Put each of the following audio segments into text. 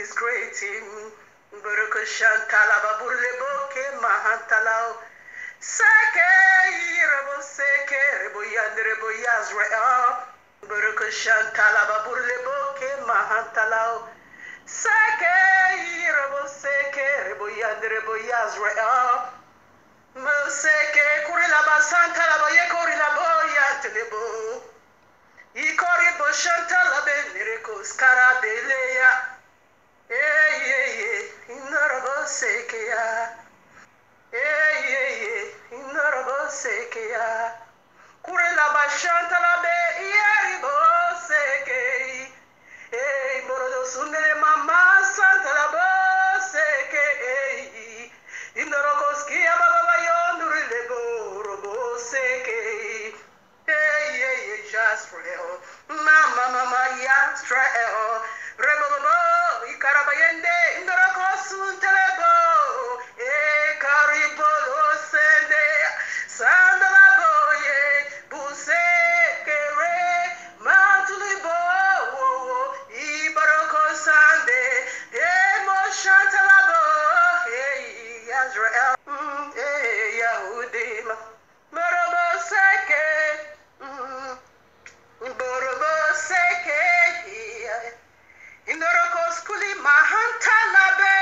is great in Buruku Shantala Baburleboke Mahantalao Sake Rebo Seke Rebo Yandrebo Yazrael Buruku Shantala Baburleboke Mahantalao Sake Rebo Seke Rebo Yandrebo Yazrael Moseke Kurilaba Santala Yekorilabo Yantelebo Ikori Boshantala Benirikos Karabeleya Inarabosekeya Inarabosekeya Kurila Bashantala Be Yariboseke Morodo Sunde Mama Santala Boseke Inarokoskia Baba Yondurlebo Roboseke Jasrael Mama Yasrael Rebobo Ikarabayende Indarakosun Telebo Karibolo Sende Sandalaboye Busekere Matulibo Ibaroko Sande Emo Shantalabo Yazrael Yahudim Morobo Seke Borobo Seke Inoroko skuli mahantalabe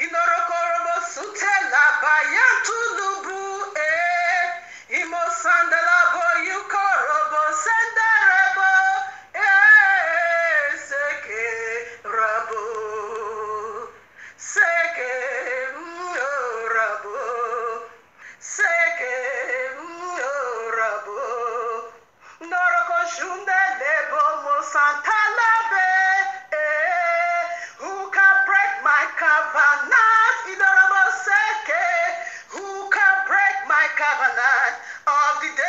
Inoroko robo sutela bayantulubu Imo sandalabo yukorobo sendarebo Seke rabo Seke rabo Seke rabo Noroko shundelebo mo santalabe Who can break my covenant? Inorabo seke Who can break my covenant of the day?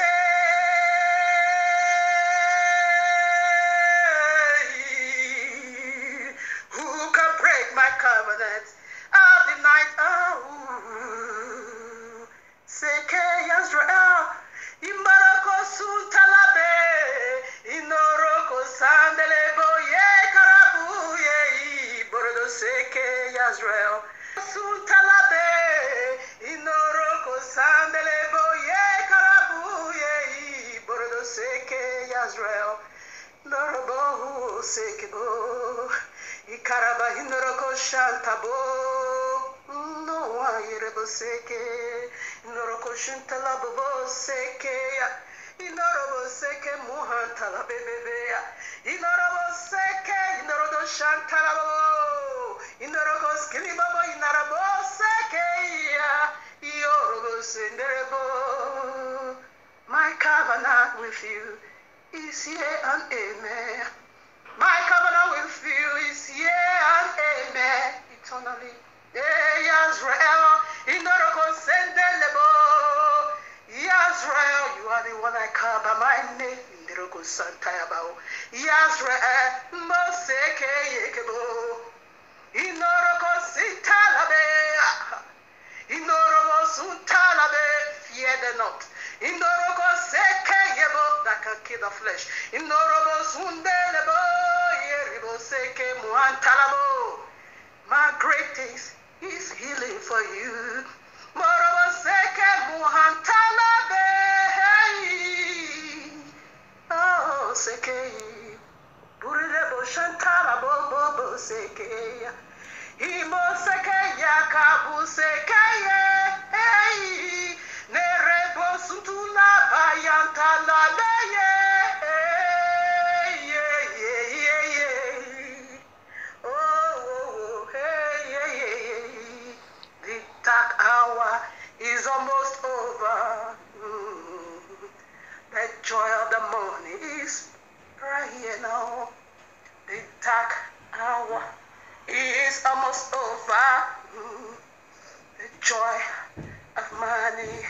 Who can break my covenant of the night? Oh, seke Yisrael Imbaroko suntalabe Inoroko sandelebo ye karabu ye Borodo seke Yisrael Suntalabe Inoroko sandelebo ye karabu ye Borodo seke Yisrael Norobo sekebo Ikaraba Inoroko shantabo No ayerebo seke Inoroko shantalabo seke Inorobo seke muhantala bebebeya Inorobo seke Inorodo shantalabo Inorogo skilibabo Inarabo seke Iorobo senderebo My covenant with you is yea and amen. My covenant with you is yea and amen. Eternally Yazrael Inorogo sendelebo Yazrael, you are the one I call by my name. Indiroko Santayabao. Yazrael, Moseke Yekebo. Inoroko Sintalabe. Inoroko Suntalabe. Fear the not. Inoroko Seke Yebo. That can kill the flesh. Inoroko Sundelebo. Yeribo Seke Muantalabo. My great things is healing for you. Morobo seke muhantalabe Oh seke Burilebo shantala bobo seke Imo seke yakabu seke Nerebo suntula bayantala The dark hour is almost over. The joy of the morning is right here now. The dark hour is almost over. The joy of money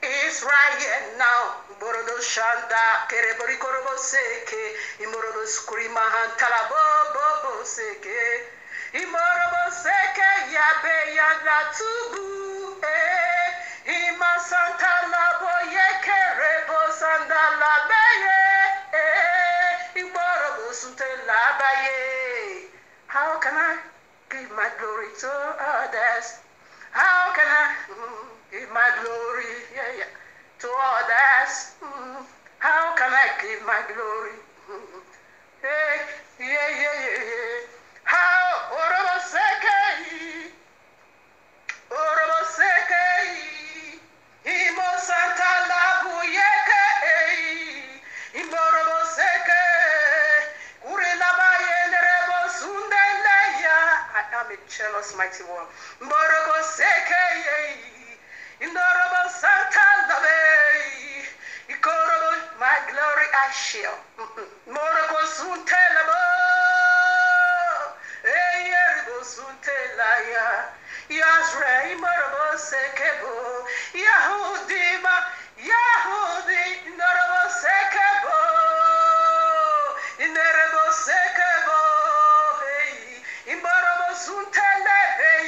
is right here now. Borodo shanda kerebori korobo seke imorodo skurima hantala bobo seke imorobo seke yabe yanga tubu ima santala boye kerebo sandala beye imorobo sutela baye How can I give my glory to others? How can I give my glory to others? How can I give my glory? How? Oroboseke, Imo Santa Labuyeke, Imboroboseke, Urilabaye Nerebo Sundeleya. I am a jealous mighty one. Imboroboseke, Indorobo Santa Labe, Ikorobo, my glory I share. Moroko Suntelabo, Eyeribo Suntelaya. Yasrei Morabo Sekebo, Yahudima, Yahudi, Norabo Sekebo, Inerebo Sekebo, Imborabo Suntele,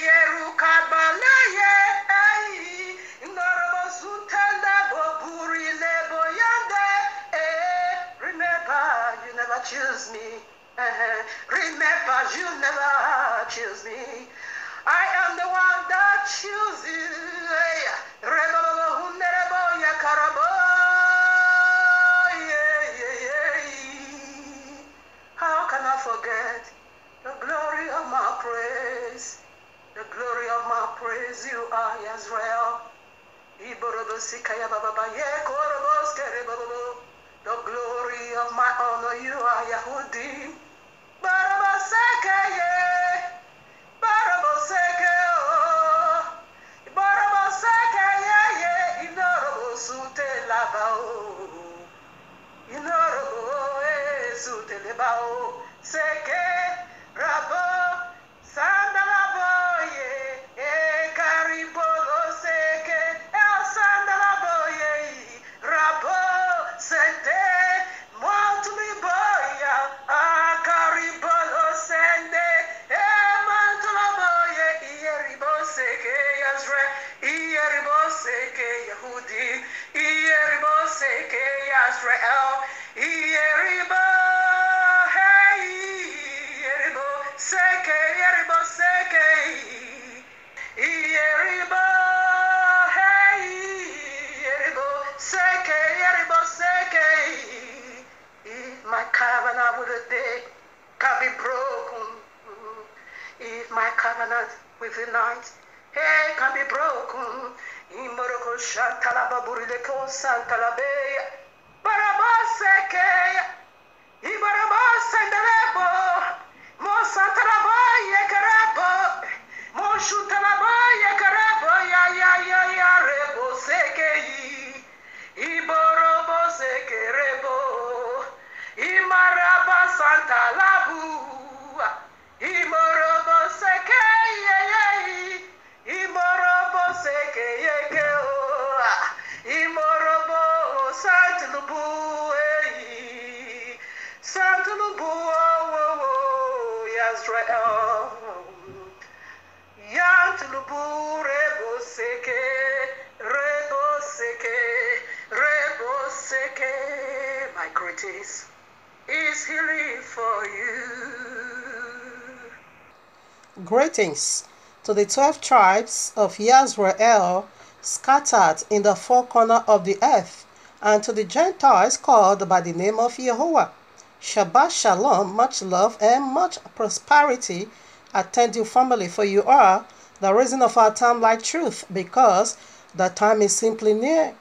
Yerukabalaye, Inorabo Suntele, Boburi Lebo Yande, remember you never choose me, remember you never choose me. I am the one that chooses. How can I forget the glory of my praise? The glory of my praise, you are Israel. The glory of my honor, you are Yahudi. My covenant with the day can be broken. If my covenant with the night can be broken. Imoroko Shantalaba Burileko Santalabe Barabaseke Ibarabas and the Rebo Mo Santalaba Yakarabo Mo Shutalaba Yakarabo Ya Rebo Seke Iborobo Seke Rebo Imaraba Santalabu Imorobo Seke Imorobo Seke Imorobo Santulubu Santulubu Yazrael Yantulubu Rebo Seke my greatest is healing for you. Greetings to the 12 tribes of Yisrael scattered in the four corners of the earth, and to the Gentiles called by the name of Yehovah. Shabbat Shalom, much love and much prosperity attend you, family, for you are the reason of our time like truth, because the time is simply near.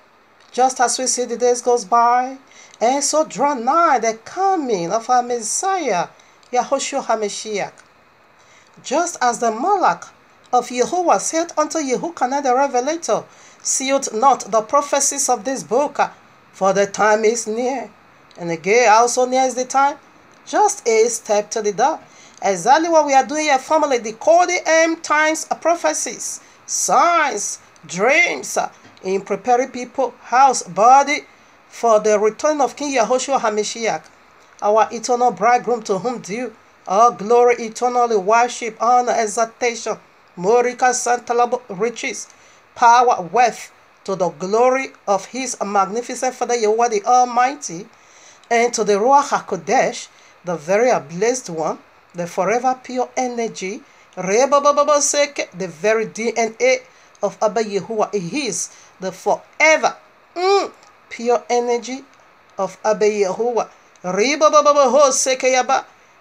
Just as we see the days goes by, and so draw nigh the coming of our Messiah, Yahushua HaMashiach. Just as the Malach of Yehovah said unto Yehukanah the Revelator, sealed not the prophecies of this book, for the time is near. And again, also near is the time, just a step to the door. Exactly what we are doing here, family, decoding end times prophecies, signs, dreams, in preparing people, house, body, for the return of King Yahushua HaMashiach, our eternal bridegroom, to whom due all glory, eternally worship, honor, exaltation, Morika Santalabo riches, power, wealth, to the glory of his magnificent Father Yehovah the Almighty, and to the Ruach HaKodesh, the very blessed one, the forever pure energy, the very DNA of Abba Yahuwah. He is the forever pure energy of Abba Yahuwah.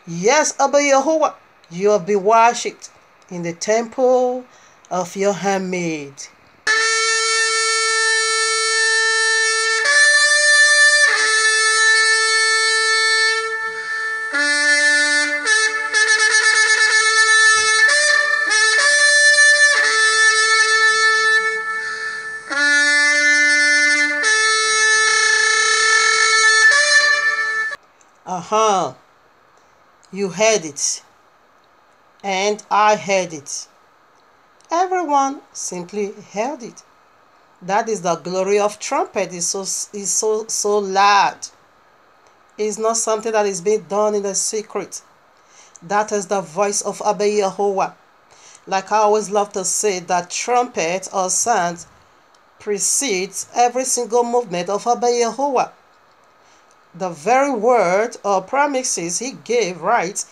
Yes, Abba Yahuwah, you have been worshipped in the temple of your handmaid. You heard it, and I heard it. Everyone simply heard it. That is the glory of trumpet. Is so loud. It's not something that is being done in the secret. That is the voice of Abba Yahuwah. Like I always love to say, that trumpet or sound precedes every single movement of Abba Yahuwah. The very word or promises he gave right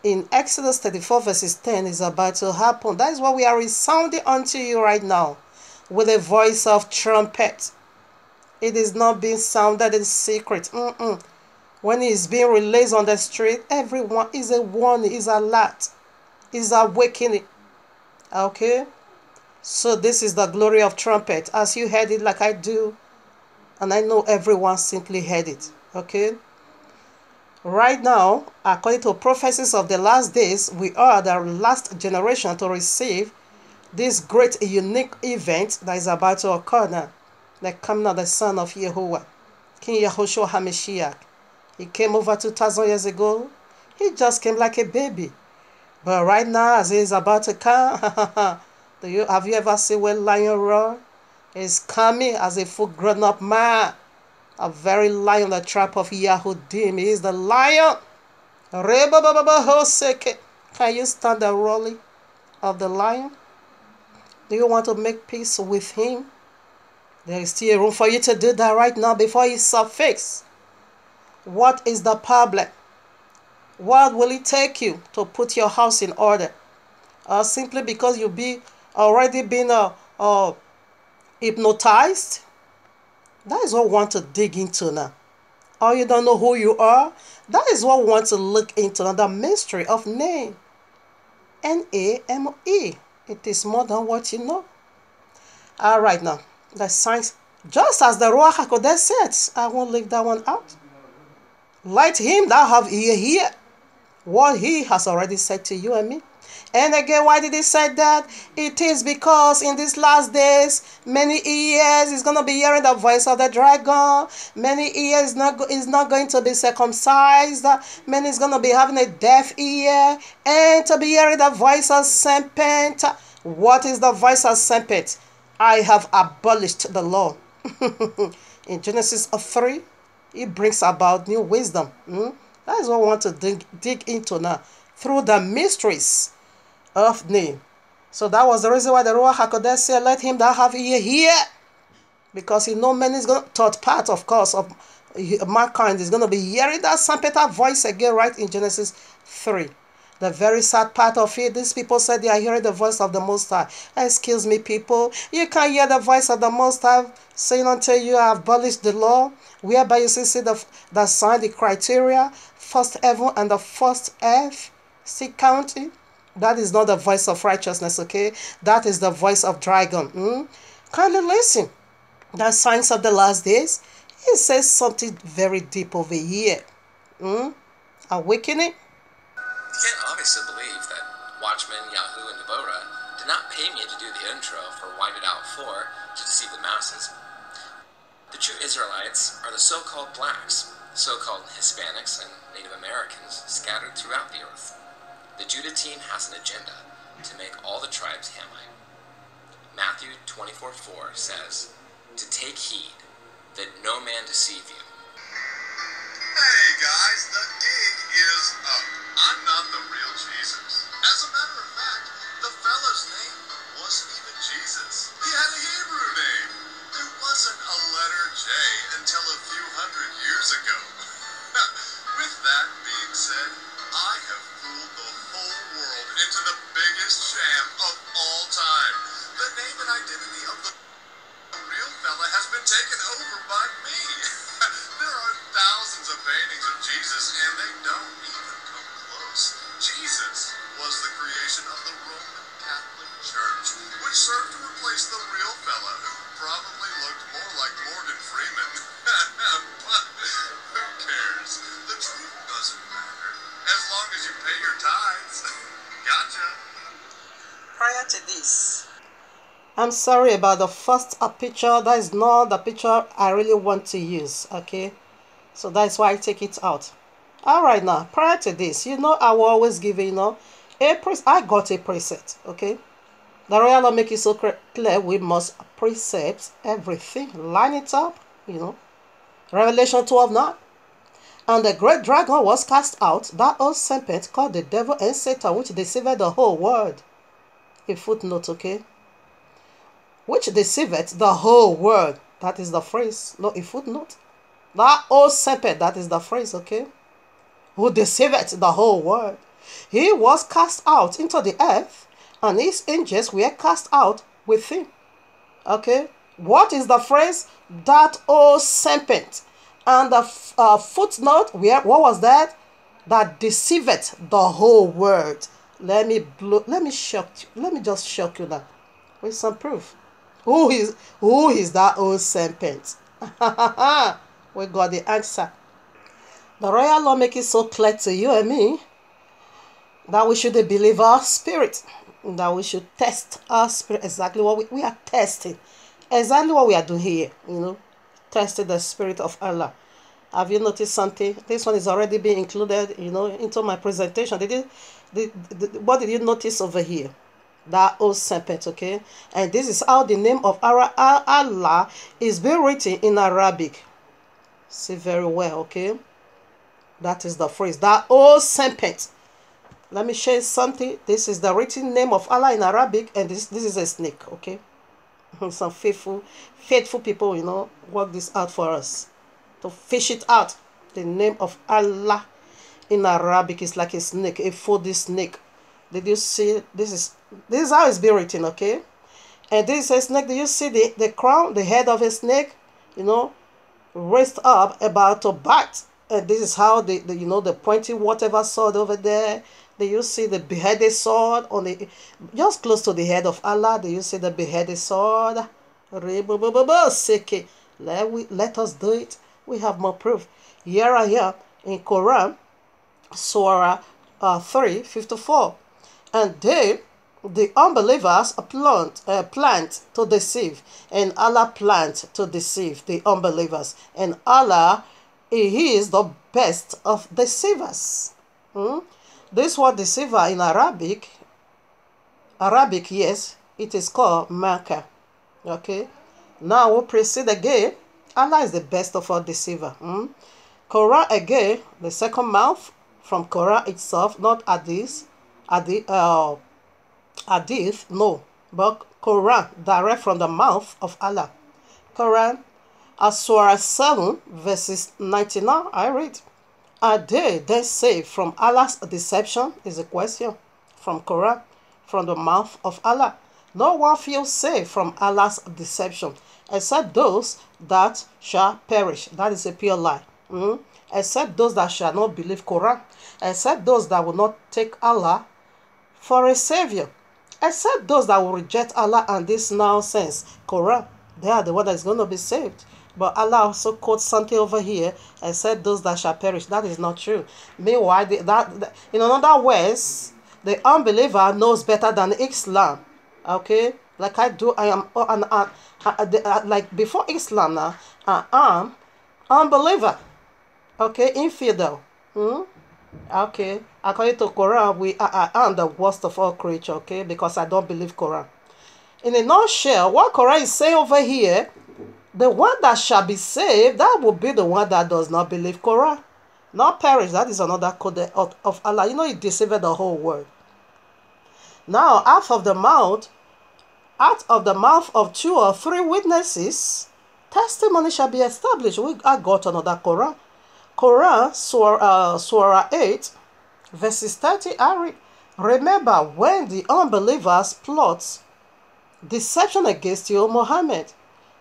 in Exodus 34 verses 10 is about to happen. That is what we are resounding unto you right now with a voice of trumpet. It is not being sounded in secret. When it is being released on the street, everyone is a warning, is alert, is awakening. Okay? So this is the glory of trumpet. As you heard it like I do, and I know everyone simply heard it. Okay? Right now, according to prophecies of the last days, we are the last generation to receive this great unique event that is about to occur now. The coming of the Son of Yahuwah, King Yahushua HaMashiach. He came over 2,000 years ago. He just came like a baby. But right now, as he is about to come, have you ever seen when lion roar? He's coming as a full grown-up man. A very lion, the tribe of Yahudim. He is the lion. Can you stand the roaring of the lion? Do you want to make peace with him? There is still room for you to do that right now before he suffix. What is the problem? What will it take you to put your house in order? Simply because you be already been hypnotized? That is what we want to dig into now. Or you don't know who you are? That is what we want to look into now. The mystery of name. N-A-M-E. It is more than what you know. Alright now. The science. Just as the Ruach HaKodesh said. I won't leave that one out. Let him that have ear hear what he has already said to you and me. And again, why did he say that? It is because in these last days, many ears is going to be hearing the voice of the dragon. Many ears is not going to be circumcised. Many is going to be having a deaf ear. And to be hearing the voice of serpent. What is the voice of serpent? I have abolished the law. In Genesis 3, it brings about new wisdom. That is what we want to dig into now. Through the mysteries of name. So that was the reason why the Ruach HaKodesh said, let him that have ear hear. Because he know man is going to, third part, of course, of mankind is going to be hearing that Sampeta voice again right in Genesis 3. The very sad part of it, these people said they are hearing the voice of the Most High. Excuse me, people. You can't hear the voice of the Most High saying until you have abolished the law, whereby you see the sign, the criteria, first heaven and the first earth, see counting. That is not the voice of righteousness, okay? That is the voice of dragon. Kindly listen. The signs of the last days, it says something very deep over here. Awakening. You can't obviously believe that Watchman, Yahoo, and Deborah did not pay me to do the intro for Wipe It Out 4 to deceive the masses. The true Israelites are the so-called blacks, so-called Hispanics, and Native Americans scattered throughout the earth. The Judah team has an agenda to make all the tribes Hamite. Matthew 24:4 says, to take heed that no man deceive you. Hey guys, the gig is up. I'm not the real Jesus. As a matter of fact, the fella's name wasn't even Jesus. He had a Hebrew name. There wasn't a letter J until a few hundred years ago. With that being said, I have fooled the to the biggest sham of all time. The name and identity of the real fella has been taken over by me. There are thousands of paintings of Jesus, and they don't even come close. Jesus was the creation of the Roman Catholic Church, which served to replace the real fella who probably looked more like Morgan Freeman. But who cares? The truth doesn't matter, as long as you pay your tithes. Gotcha. Prior to this, I'm sorry about the first picture. That is not the picture I really want to use, okay? So that's why I take it out. All right, now, prior to this, I will always give I got a preset, okay? The Royal Law make it so clear we must precept everything, line it up, Revelation 12:9. And the great dragon was cast out, that old serpent called the devil and Satan, which deceived the whole world. A footnote, okay? Which deceiveth the whole world. That is the phrase, not a footnote. That old serpent, that is the phrase, okay? Who deceiveth the whole world. He was cast out into the earth, and his angels were cast out with him. Okay? What is the phrase? That old serpent. And the footnote, what was that? That deceiveth the whole world. Let me just shock you now with some proof. Who is that old serpent? We got the answer. The Royal Law make it so clear to you and me that we should believe our spirit, that we should test our spirit. Exactly what we are testing. Exactly what we are doing here, testing the spirit of Allah. Have you noticed something? This one is already being included, into my presentation. What did you notice over here? That old serpent, okay? And this is how the name of Allah is being written in Arabic. See very well, okay? That is the phrase. That old serpent. Let me show you something. This is the written name of Allah in Arabic, and this is a snake, okay? Some faithful people, work this out for us. To fish it out. The name of Allah in Arabic is like a snake, a 4D snake. Did you see? This is how it's being written, okay? And this is a snake. Do you see the crown, the head of a snake, raised up about to bite? And this is how the pointy whatever sword over there. Do you see the beheaded sword on just close to the head of Allah? Do you see the beheaded sword? Let us do it. We have more proof. Here I am in Quran, Surah 3:54. And they, the unbelievers, plant to deceive, and Allah plant to deceive the unbelievers. And Allah, He is the best of deceivers. This word deceiver in Arabic, yes, it is called Makkah. Okay. Now we proceed again. Allah is the best of all deceiver. Quran again, the second mouth from Quran itself, not Hadith, no, but Quran, direct from the mouth of Allah. Quran, Surah 7, verses 99, I read, are they saved from Allah's deception? Is a question from Quran, from the mouth of Allah. No one feels safe from Allah's deception, except those that shall perish. That is a pure lie. Except those that shall not believe Quran, except those that will not take Allah for a savior, except those that will reject Allah and this nonsense Quran. They are the one that is going to be saved. But Allah also quotes something over here, except those that shall perish. That is not true. Meanwhile, in other words, the unbeliever knows better than Islam. Okay, like I do. I am like before Islam now. I am unbeliever. Okay, infidel. Okay, according to Quran, I am the worst of all creatures. Okay, because I don't believe Quran. In a nutshell, what Quran is saying over here, the one that shall be saved, that will be the one that does not believe Quran, not perish. That is another code of Allah. It deceived the whole world. Now, out of the mouth of 2 or 3 witnesses, testimony shall be established. I got another Quran, Surah 8, verses 30. I read, Remember when the unbelievers plot deception against you, Muhammad,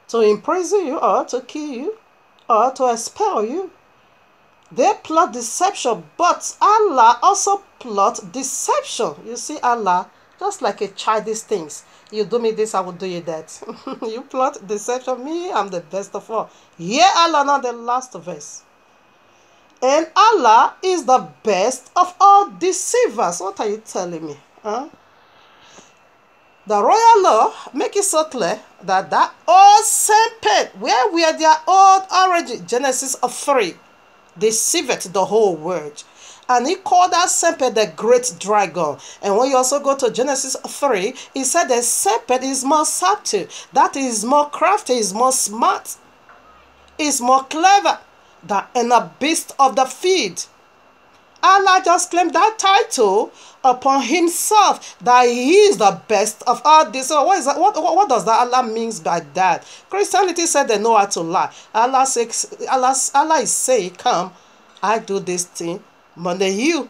to imprison you or to kill you or to expel you. They plot deception, but Allah also plot deception. You see, Allah, just like a childish things. You do me this, I will do you that. You plot deception, me, I'm the best of all. Yeah, Allah, not the last verse. And Allah is the best of all deceivers. What are you telling me? Huh? The royal law make it so clear that that old serpent, where were their old origin, Genesis 3, deceived the whole world. And he called that serpent the great dragon. And when you also go to Genesis 3, he said the serpent is more subtle, that is more crafty, is more smart, is more clever than a beast of the field. Allah just claimed that title upon himself, that he is the best of all this. So what is that? What does that Allah means by that? Christianity said they know how to lie. Allah is saying, come, I do this thing, but then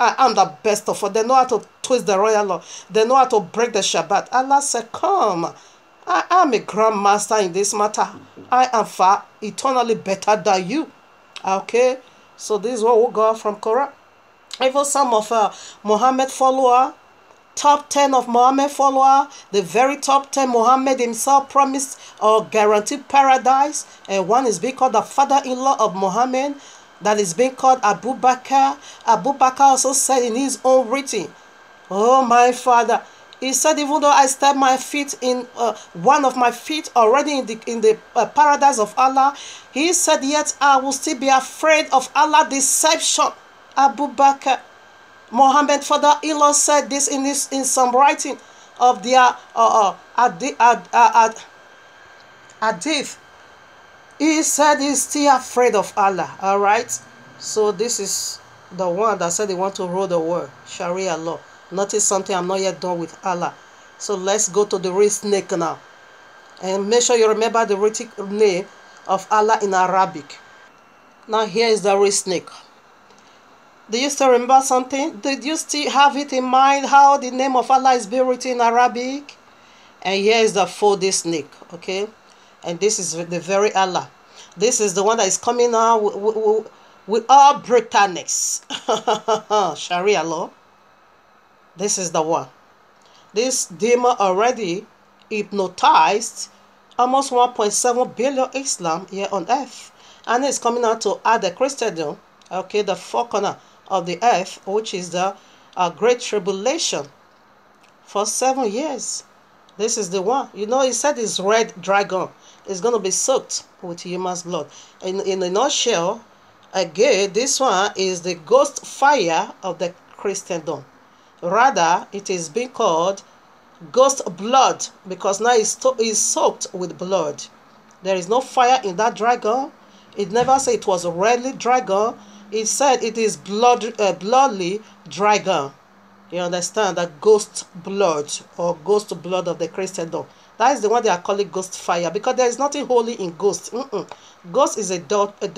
I am the best of all. They know how to twist the royal law. They know how to break the Shabbat. Allah said, come, I am a grandmaster in this matter. I am far eternally better than you. Okay? So this is what we got from Quran. Even some of Muhammad follower, top 10 of Muhammad follower, the very top 10 Muhammad himself promised or guaranteed paradise. And one is being called the father-in-law of Muhammad, that is being called Abu Bakr. Abu Bakr also said in his own writing, oh my father, he said, even though I step my feet in one of my feet already in the paradise of Allah, he said, yet I will still be afraid of Allah deception. Abu Bakr, Muhammad father-in-law said this in some writing of their hadith. He said he's still afraid of Allah. All right. So this is the one that said they want to rule the world, Sharia law. Notice something, I'm not yet done with Allah. So let's go to the real snake now. And make sure you remember the written name of Allah in Arabic. Now here is the real snake. Do you still remember something? Did you still have it in mind how the name of Allah is being written in Arabic? And here is the 4D snake, okay? And this is the very Allah. This is the one that is coming out with all brutalities. Sharia law. This is the one. This demon already hypnotized almost 1.7 billion Islam here on earth. And it's coming out to add the Christendom, okay, the four corner of the earth, which is the Great Tribulation for 7 years. This is the one. You know, he said this red dragon is going to be soaked with human's blood. In a nutshell, again, this one is the ghost fire of the Christendom. Rather, it is being called ghost blood because now it's soaked with blood. There is no fire in that dragon. It never said it was a redly dragon. It said it is bloodly dragon. You understand? That ghost blood or ghost blood of the Christendom. That is the one they are calling ghost fire because there is nothing holy in ghost. Ghost is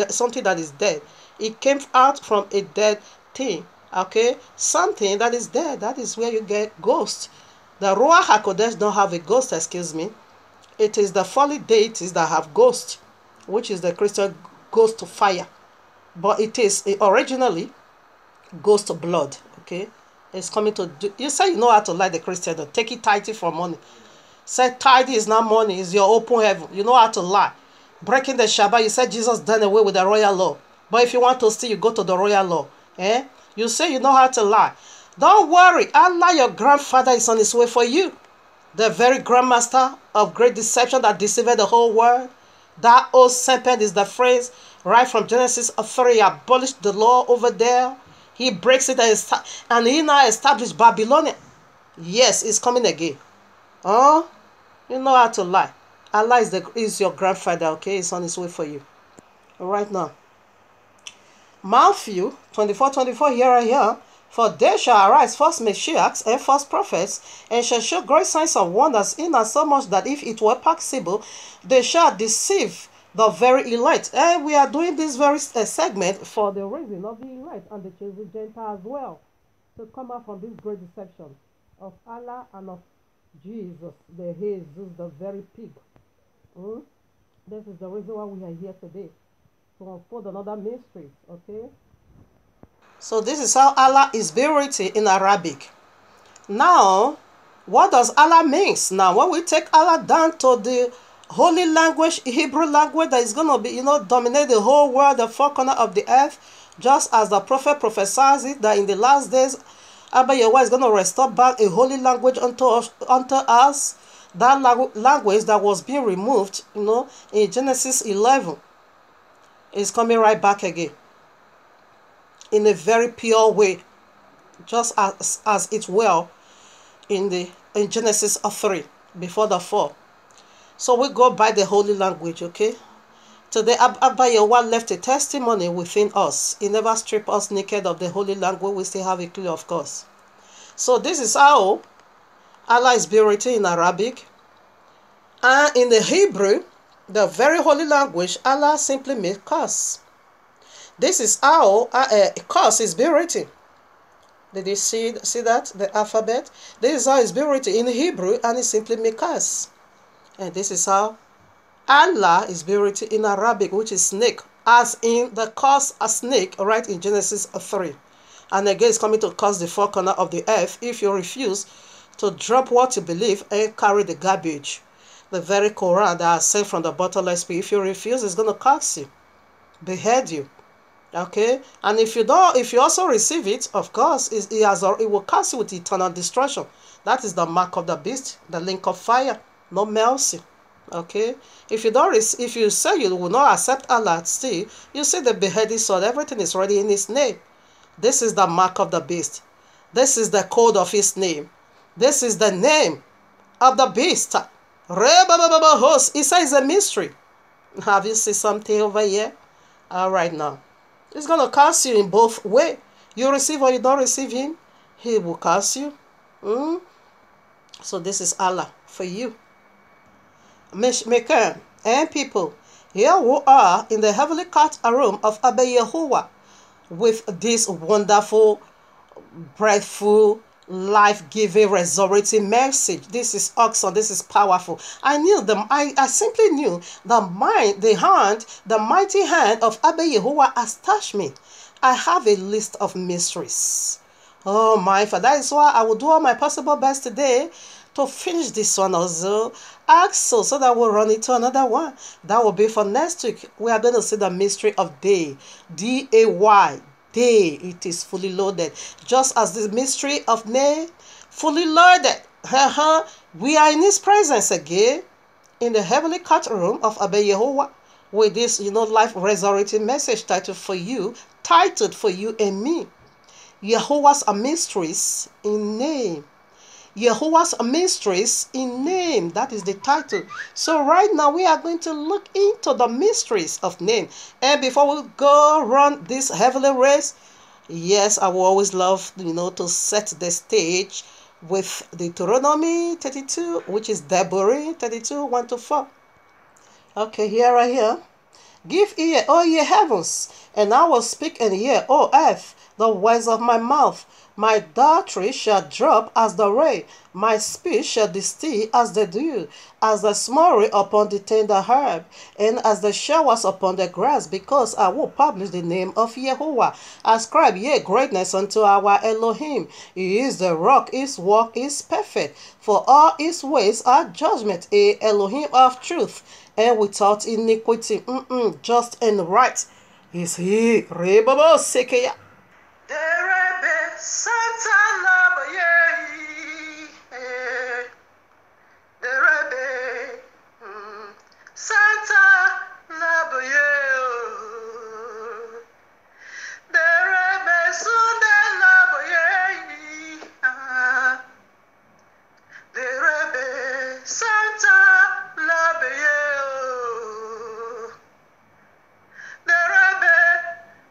something that is dead. It came out from a dead thing. Okay, something that is dead. That is where you get ghost. The Ruach HaKodesh don't have a ghost, excuse me. It is the fallen deities that have ghost, which is the Christian ghost fire. But it is originally ghost blood. Okay, it's coming to do. You say you know how to lie the Christian. Take it tidy for money. Say tidy is not money. It's your open heaven. You know how to lie. Breaking the Shabbat. You said Jesus done away with the royal law. But if you want to steal, you go to the royal law. Eh? You say you know how to lie. Don't worry. Allah, your grandfather, is on his way for you. The very grandmaster of great deception that deceived the whole world. That old serpent is the phrase right from Genesis 3. He abolished the law over there. He breaks it and he now established Babylon. Yes, it's coming again. Oh, you know how to lie. Allah is your grandfather, okay? It's on his way for you. Right now. Matthew 24:24, here I am. For there shall arise false messiahs and false prophets, and shall show great signs of wonders, insomuch that if it were possible, they shall deceive the very elect. And we are doing this very segment for the reason of the elect and the chosen Gentile as well. to come out from this great deception of Allah and of Jesus, the Jesus, the very pig. Hmm? This is the reason why we are here today, to unfold another mystery, okay? So this is how Allah is being written in Arabic. Now, what does Allah means? Now, when we take Allah down to the holy language, Hebrew language that is going to be, dominate the whole world, the four corners of the earth, just as the prophet prophesies it, that in the last days, Abba Yahweh is going to restore back a holy language unto us. That language that was being removed, in Genesis 11, is coming right back again in a very pure way, just as it will in Genesis 3, before the fall. So we go by the holy language, okay? Today, Abba Yahweh left a testimony within us. He never stripped us naked of the holy language. We still have it clear, of course. So this is how Allah is being written in Arabic. And in the Hebrew, the very holy language, Allah simply means curse. This is how curse is being written. Did you see that? The alphabet? This is how it's being written in Hebrew, and it simply means curse. And this is how Allah is being written in Arabic, which is snake, as in the curse a snake, right in Genesis 3. And again, it's coming to curse the four corners of the earth if you refuse to drop what you believe and carry the garbage. The very Quran that I sent from the bottomless pit, if you refuse, it's going to curse you, behead you. Okay? And if you also receive it, of course, it will curse you with eternal destruction. That is the mark of the beast, the link of fire. No mercy. Okay, if you say you will not accept Allah, still you see the beheading sword. Everything is already in His name. This is the mark of the beast. This is the code of His name. This is the name of the beast. He says a mystery. Have you seen something over here? All right, now it's gonna curse you in both ways. You receive or you don't receive Him, He will curse you. So this is Allah for you. Maker and people, here we are in the heavenly court room of Abba Yahuwah with this wonderful, breathful, life-giving, resurrecting message. This is awesome. This is powerful. I simply knew the mighty hand of Abba Yahuwah has touched me. I have a list of mysteries. Oh my, for that is why I will do all my possible best today to finish this one also. So that we'll run into another one. That will be for next week. We are going to see the mystery of day. D-A-Y. Day. It is fully loaded. Just as the mystery of Nay, fully loaded. We are in His presence again, in the heavenly court room of Abba Yehovah, with this, life resurrecting message titled for you and me. Yehovah's mysteries in name. Yehovah's mysteries in name. That is the title. So right now we are going to look into the mysteries of name. And before we go run this heavenly race, yes, I will always love, to set the stage with Deuteronomy 32, which is Deborah 32, 1-4. Okay, here I hear. Give ear, O ye heavens, and I will speak and hear, O earth, the words of my mouth. My doctrine shall drop as the rain, my speech shall distill as the dew, as the smurry upon the tender herb, and as the showers upon the grass, because I will publish the name of Yehovah. Ascribe ye greatness unto our Elohim. He is the rock, His work is perfect, for all His ways are judgment, a Elohim of truth, and without iniquity, just and right is He. Rebabo Sekeya. Derebe Santa Labaye, Derebe Santa Labaye, Derebe Sunde Labaye, Derebe Santa Labaye, Derebe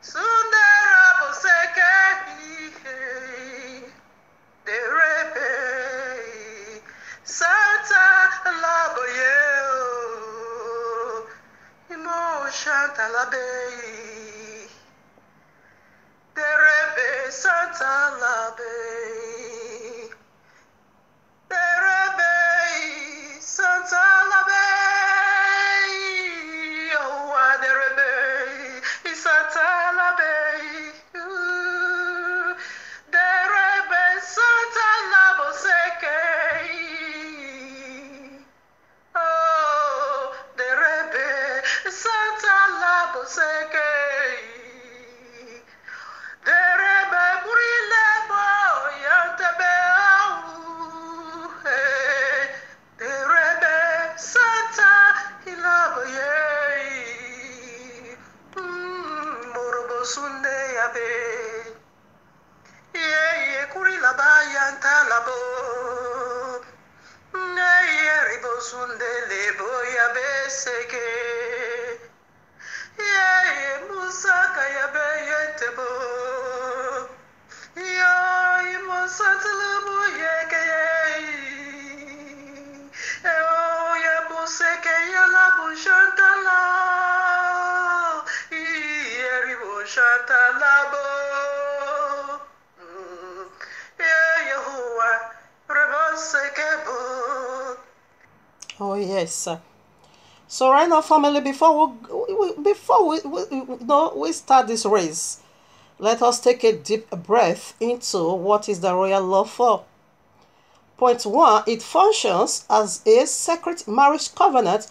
Sunde Santa Labe, Derebe Santa Labe. labayantalabo. Nayeribo sundele boya beseke. Ye musaka ya beyetebo. Yo musatlubu yeke. Oh ya buseke ya la bushantala. Yeribo shantalabo. Yehovah reboseke. Oh yes. So right now, family, before we start this race, let us take a deep breath into what is the royal law for. Point 1, it functions as a sacred marriage covenant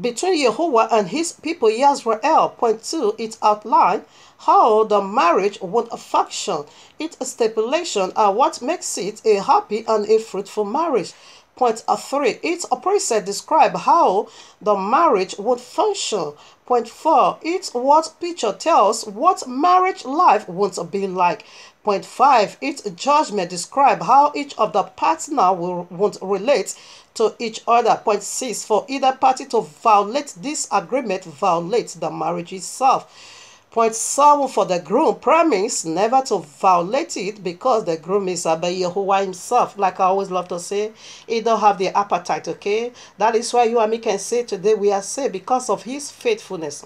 between Yehovah and his people Israel. Point 2, it outlines how the marriage would function. Its stipulations are what makes it a happy and a fruitful marriage. Point 3, its process describe how the marriage would function. Point 4, its word picture tells what marriage life would be like. Point 5, its judgment describe how each of the partner would relate to each other. Point 6, for either party to violate this agreement violates the marriage itself. Point 7, for the groom, promise never to violate it because the groom is about Yehovah himself. Like I always love to say, he don't have the appetite, okay? That is why you and me can say today we are saved because of his faithfulness.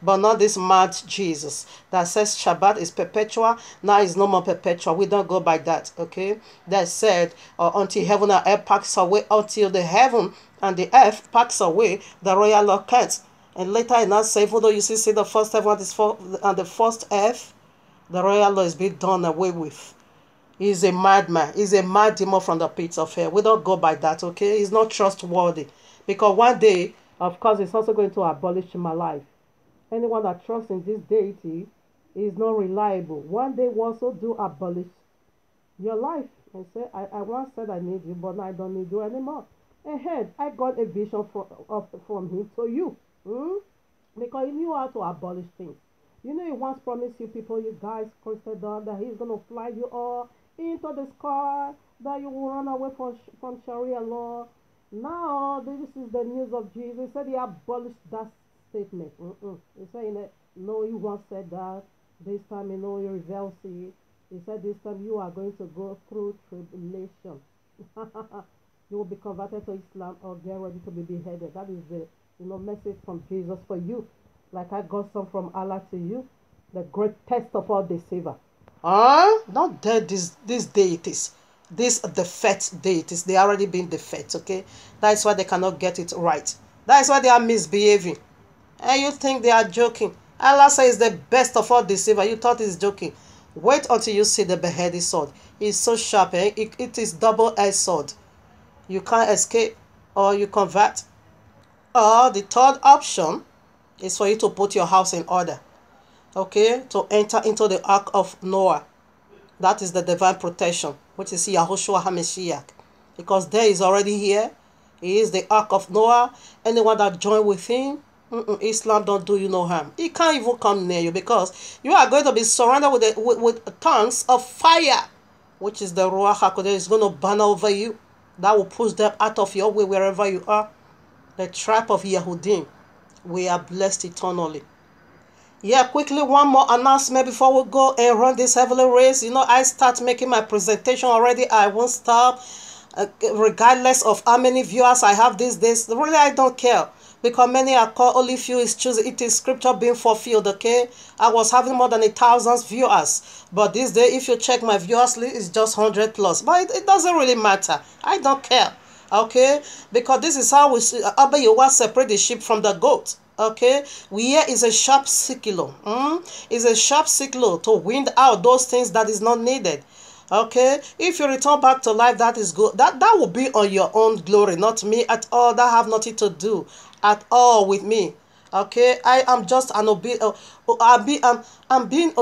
But not this mad Jesus that says Shabbat is perpetual. Now it's no more perpetual. We don't go by that, okay? That said, until heaven and earth pass away, until the heaven and the earth pass away, the royal law can't. And later in that say, even though you see the first heaven and the first earth, the royal law is being done away with. He's a madman. He's a mad demon from the pits of hell. We don't go by that, okay? He's not trustworthy. Because one day, of course, it's also going to abolish my life. Anyone that trusts in this deity is not reliable. One day will also do abolish your life. And say, I once said I need you, but now I don't need you anymore. Ahead, I got a vision from him to you. Because he knew how to abolish things. You know, he once promised you people, you guys, Christendom, that he's going to fly you all into the sky, that you will run away from Sharia law. Now, this is the news of Jesus. He said he abolished that statement. He said, no, he once said that. This time, you know, he reveals it. He said, this time you are going to go through tribulation. You will be converted to Islam or get ready to be beheaded. That is the message from Jesus for you. Like I got some from Allah to you. The great test of all deceiver. Not dead these deities. These defeat deities. They already been defeat, okay? That's why they cannot get it right. That's why they are misbehaving. And you think they are joking. Allah says the best of all deceiver. You thought he's joking. Wait until you see the beheaded sword. It's so sharp, eh? It is double-edged sword. You can't escape or you convert. Or the third option is for you to put your house in order. Okay? To enter into the Ark of Noah. That is the divine protection, which is Yahushua HaMashiach. Because there is already here. He is the Ark of Noah. Anyone that join with him, Islam don't do you no harm. He can't even come near you because you are going to be surrounded with tongues of fire, which is the Ruach HaKodesh is going to burn over you. That will push them out of your way wherever you are. The trap of Yehudim. We are blessed eternally. Yeah, quickly, one more announcement before we go and run this heavenly race. I start making my presentation already. I won't stop. Regardless of how many viewers I have these days. Really, I don't care. Because many are called, only few is choosing. It is scripture being fulfilled, okay? I was having more than 1,000 viewers. But this day, if you check my viewers list, it's just 100 plus. But it doesn't really matter. I don't care. Okay, because this is how we Abba Yehovah separate the sheep from the goat. Okay, here is a sharp sickle. It's a sharp sickle to wind out those things that is not needed. Okay, if you return back to life, that is good. That will be on your own glory, not me at all. That have nothing to do at all with me. Okay, I am just an obedient. I'm being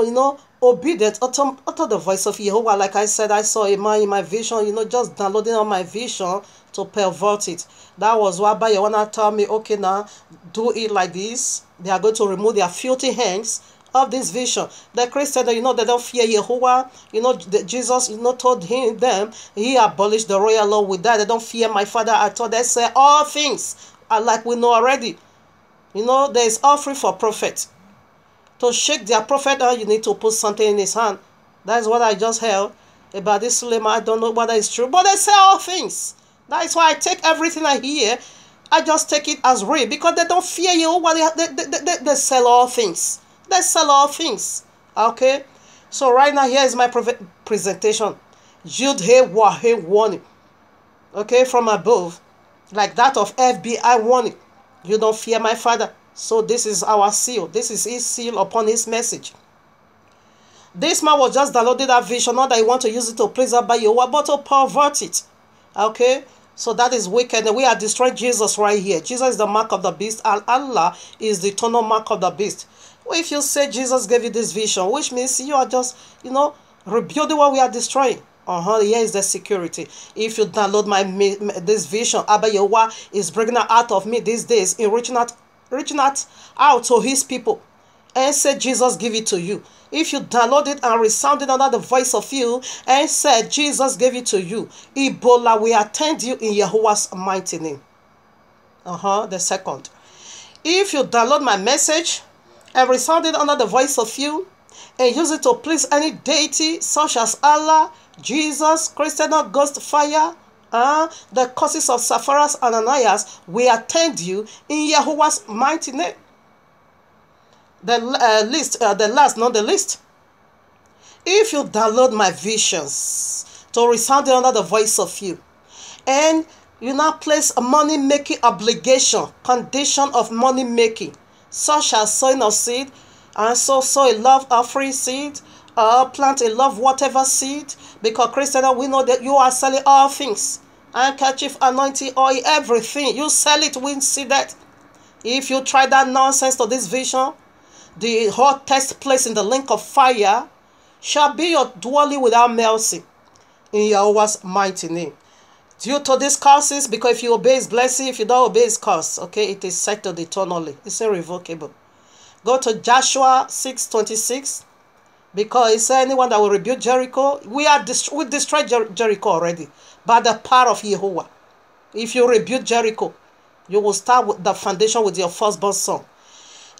obedient utter the voice of Yehovah. Like I said, I saw a man in my vision. Just downloading on my vision to pervert it. That was why Yehovah told me, okay, now do it like this. They are going to remove their filthy hands of this vision. The Christian, they don't fear Yehovah. Jesus, told them he abolished the royal law with that. They don't fear my Father at all. They say all things are like we know already. There is offering for prophet. To shake their prophet down, you need to put something in his hand. That's what I just heard about this Suleiman. I don't know whether it's true, but they say all things. That is why I take everything I hear. I just take it as real because they don't fear you. They sell all things. They sell all things. Okay? So right now, here is my presentation. Yud-He Wah-He warning. Okay? From above. Like that of FBI warning. You don't fear my Father. So this is our seal. This is his seal upon his message. This man was just downloading that vision. Not that he want to use it to please Abba Yehovah, but to pervert it. Okay? So that is wicked. And we are destroying Jesus right here. Jesus is the mark of the beast. And Allah is the eternal mark of the beast. Well, if you say Jesus gave you this vision, which means you are just, rebuilding what we are destroying. Here is the security. If you download this vision, Abba Yehovah is bringing out of me these days in reaching out to his people. And said Jesus give it to you. If you download it and resound it under the voice of you and said Jesus gave it to you, Ebola will attend you in Yehovah's mighty name. The second. If you download my message and resound it under the voice of you and use it to please any deity such as Allah, Jesus, Christian or Ghost Fire, the causes of Sapphira and Ananias will attend you in Yehovah's mighty name. The last, not the least. If you download my visions to resound it under the voice of you, and you now place a money-making obligation, condition of money-making, such as sowing of seed, and sow a love offering seed, or plant a love whatever seed, because Christian, we know that you are selling all things, handkerchief, anointing oil, everything. You sell it, we see that. If you try that nonsense to this vision, the hottest place in the lake of fire shall be your dwelling without mercy in Yahweh's mighty name. Due to these curses, because if you obey his blessing, if you don't obey his curse, okay, it is settled eternally. It's irrevocable. Go to Joshua 6:26, because it said anyone that will rebuild Jericho, we destroyed Jericho already by the power of Yehovah. If you rebuild Jericho, you will start with the foundation with your firstborn son.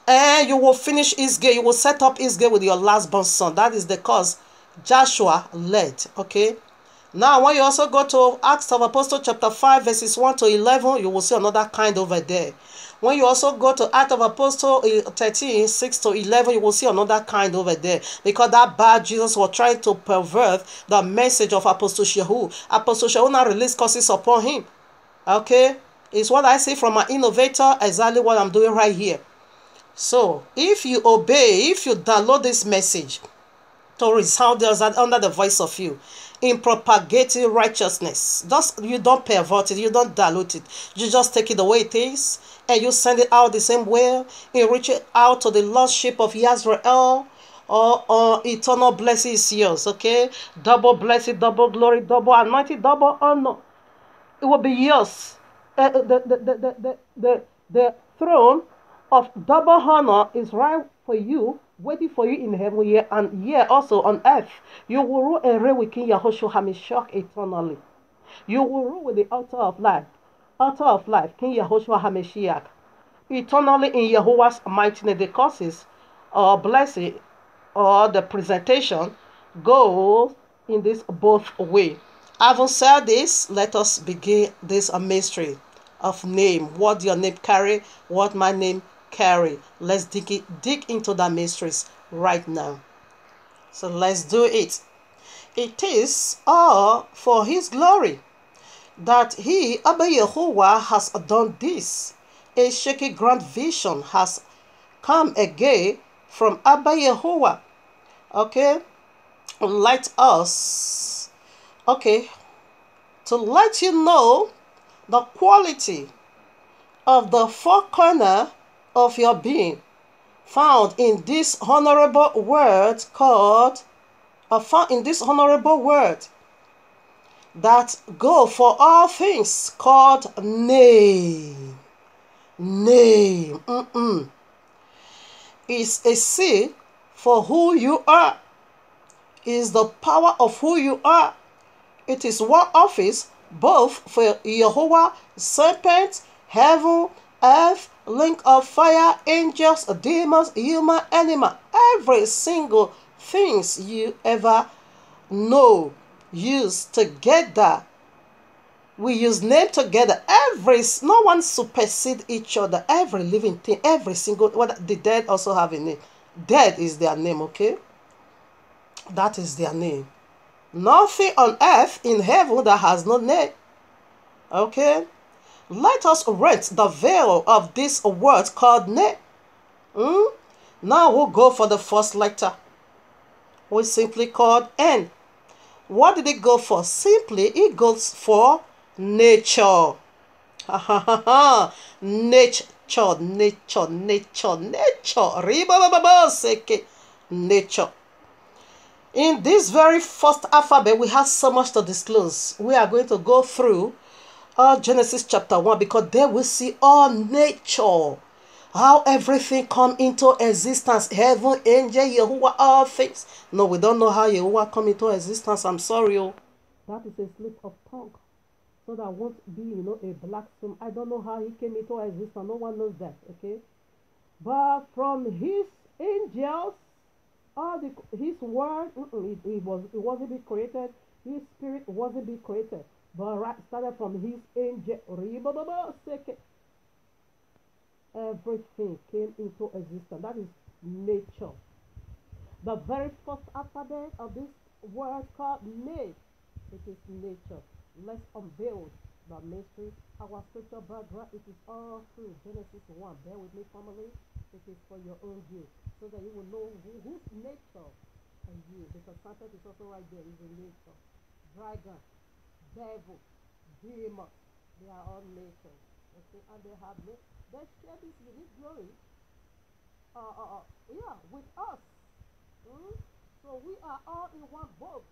And you will finish his gate. You will set up his gate with your lastborn son. That is the cause Joshua led. Okay. Now, when you also go to Acts of Apostles chapter 5, verses 1 to 11, you will see another kind over there. When you also go to Acts of Apostles 13, 6 to 11, you will see another kind over there. Because that bad Jesus was trying to pervert the message of Apostle Shehu. Apostle Shehu now released curses upon him. Okay. It's what I say from my innovator, exactly what I'm doing right here. So, if you obey, if you download this message to resound under the voice of you, in propagating righteousness, you don't pervert it, you don't dilute it, you just take it the way it is, and you send it out the same way, and reach it out to the lost sheep of Yisrael, or eternal blessing is yours, okay? Double blessing, double glory, double anointing, double honor. It will be yours. The throne of double honor is right for you, waiting for you in heaven here and here also on earth. You will rule and reign with King Yahushua HaMashiach eternally. You will rule with the altar of life, King Yahushua HaMashiach eternally in Yehovah's mighty name. The causes or blessing or the presentation goes in this both way. Having said this, let us begin this mystery of name. What your name carry, what my name carry. Let's dig into the mysteries right now. So let's do it. It is all for his glory that he, Abba Yehovah, has done this. A shaky grand vision has come again from Abba Yehovah. Okay, let us, okay, to let you know the quality of the four corner of your being, found in this honorable word that go for all things, called name. Is a seal for who you are. It is the power of who you are. It is one office both for Jehovah, serpent, heaven, earth, link of fire, angels, demons, human, animal. Every single things you ever know use together. We use name together. No one supersede each other. Every living thing, every single, what the dead also have a name. Dead is their name, okay? That is their name. Nothing on earth, in heaven, that has no name. Okay? Let us rent the veil of this word called name. Now we'll go for the first letter. We simply called N. What did it go for? Simply, it goes for nature. Nature. Nature. In this very first alphabet, we have so much to disclose. We are going to go through Genesis chapter 1 because there we see all nature. How everything come into existence. Heaven, angel, Yahuwah, all things. No, we don't know how Yahuwah come into existence. I'm sorry. That is a slip of tongue. So that won't be, a blasphemy. I don't know how he came into existence. No one knows that, okay? But from his angels, his word, it wasn't be created. His spirit wasn't be created. But started from his angel. Everything came into existence. That is nature. The very first alphabet of this word called name. It is nature. Let's unveil the mystery. Our scripture background, it is all through Genesis 1. Bear with me, family. It is for your own view, so that you will know whose nature are you. Because serpent is also right there, is a nature. Dragon, devil, demon, they are all nature. Okay, and they share this unique glory. With us. So we are all in one boat.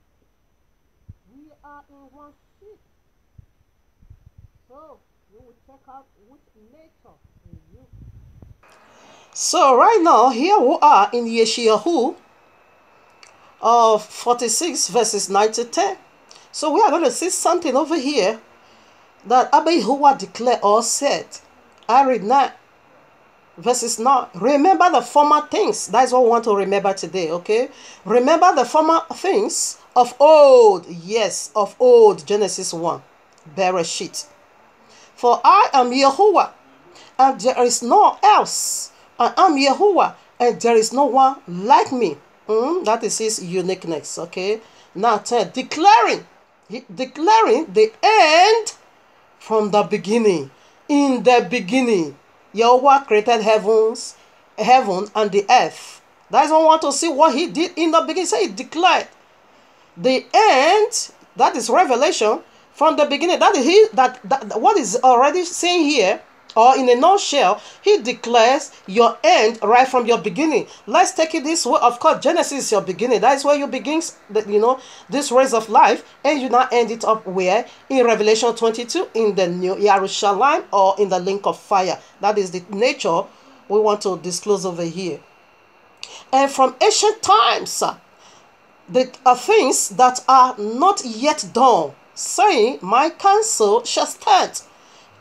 We are in one ship. So you will check out which nature is you. So right now, here we are in Yeshayahu of 46 verses 9 to 10. So we are going to see something over here that Abba Yahuwah declared or said. I read 9 verses 9. Remember the former things. That's what we want to remember today, okay? Remember the former things of old. Yes, of old. Genesis 1. Bereshit. For I am Yahuwah, and there is no else. I am Yahuwah, and there is no one like me. That is his uniqueness, okay? Now 10. Declaring the end from the beginning. In the beginning, Yahuwah created heaven and the earth. That's why I want to see what he did in the beginning. So he declared the end. That is revelation from the beginning. That is what is already saying here, or in a nutshell, he declares your end right from your beginning. Let's take it this way. Of course, Genesis is your beginning. That is where you begin, this race of life, and you now end it up where? In Revelation 22, in the New Jerusalem, or in the link of fire. That is the nature we want to disclose over here. And from ancient times, the things that are not yet done, saying, my counsel shall stand,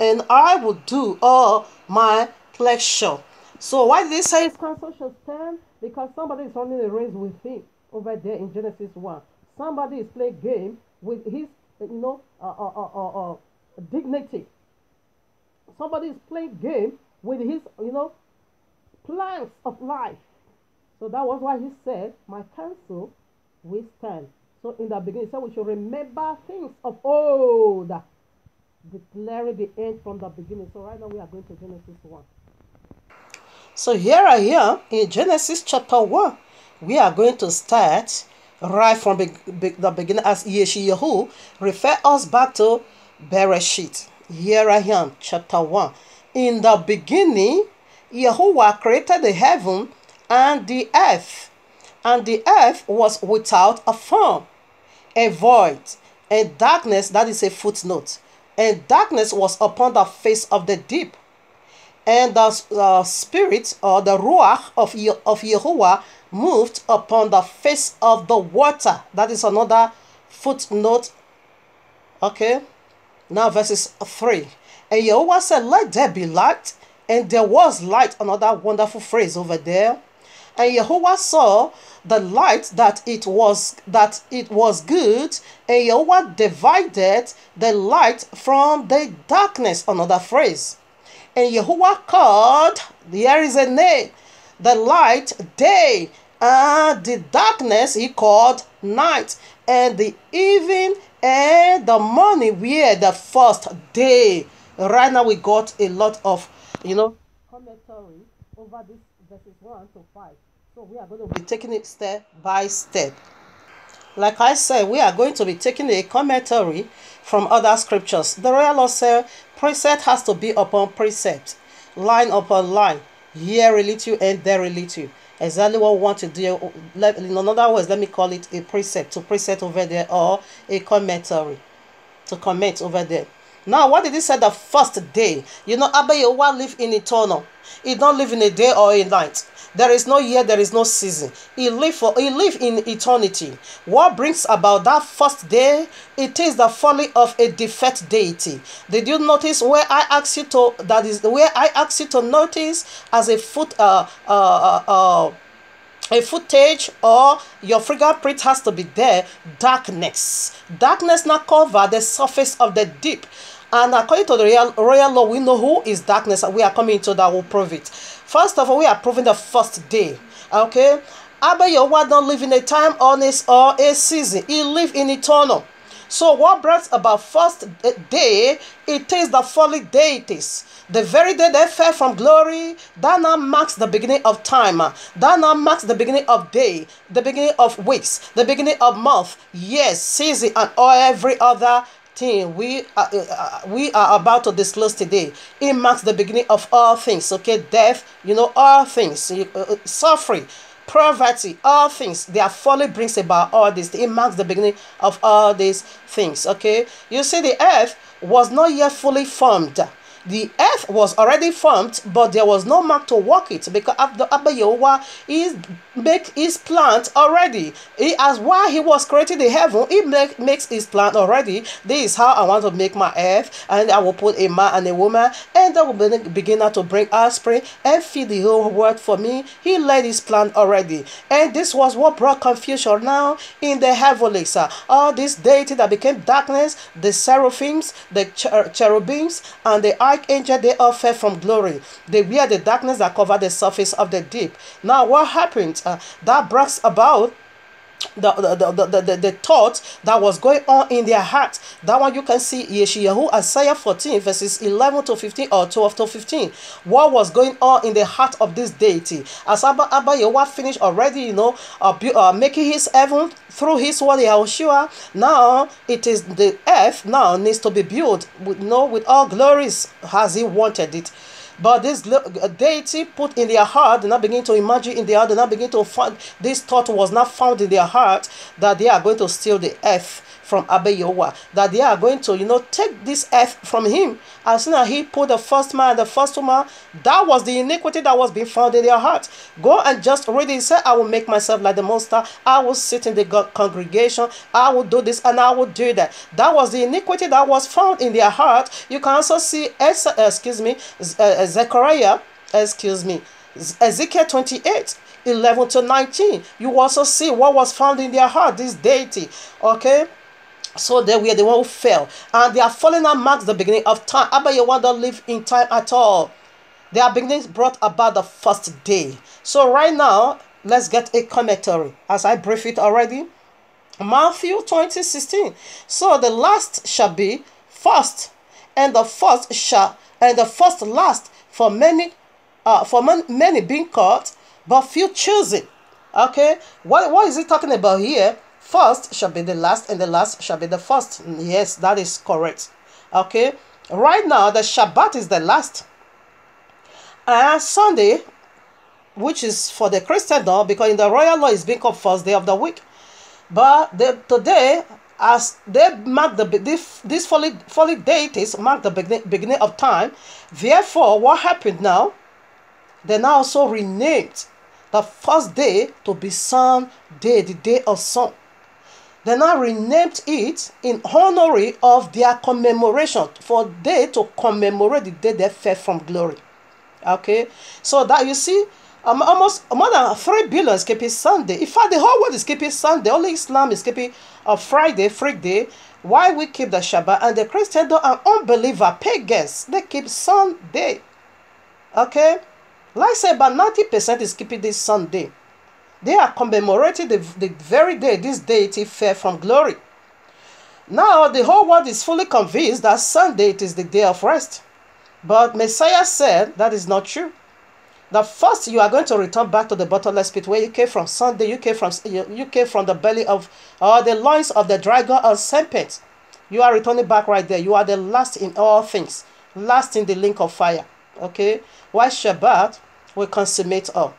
and I will do all my pleasure. So why did he say his counsel shall stand? Because somebody is running a race with him over there in Genesis 1. Somebody is playing game with his, dignity. Somebody is playing game with his, plans of life. So that was why he said, my counsel will stand. So in the beginning, he said we should remember things of old, declaring the end from the beginning. So right now we are going to Genesis 1. So here I am in Genesis chapter 1. We are going to start right from the beginning, as Yeshayahu refer us back to Bereshit. Here I am, chapter 1. In the beginning, Yahuwah created the heaven and the earth. And the earth was without a form, a void, and darkness, that is a footnote. And darkness was upon the face of the deep. And the spirit, or the ruach of Yahuwah, moved upon the face of the water. That is another footnote. Okay, now verses 3. And Yahweh said, let there be light, and there was light. Another wonderful phrase over there. And Yahweh saw the light that it was good, and Yahweh divided the light from the darkness. Another phrase. And Yahweh called, there is a name, the light day, and the darkness he called night, and the evening and the morning were the first day. Right now we got a lot of, commentary over this verses 1 to 5. So we are going to be taking it step by step. Like I said, we are going to be taking a commentary from other scriptures. The royal law said precept has to be upon precept, line upon line, here a little and there a little. Exactly what we want to do. In other words, let me call it a precept, to precept over there, or a commentary, to comment over there. Now, what did he say the first day? Abba Yehovah live in eternal. He don't live in a day or a night. There is no year, there is no season. He live in eternity. What brings about that first day? It is the folly of a defect deity. Did you notice where I asked you to? That is where I asked you to notice as a footage, or your fingerprint has to be there. Darkness not cover the surface of the deep. And according to the royal law, we know who is darkness, and we are coming to that. Will prove it. First of all, we are proving the first day. Okay, Abba Yehovah don't live in a time or a season. He live in eternal. So what brings about first day? It is the fallen deities. The very day they fell from glory, that now marks the beginning of time. That now marks the beginning of day, the beginning of weeks, the beginning of month, yes, season, and every other thing we are about to disclose today. It marks the beginning of all things. Okay, death, all things, suffering, poverty, all things. Their folly brings about all this. It marks the beginning of all these things. Okay, you see, the earth was not yet fully formed. The earth was already formed, but there was no mark to walk it, because after Abba Yehovah make his plant already. While he was creating the heaven, he makes his plant already. This is how I want to make my earth, and I will put a man and a woman, and they will begin to bring offspring and feed the whole world for me. He laid his plant already, and this was what brought confusion now in the heavenlies. All this deity that became darkness, the seraphims, the cherubims, and the archangel, they all fell from glory. They were the darkness that covered the surface of the deep. Now what happened? That brought about the thought that was going on in their heart. That one you can see Yeshayahu, Isaiah 14 verses 11 to 15 or 12 to 15. What was going on in the heart of this deity? As Abba Yehovah finished already, making his heaven through his word Yahushua. Now it is the earth now needs to be built with all glories as he wanted it. But this deity put in their heart, they now begin to imagine in their heart, they now begin to find, this thought was not found in their heart, that they are going to steal the earth from Abba Yehovah, that they are going to, take this earth from him. As soon as he put the first man and the first woman, that was the iniquity that was being found in their heart. Go and just read it. He said, I will make myself like the Most High. I will sit in the congregation. I will do this and I will do that. That was the iniquity that was found in their heart. You can also see, Ezekiel 28. 11 to 19. You also see what was found in their heart, this deity. Okay. So they were the one who fell, and they are falling and marks the beginning of time. Abba Yehovah don't live in time at all. Their beginnings brought about the first day. So right now, let's get a commentary, as I brief it already. Matthew 20:16. So the last shall be first, and the first last. For many being called, but few choosing. Okay, what is he talking about here? First shall be the last, and the last shall be the first. Yes, that is correct. Okay, right now the Shabbat is the last, and Sunday, which is for the Christian law, because in the royal law is being called first day of the week. But today, as they mark these folly deities mark the beginning of time. Therefore, what happened now? They now also renamed the first day to be Sunday, the day of sun. They now renamed it in honor of their commemoration, for they to commemorate the day they fell from glory. Okay, so that you see, almost more than 3 billion is keeping Sunday. In fact, the whole world is keeping Sunday. Only Islam is keeping a Friday, free day. Why we keep the Shabbat, and the Christian and unbeliever pagans, they keep Sunday. Okay, like I say, about 90% is keeping this Sunday. They are commemorating the very day this deity fell from glory. Now the whole world is fully convinced that Sunday it is the day of rest. But Messiah said that is not true. That first you are going to return back to the bottomless pit where you came from. Sunday you came from the belly of, or the loins of the dragon or serpent. You are returning back right there. You are the last in all things, last in the link of fire. Okay, why Shabbat will consummate all.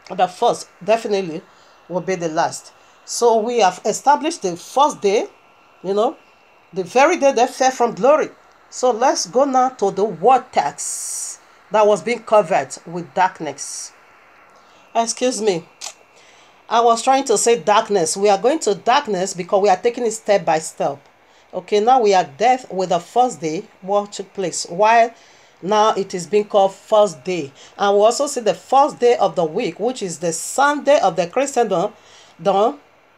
The first definitely will be the last. So we have established the first day, the very day they fell from glory. So let's go now to the vortex that was being covered with darkness. Excuse me. I was trying to say darkness. We are going to darkness because we are taking it step by step. Okay, now we are death with the first day, what took place. While now it is being called first day. And we also see the first day of the week, which is the Sunday of the Christendom.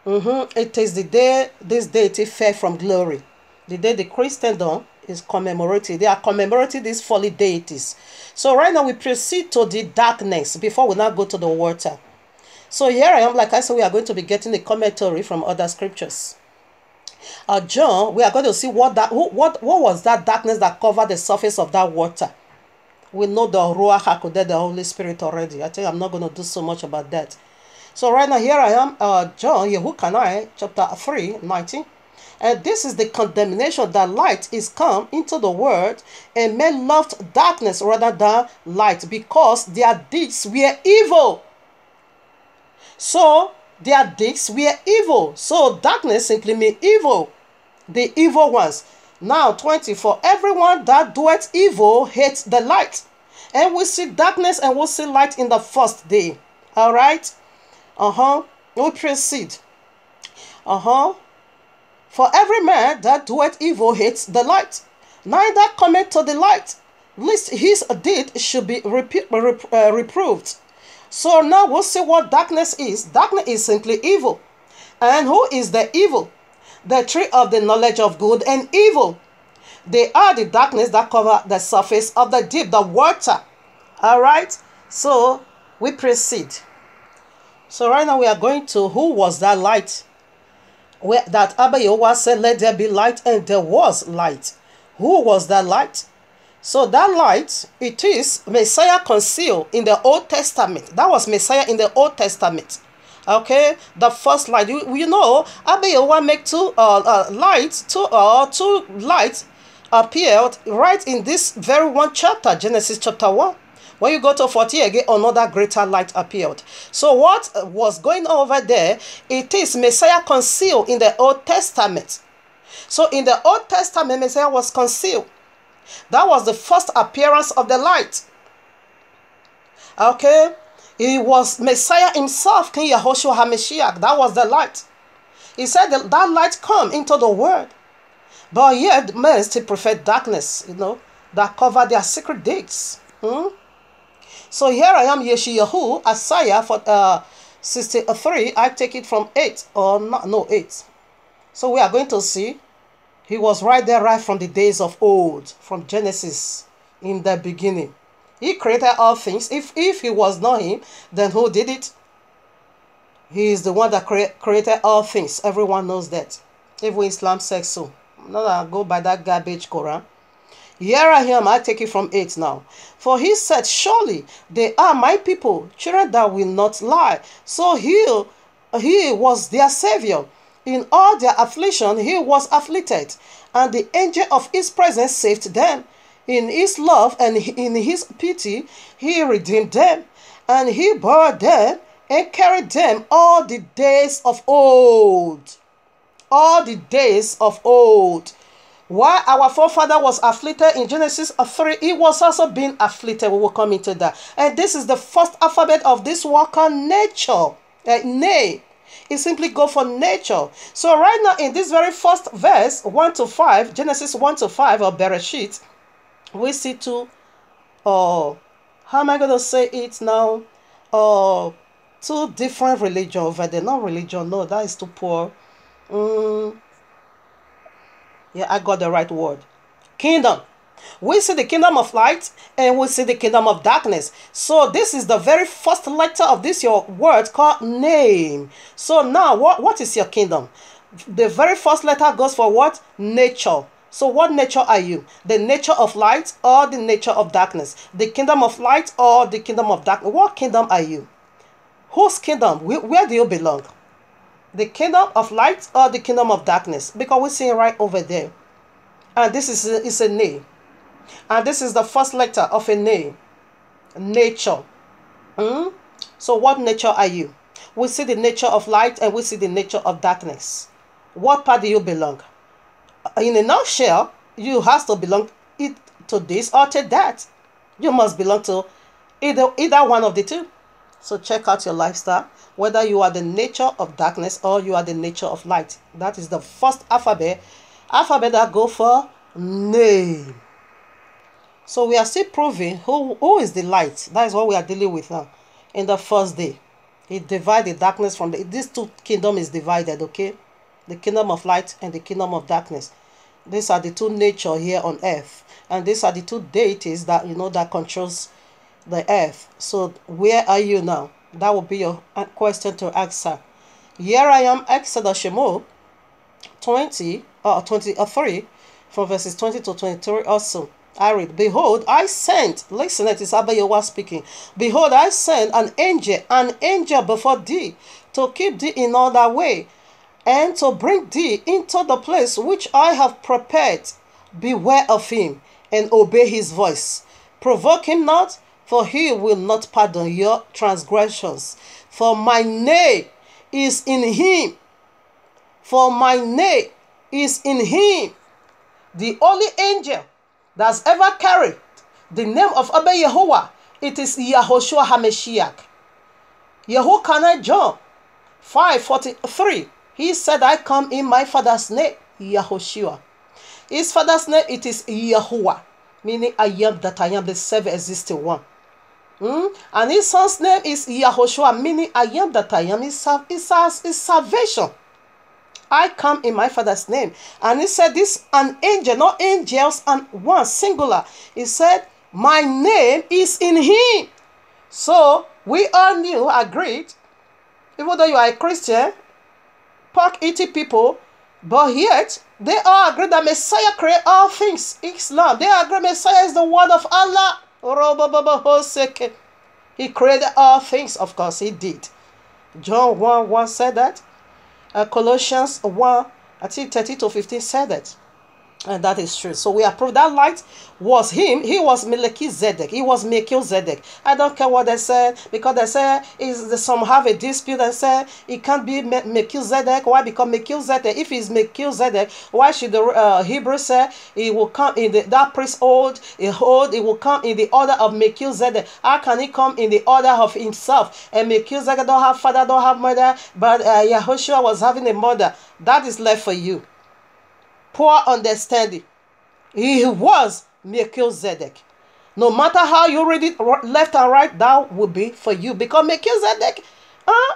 It is the day this deity fell from glory. The day the Christendom is commemorated. They are commemorating these fallen deities. So right now we proceed to the darkness before we now go to the water. So here I am, like I said, we are going to be getting a commentary from other scriptures. John, we are going to see what was that darkness that covered the surface of that water. We know the Ruach HaKodesh, the Holy Spirit already. I think I'm not going to do so much about that. So right now here I am, John, Yehukanai, chapter 3, 19. And this is the condemnation that light is come into the world, and men loved darkness rather than light because their deeds were evil. So their deeds were evil. So darkness simply means evil. The evil ones. Now 20, for everyone that doeth evil hates the light. And we see darkness and we see light in the first day. Alright? We proceed. For every man that doeth evil hates the light, neither cometh to the light, lest his deed should be reproved. So now we'll see what darkness is. Darkness is simply evil. And who is the evil? The tree of the knowledge of good and evil. They are the darkness that cover the surface of the deep, the water. Alright? So we proceed. So right now we are going to who was that light? That Abba Yehovah said, let there be light, and there was light. Who was that light? So that light, it is Messiah concealed in the Old Testament. That was Messiah in the Old Testament. Okay, the first light. You know, Abba Yehovah make two lights appeared right in this very one chapter, Genesis chapter 1. When you go to 40 again, another greater light appeared. So what was going on over there? It is Messiah concealed in the Old Testament. So in the Old Testament, Messiah was concealed. That was the first appearance of the light. Okay? It was Messiah himself, King Yahushua HaMashiach. That was the light. He said that light come into the world. But yet, men still prefer darkness, that cover their secret deeds. So here I am, Yeshayahu, Isaiah for 63. I take it from 8 or no 8. So we are going to see he was right there, right from the days of old, from Genesis, in the beginning. He created all things. If he was not him, then who did it? He is the one that created all things. Everyone knows that. Even Islam says so. Not go by that garbage Quran. Here I am, I take it from 8 now. For he said, surely they are my people, children that will not lie. So he was their savior. In all their affliction, he was afflicted, and the angel of his presence saved them. In his love and in his pity, he redeemed them, and he bore them and carried them all the days of old. All the days of old. While our forefather was afflicted in Genesis 3, he was also being afflicted. We will come into that. And this is the first alphabet of this word called nature. Name. It simply go for nature. So right now in this very first verse, 1 to 5, Genesis 1 to 5 of Bereshit, we see two, how am I going to say it now? Two different religions over there. Not religion, no, that is too poor. Yeah, I got the right word. Kingdom. We see the kingdom of light and we see the kingdom of darkness. So this is the very first letter of this your word called name. So now what is your kingdom? The very first letter goes for what? Nature. So what nature are you? The nature of light or the nature of darkness? The kingdom of light or the kingdom of darkness? What kingdom are you? Whose kingdom? Where do you belong? The kingdom of light or the kingdom of darkness? Because we see it right over there. And this is a name. And this is the first letter of a name. Nature. So what nature are you? We see the nature of light and we see the nature of darkness. What part do you belong? In a nutshell, you have to belong to this or to that. You must belong to either one of the two. So check out your lifestyle, whether you are the nature of darkness or you are the nature of light. That is the first alphabet that go for name. So we are still proving who is the light. That is what we are dealing with now. In the first day, he divided darkness from these two kingdoms is divided, okay? The kingdom of light and the kingdom of darkness. These are the two nature here on earth. And these are the two deities that, that controls the earth. So where are you now? That will be your question to answer. Here I am, Exodus Shemo 23 from verses 20 to 23 also. I read, behold, I sent, listen, it is Abba Yahweh speaking. Behold, I sent an angel before thee, to keep thee in all thy way, and to bring thee into the place which I have prepared. Beware of him, and obey his voice. Provoke him not, for he will not pardon your transgressions. For my name is in him. For my name is in him. The only angel that's ever carried the name of Abba Yehovah, it is Yahushua HaMashiach. Yehokanai John 5:43. He said, I come in my father's name, Yahushua. His father's name, it is Yahuwah, meaning I am that I am, the self-existing one. And his son's name is Yahushua, meaning I am that I am, is salvation. I come in my father's name. And he said this, an angel, not angels, and one singular. He said, my name is in him. So we all knew, agreed, even though you are a Christian, pork eating people, but yet they all agree that Messiah created all things. Islam, they agree Messiah is the word of Allah. He created all things, of course he did. John 1:1 said that. Colossians 1, I think 13 to 15 said that. And that is true. So we approve that light was him. He was Melchizedek. He was Melchizedek. I don't care what they said, because they say some have a dispute and say it can't be Melchizedek. Why? Because Melchizedek, if he's Melchizedek, why should the Hebrew say he will come in that priesthood? It will come in the order of Melchizedek. How can he come in the order of himself? And Melchizedek don't have father, don't have mother, but Yahushua was having a mother. That is left for you. Poor understanding. He was Melchizedek. No matter how you read it left and right, that will be for you. Because Melchizedek,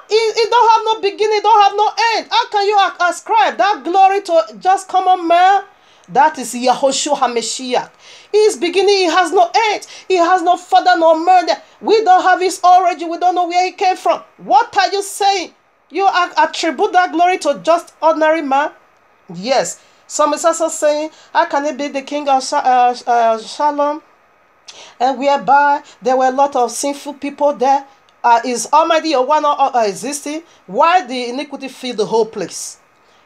he don't have no beginning, don't have no end. How can you ascribe that glory to just common man? That is Yahushua HaMashiach. His beginning, he has no end. He has no father, no mother. We don't have his origin. We don't know where he came from. What are you saying? You attribute that glory to just ordinary man? Yes. Some is also saying, how can it be the king of Shalom? And whereby there were a lot of sinful people there. Is Almighty or one existing? Why the iniquity filled the whole place?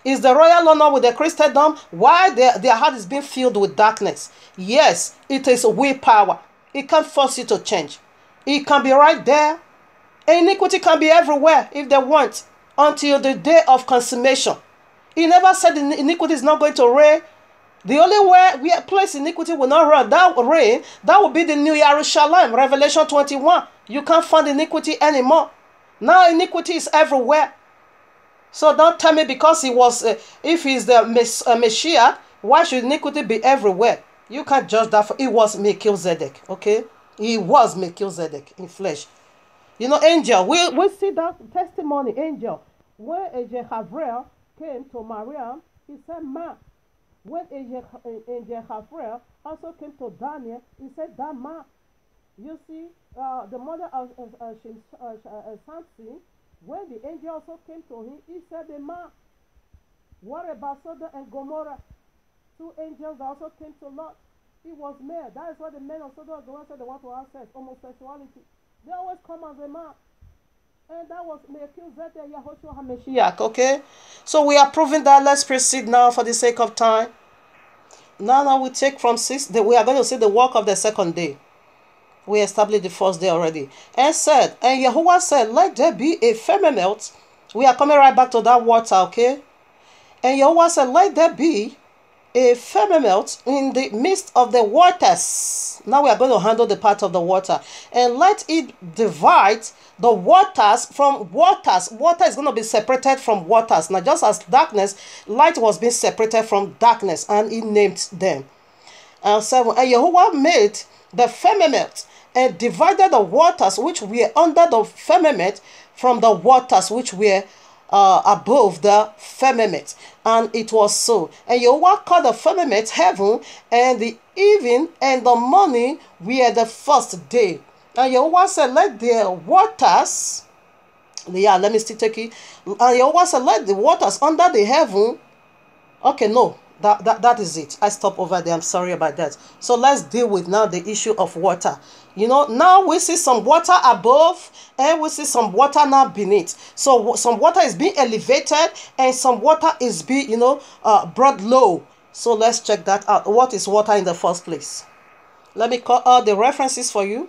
Is the royal honor with the Christendom? Why their heart is being filled with darkness? Yes, it is willpower. It can't force you to change. It can be right there. Iniquity can be everywhere if they want, until the day of consummation. He never said iniquity is not going to reign The only where place iniquity will not reign, that will be the New Jerusalem, Revelation 21. You can't find iniquity anymore. Now iniquity is everywhere. So don't tell me because he was, if he's the Messiah, why should iniquity be everywhere? You can't judge that. It was Melchizedek, okay? He was Melchizedek in flesh. You know, angel, we see that testimony, angel. When Angel Gabriel came to Maria, he said, Ma. When Angel Gabriel also came to Daniel, he said, Dama. You see, the mother of Samson, when the angel also came to him, he said, Ma. What about Sodom and Gomorrah? 2 angels that also came to Lot. He was male. That is why the men of Sodom and Gomorrah said they want to have sex, homosexuality. They always come as a man. And that was Melchizedek, Yahushua HaMashiach, okay? So we are proving that. Let's proceed now for the sake of time. Now we take from 6. We are going to see the work of the second day. We established the first day already. And said, and Yahuwah said, let there be a firmament. We are coming right back to that water, okay? And Yahuwah said, let there be a firmament in the midst of the waters. Now we are going to handle the part of the water. And let it divide the waters from waters. Water is going to be separated from waters. Now just as darkness, light was being separated from darkness, and he named them. 7. And Yahuwah made the firmament and divided the waters which were under the firmament from the waters which were above the firmament. And it was so. And Yahuwah called the firmament heaven, and the evening and the morning were the first day. And Yahuwah said, let the waters, let me still take it. And Yahuwah said, let the waters under the heaven. Okay, no, that is it. I stop over there. I'm sorry about that. So let's deal with now the issue of water. You know, now we see some water above and we see some water now beneath. So some water is being elevated and some water is being, brought low. So let's check that out. What is water in the first place? Let me call out the references for you,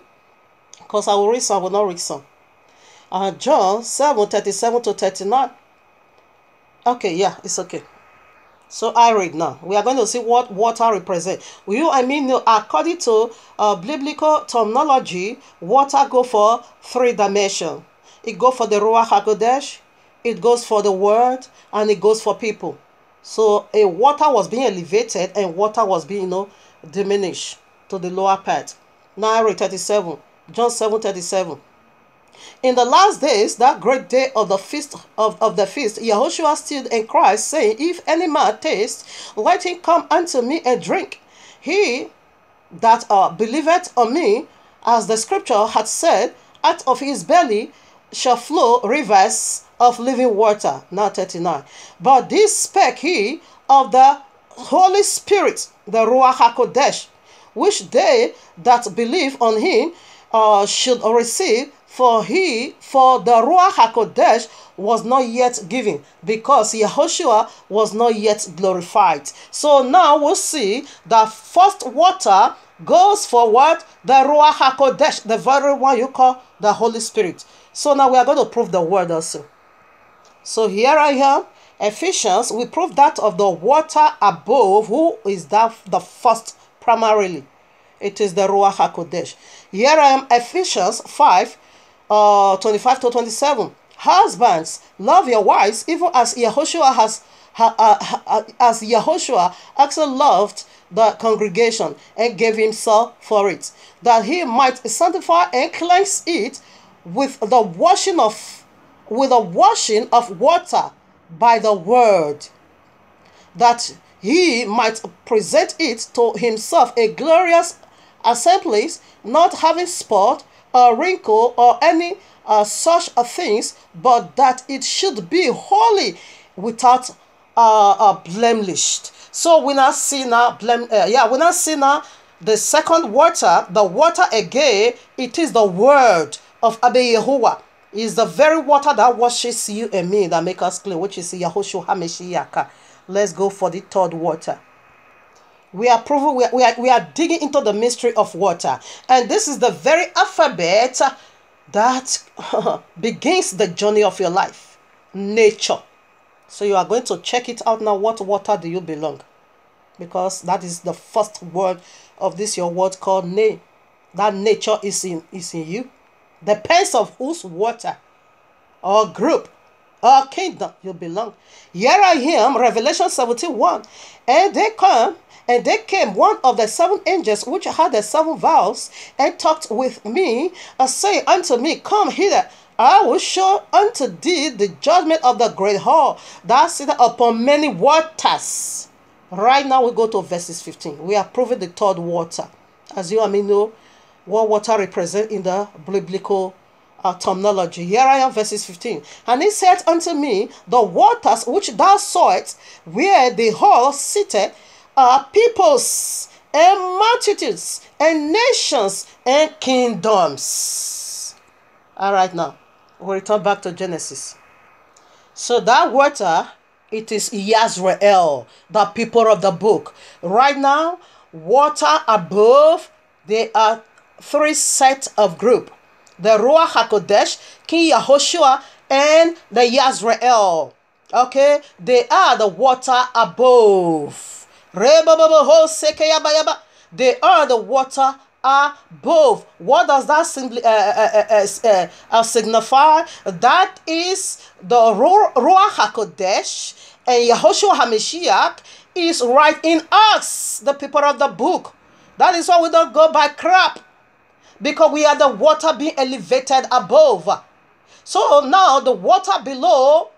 because I will read some, I will not read some. John 7:37 to 39. Okay, yeah, it's okay. So I read now. We are going to see what water represents. According to biblical terminology, water go for 3 dimensions. It goes for the Ruach HaKodesh, it goes for the word, and it goes for people. So a water was being elevated and water was being, diminished to the lower part. Now I read 37. John 7:37. In the last days, that great day of the feast Yahushua stood in Christ, saying, if any man taste, let him come unto me and drink. He that believeth on me, as the scripture had said, out of his belly shall flow rivers of living water. Now 39. But this spake he of the Holy Spirit, the Ruach HaKodesh, which they that believe on him should receive, for the Ruach HaKodesh was not yet given, because Yahushua was not yet glorified. So now we'll see that first water goes for what? The Ruach HaKodesh, the very one you call the Holy Spirit. So now we are going to prove the word also. So here I am, Ephesians, we prove that of the water above, who is that the first primarily. It is the Ruach HaKodesh. Here I am, Ephesians 5, 25 to 27. Husbands, love your wives, even as Yahushua actually loved the congregation and gave himself for it, that he might sanctify and cleanse it with the washing of water by the word, that he might present it to himself a glorious assembly, not having spot or wrinkle or any such things, but that it should be holy, without blemished. So we now see now the second water, the water again. It is the word of Abba Yahuwah. Is the very water that washes you and me, that make us clean, which is Yahushua HaMashiach. Let's go for the third water. We are proving, we are digging into the mystery of water, and this is the very alphabet that begins the journey of your life, nature. So you are going to check it out now. What water do you belong? because that is the first word of this your word called name. That nature is in you. Depends of whose water or group or kingdom you belong. Here I am, Revelation 17:1. And they came one of the 7 angels which had the 7 vials, and talked with me, and say unto me, Come hither, I will show unto thee the judgment of the great whore that sitteth upon many waters. Right now we go to verses 15. We are proving the third water. As you and me know, what water represents in the biblical terminology. Here I am, verses 15. And he said unto me, The waters which thou sawest, where the whore sitteth, are peoples and multitudes and nations and kingdoms. All right, now we'll return back to Genesis. So that water, it is Yisrael, the people of the book. Right now, water above, there are 3 sets of group. The Ruach HaKodesh, King Yahushua, and the Yisrael. Okay? They are the water above. They are the water above. What does that signify? That is the Ruach HaKodesh, and Yahushua HaMashiach is right in us, the people of the book. That is why we don't go by crap, because we are the water being elevated above. So now the water below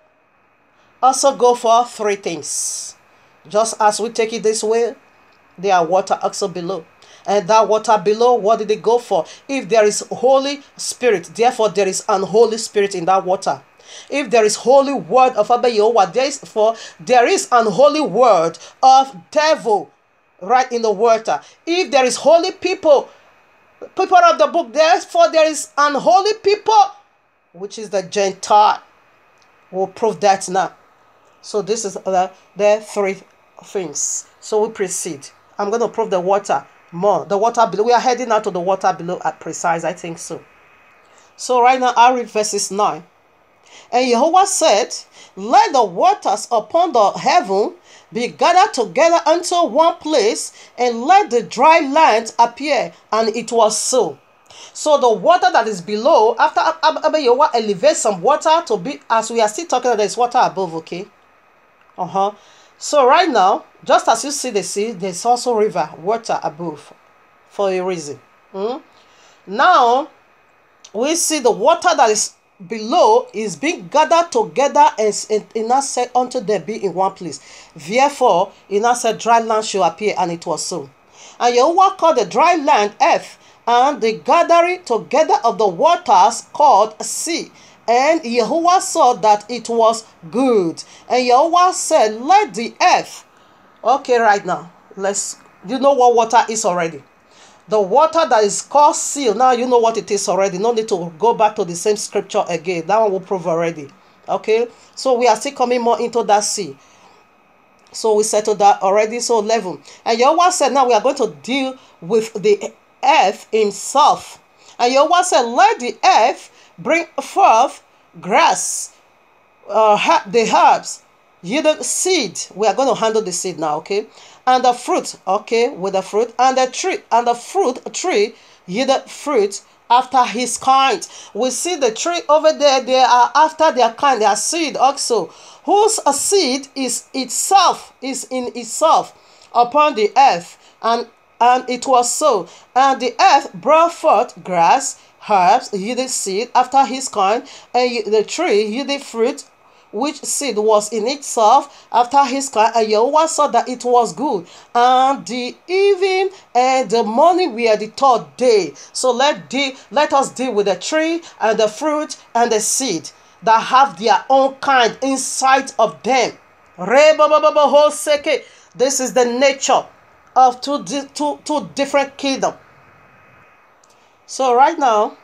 also go for 3 things. Just as we take it this way, there are water also below. And that water below, what did it go for? If there is Holy Spirit, therefore there is unholy spirit in that water. If there is holy word of Abba Yehovah, there is unholy word of devil right in the water. If there is holy people of the book, therefore there is unholy people, which is the Gentile. We'll prove that now. So this is the 3 things. So we proceed. I'm going to prove the water more. The water below. We are heading out to the water below at precise, I think so. So right now I read verses 9. And Jehovah said, Let the waters upon the heaven be gathered together unto one place, and let the dry land appear. And it was so. So the water that is below, after Abba Yehovah elevates some water to be, as we are still talking, there is water above, okay? So right now, just as you see the sea, there's also river, water above, for a reason. Now, we see the water that is below is being gathered together, and it now said unto them be in one place. Therefore, it now said dry land shall appear, and it was so. And Yehovah called the dry land earth, and the gathering together of the waters called sea. And Yehovah saw that it was good. And Yehovah said, Let the earth. Okay, right now, you know what water is already. The water that is called sea, now you know what it is already. No need to go back to the same scripture again. That one will prove already. Okay, so we are still coming more into that sea. So we settled that already. So 11. And Yehovah said, now we are going to deal with the earth himself. And Yehovah said, Let the earth bring forth grass, the herbs, yielded seed. We are going to handle the seed now, okay? And the fruit, okay, with the fruit, and the tree, and the fruit tree yielded fruit after his kind. We see the tree over there, they are after their kind, their seed also, whose seed is in itself upon the earth, and it was so. And the earth brought forth grass, herbs, yielded seed after his kind, and the tree yielded fruit, which seed was in itself after his kind. And Yehovah saw that it was good. And the evening and the morning were the 3rd day. So let us deal with the tree and the fruit and the seed that have their own kind inside of them. This is the nature of two different kingdoms. So right now,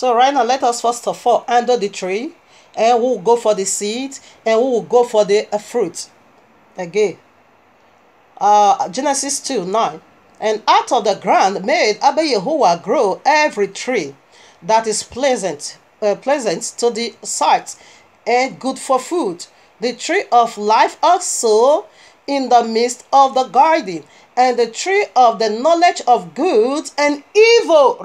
let us first of all handle the tree, and we will go for the seed, and we will go for the fruit. Again, Genesis 2:9. And out of the ground made Abba Yehovah grow every tree that is pleasant to the sight, and good for food. The tree of life also in the midst of the garden, and the tree of the knowledge of good and evil.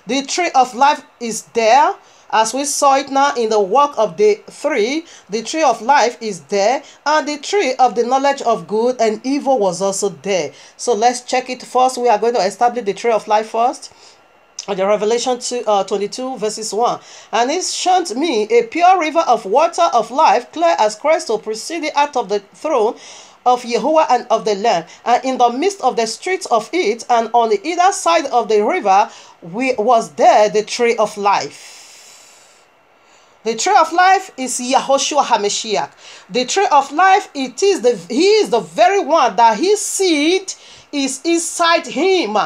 The tree of life is there, as we saw it now in the work of day 3. The tree of life is there, and the tree of the knowledge of good and evil was also there. So let's check it first. We are going to establish the tree of life first. The Revelation 22 verses 1. And it showed me a pure river of water of life, clear as crystal, proceeding out of the throne of Yahuwah and of the Lamb, and in the midst of the streets of it, and on the either side of the river, was there the tree of life. The tree of life is Yahushua HaMashiach. The tree of life, he is the very one that his seed is inside him.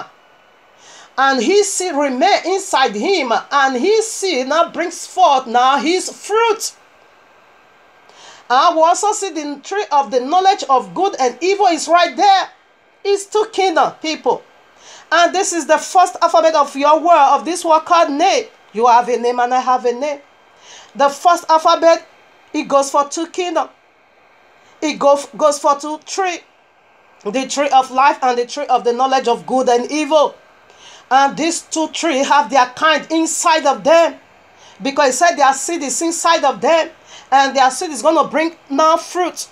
And his seed remain inside him, and his seed now brings forth now his fruit. And we also see the tree of the knowledge of good and evil is right there. It's 2 kingdom, people. And this is the first alphabet of your word, of this word called name. You have a name and I have a name. The first alphabet, it goes for 2 kingdom. It goes for 2 tree. The tree of life and the tree of the knowledge of good and evil. And these 2 trees have their kind inside of them. Because it said their seed is inside of them. And their seed is going to bring now fruit.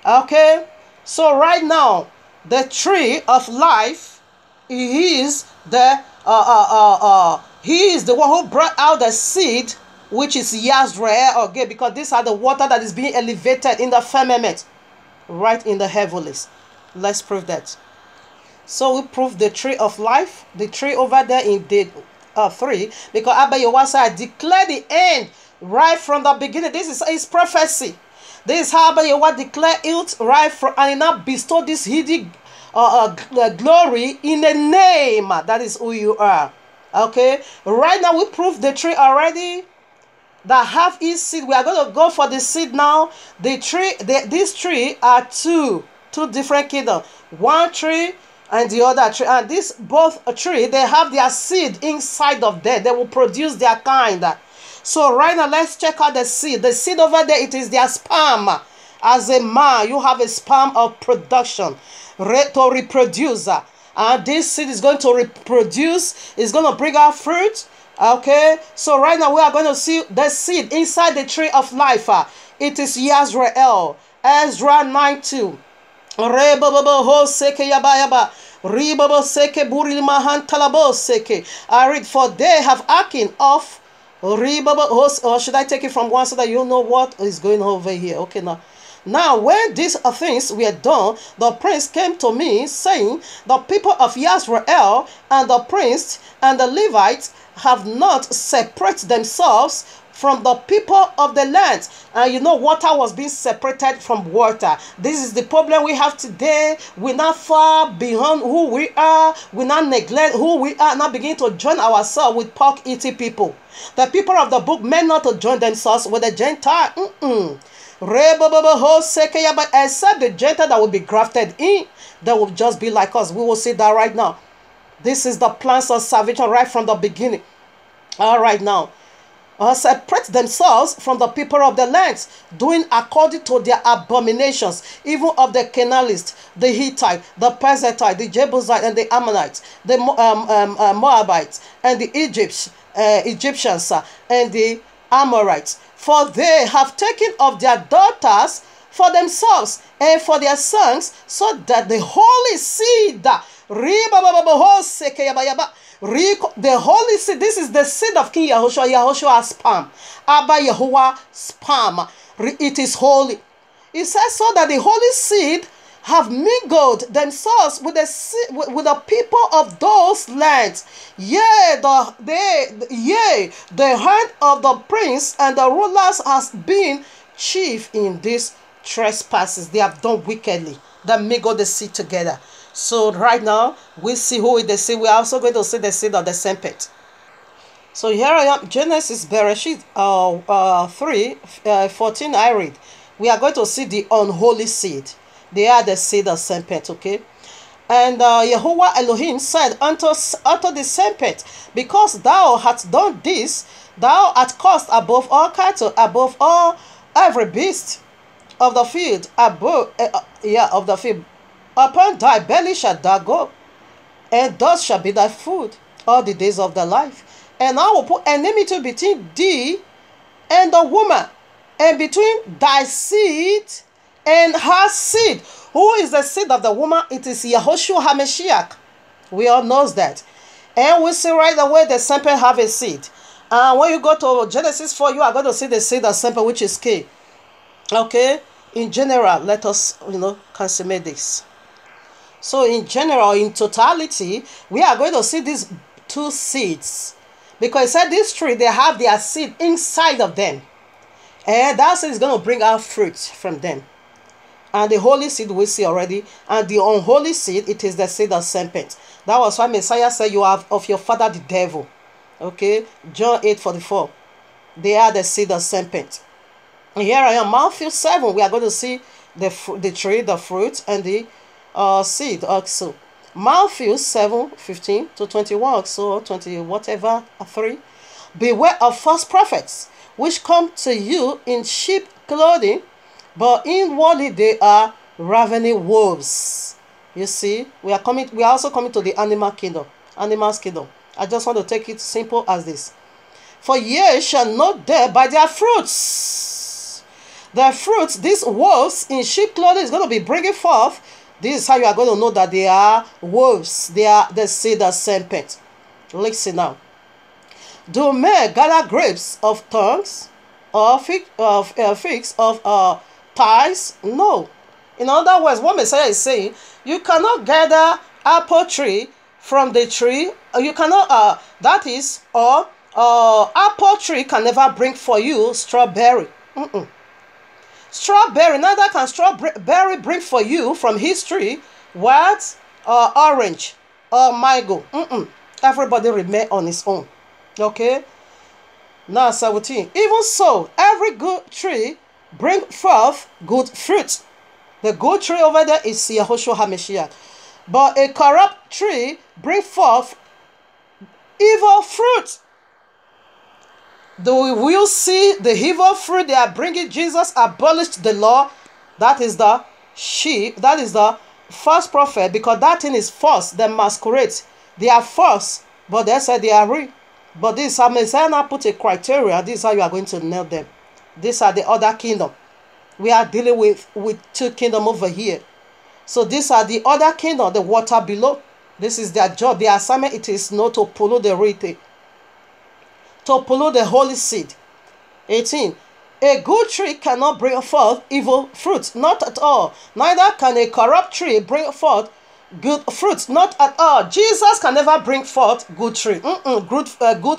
Okay? So right now, the tree of life, he is the one who brought out the seed, which is Yazrael, okay? Because these are the water that is being elevated in the firmament, right in the heavens. Let's prove that. So we prove the tree of life, the tree over there in day 3, because Abba Yawasa declared the end right from the beginning. This is his prophecy. This is how Abba Yawa declared it right from, and he now bestowed this hidden glory in the name. That is who you are. Okay, right now we prove the tree already that have his seed. We are going to go for the seed now. The tree, this tree are two different kingdoms. One tree and the other tree, and this both tree, they have their seed inside of them. They will produce their kind. So right now, let's check out the seed. The seed over there, it is their sperm. As a man, you have a sperm of production to reproduce. And this seed is going to reproduce. It's going to bring out fruit. Okay. So right now, we are going to see the seed inside the tree of life. It is Yazrael. Ezra 9:2. I read, for they have hearkened of, or should I take it from one so that you know what is going over here? Okay, now when these things were done, the prince came to me, saying, the people of Yazrael and the priests and the Levites have not separated themselves from the people of the land. And you know, water was being separated from water. This is the problem we have today. We're not far beyond who we are. We not neglect who we are. Now begin to join ourselves with pork eating people. The people of the book meant not to join themselves with the Gentile. Except the Gentile that will be grafted in, they will just be like us. We will see that right now. This is the plans of salvation right from the beginning. All right now. Separate themselves from the people of the lands, doing according to their abominations, even of the Canaanites, the Hittite, the Perizite, the Jebusite, and the Ammonites, the Moabites, and the Egyptians, and the Amorites. For they have taken of their daughters for themselves and for their sons, so that the holy seed, the holy seed, this is the seed of King Yahushua, Yahushua's sperm, Abba Yahuwah's sperm. It is holy. It says so that the holy seed have mingled themselves with the people of those lands. Yea, the hand of the prince and the rulers has been chief in these trespasses. They have done wickedly. They mingled the seed together. So right now, we see who is the seed. We are also going to see the seed of the serpent. So here I am, Genesis Bereshit 3:14. I read. We are going to see the unholy seed. They are the seed of serpent, okay? And Yahuwah Elohim said unto the serpent, because thou hast done this, Thou art cursed above all cattle, above all every beast of the field, of the field. Upon thy belly shalt thou go, and thus shall be thy food all the days of thy life. And I will put enmity between thee and the woman, and between thy seed and her seed. Who is the seed of the woman? It is Yahushua HaMashiach. We all knows that. And we see right away the serpent have a seed. And when you go to Genesis 4, you are going to see the seed of serpent, which is Cain. Okay? In general, let us, consummate this. So in general, in totality, we are going to see these two seeds. Because it said this tree, they have their seed inside of them. And that seed is going to bring out fruit from them. And the holy seed we see already. And the unholy seed, it is the seed of serpent. That was why Messiah said, you have of your father the devil. Okay? John 8:44. They are the seed of serpent. And here I am, Matthew 7. We are going to see the tree, the fruit, and the seed also. Matthew 7:15 to 21, so 20 whatever, 3. Beware of false prophets, which come to you in sheep clothing, but inwardly they are ravening wolves. You see, we are also coming to the animal's kingdom. I just want to take it simple as this. For ye shall know them by their fruits. Their fruits, these wolves in sheep clothing is going to be bringing forth. This is how you are going to know that they are wolves. They are the seed of serpent. Listen now. Do men gather grapes of thorns or figs of ties? No. In other words, what Messiah is saying, you cannot gather apple tree from the tree. You cannot, apple tree can never bring for you strawberry. Strawberry, neither can strawberry bring for you from his tree what? Orange or mango. Everybody remain on his own. Okay? Now 17. Even so, every good tree bring forth good fruit. The good tree over there is Yahushua HaMashiach. But a corrupt tree bring forth evil fruit. Do you see the evil fruit they are bringing? Jesus abolished the law. That is the sheep. That is the false prophet, because that thing is false. They masquerade. They are false, but they said they are real. But this Messiah now put a criteria. This is how you are going to nail them. These are the other kingdom. We are dealing with two kingdoms over here. So these are the other kingdom, the water below. This is their job. Their assignment, it is not to pollute the rite, to pollute the holy seed. 18. A good tree cannot bring forth evil fruit, not at all. Neither can a corrupt tree bring forth good fruit, not at all. Jesus can never bring forth good tree. Good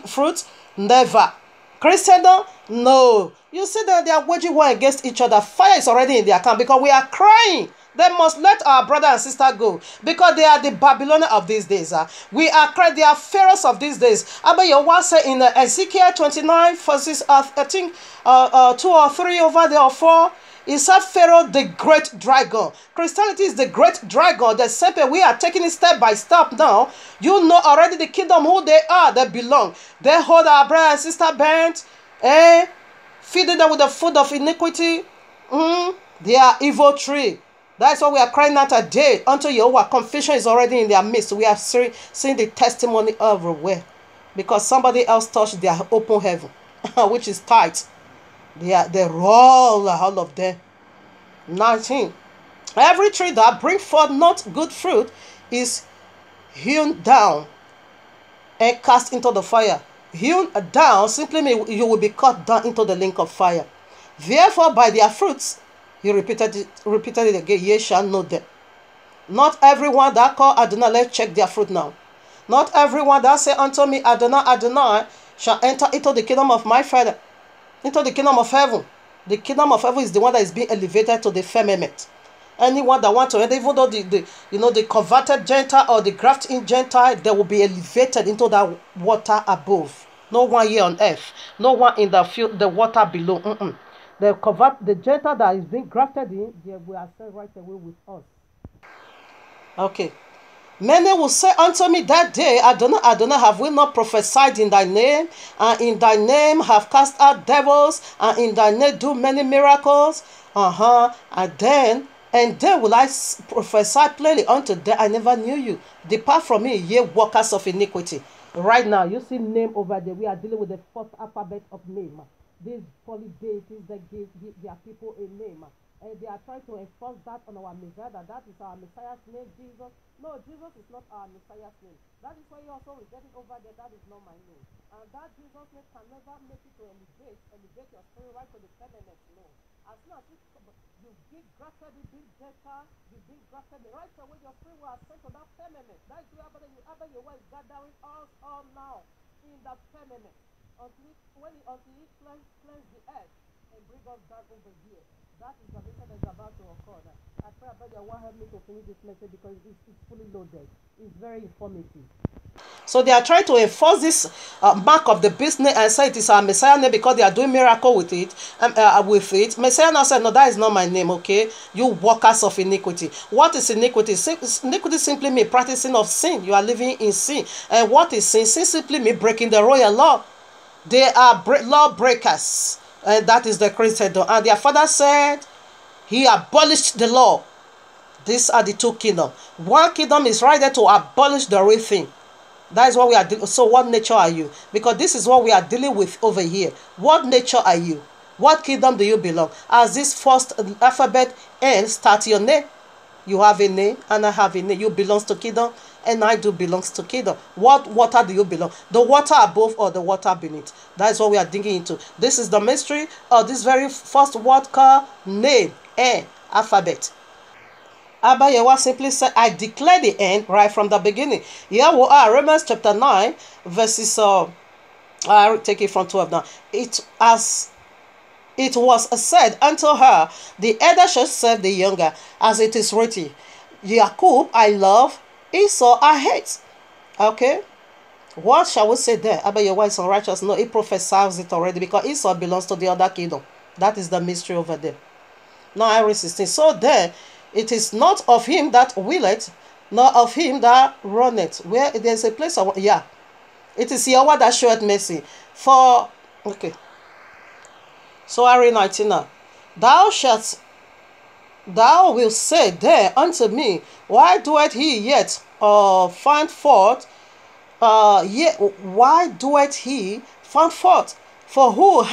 fruit, never. Christendom, no. You see that they are waging war against each other. Fire is already in their camp because we are crying. They must let our brother and sister go because they are the Babylonians of these days. We are crying. They are pharaohs of these days. Abba Yahweh said in Ezekiel 29 verses, I think 2 or 3 over there or 4. He said Pharaoh, the great dragon. Christianity is the great dragon. The same we are taking it step by step now. You know already the kingdom, who they are, they belong. They hold our brother and sister bent, feeding them with the food of iniquity. They are evil tree. That's why we are crying out today unto Yahweh. Confusion is already in their midst. We have seen the testimony everywhere because somebody else touched their open heaven, which is tight. They roll, all of them. 19. Every tree that brings forth not good fruit is hewn down and cast into the fire. Hewn down simply means you will be cut down into the lake of fire. Therefore, by their fruits, he repeated it again, ye shall know them. Not everyone that call Adonai, let's check their fruit now. Not everyone that say unto me, Adonai, Adonai, shall enter into the kingdom of my Father, into the kingdom of heaven. The kingdom of heaven is the one that is being elevated to the firmament. Anyone that wants to enter, even though the converted Gentile or the grafted in Gentile, they will be elevated into that water above. No one here on earth, no one in the field, the water below. The Gentile that is being grafted in, they will ascend right away with us. Okay. Many will say unto me that day, Adonai, have we not prophesied in thy name? And in thy name have cast out devils, and in thy name do many miracles. And then will I prophesy plainly unto them, I never knew you. Depart from me, ye workers of iniquity. Right now, you see name over there. We are dealing with the first alphabet of name. These holy deities that give their people a name. And they are trying to enforce that on our Messiah, that is our Messiah's name, Jesus. No, Jesus is not our Messiah's name. That is why you also get it over there. That is not my name. And that Jesus name can never make you to elevate your spirit right to the firmament. No. As soon as you big grafted it, big data, you big grafted it, right away your spirit will ascend to that firmament. That is where your is gathering us all now in the firmament. Until it cleanse the earth and bring us down over here. That is the mission that is about to occur. I pray about you will help me to finish this message because it's fully loaded. It's very informative. So they are trying to enforce this mark of the beast name and say it is our Messiah name because they are doing miracle with it. Messiah now said, no, that is not my name, okay? You workers of iniquity. What is iniquity? Iniquity simply means practicing of sin. You are living in sin. And what is sin? Sin simply means breaking the royal law. They are law breakers. And that is the Christendom. And their father said, he abolished the law. These are the two kingdoms. One kingdom is right there to abolish the real thing. That is what we are dealing with. So what nature are you? Because this is what we are dealing with over here. What nature are you? What kingdom do you belong? As this first alphabet N starts your name. You have a name and I have a name. You belong to kingdom and I do belongs to kingdom. What water do you belong? The water above or the water beneath? That is what we are digging into. This is the mystery of this very first word called name, N, alphabet. Abba Yahweh simply said, I declare the end right from the beginning. Here we are, Romans chapter 9, verses, I'll take it from 12 now. It was said unto her, the elder shall serve the younger, as it is written, Jacob I love, Esau I hate. Okay? What shall we say there? Abba Yahweh is unrighteous. No, it prophesies it already because Esau belongs to the other kingdom. That is the mystery over there. Now I read 16. So then, it is not of him that willeth, nor of him that runneth. Where there's a place of, yeah. It is Yahweh that showeth mercy. For, okay. So I read 19 now. Thou wilt say there unto me, why doeth he yet find fault? Yet why doeth he find fault? For who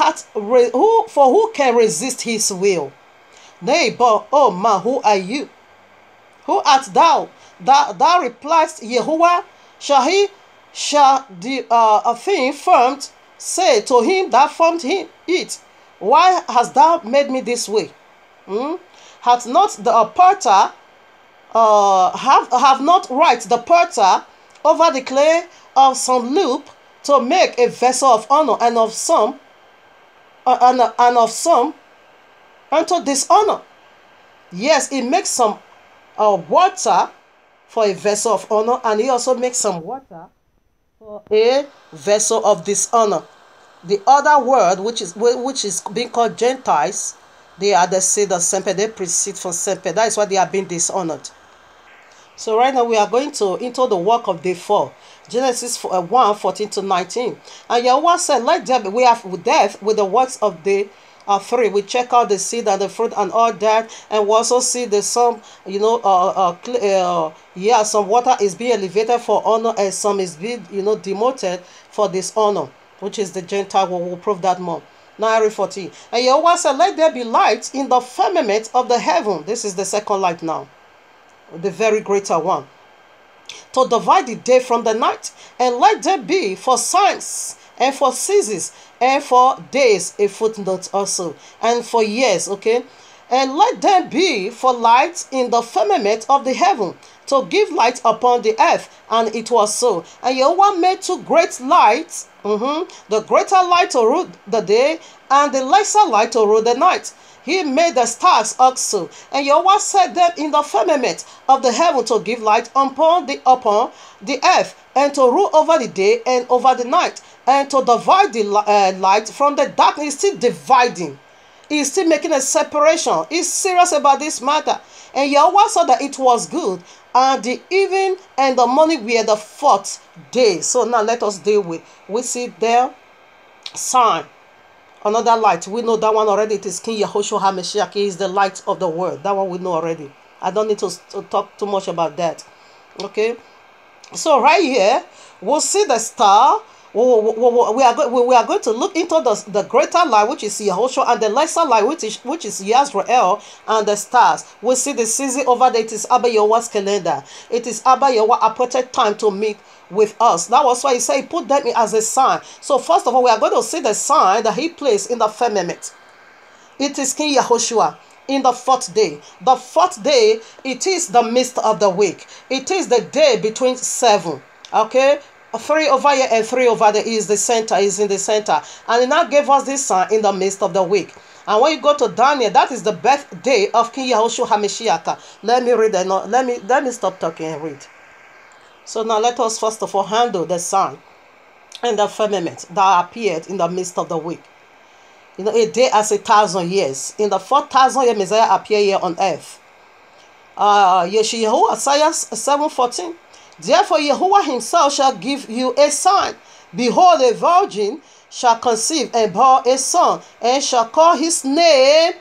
can resist his will? Nay, but oh man, who are you? Who art thou? Thou repliest, Yehovah, shall the thing formed say to him that formed it, why hast thou made me this way? Hath not the potter have not right the potter over the clay of some loop to make a vessel of honor and of some unto dishonor? Yes, he makes some water for a vessel of honor, and he also makes some water for a vessel of dishonor. The other word, which is being called Gentiles, they are the seed of Semper. They proceed from Semper. That is why they are being dishonored. So right now we are going into the work of day 4. Genesis 1, 14 to 19. And Yahweh said, let there be, we have death with the works of day 3. We check out the seed and the fruit and all that, and we also see the some, some water is being elevated for honor and some is being, demoted for dishonor, which is the Gentile. We will prove that more. Now I read 14. And Yahweh said, let there be light in the firmament of the heaven. This is the second light now, the very greater one, to divide the day from the night, and let there be for signs and for seasons and for days, a footnote also, and for years, okay? And let them be for lights in the firmament of the heaven, to give light upon the earth. And it was so. And Yahweh made 2 great lights, the greater light to rule the day, and the lesser light to rule the night. He made the stars also, and Yahweh set them in the firmament of the heaven to give light upon the earth, and to rule over the day and over the night, and to divide the light from the darkness. Still dividing. He's still making a separation. He's serious about this matter. And Yahweh saw that it was good. And the evening and the morning were the fourth day. So now let us deal with. We see there, sign. Another light. We know that one already. It is King Yahushua HaMashiach. He is the light of the world. That one we know already. I don't need to talk too much about that. Okay. So right here, we'll see the star. We are going to look into the greater light, which is Yahushua, and the lesser light, which is Yisrael, and the stars. We see the season over there. It is Abba Yahweh's calendar. It is Abba Yahweh appointed time to meet with us. That was why he said he put them as a sign. So first of all, we are going to see the sign that he placed in the firmament. It is King Yahushua. In the fourth day. The fourth day, it is the midst of the week. It is the day between 7. Okay? 3 over here and 3 over there is the center, is in the center. And he now gave us this sign in the midst of the week. And when you go to Daniel, that is the birthday of King Yahushua HaMashiach. Let me read that. No, let me stop talking and read. So now let us first of all handle the sign and the firmament that appeared in the midst of the week. You know, a day as 1,000 years. In the 4,000 year Messiah appear here on earth. Yeshayahu, Isaiah 7:14. Therefore Yahuwah himself shall give you a sign. Behold, a virgin shall conceive and bear a son, and shall call his name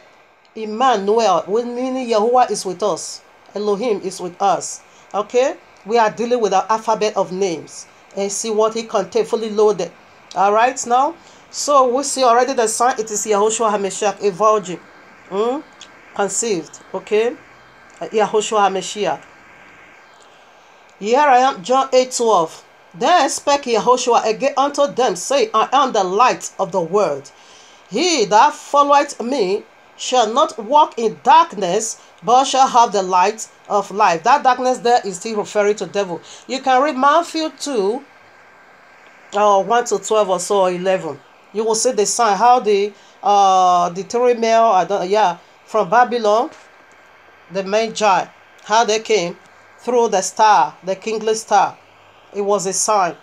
Emmanuel. Meaning Yahuwah is with us. Elohim is with us. Okay? We are dealing with the alphabet of names. And see what he contains, fully loaded. Alright now? So we see already the sign. It is Yahushua HaMashiach, a virgin, conceived. Okay, Yahushua HaMashiach. Here I am, John 8:12. Then spake Yahushua again unto them, saying, I am the light of the world. He that followeth me shall not walk in darkness, but shall have the light of life. That darkness there is still referring to devil. You can read Matthew 2, 1 to 12 or so, or 11. You will see the sign, how the 3 male, from Babylon, the Magi, how they came through the star, the kingly star. It was a sign.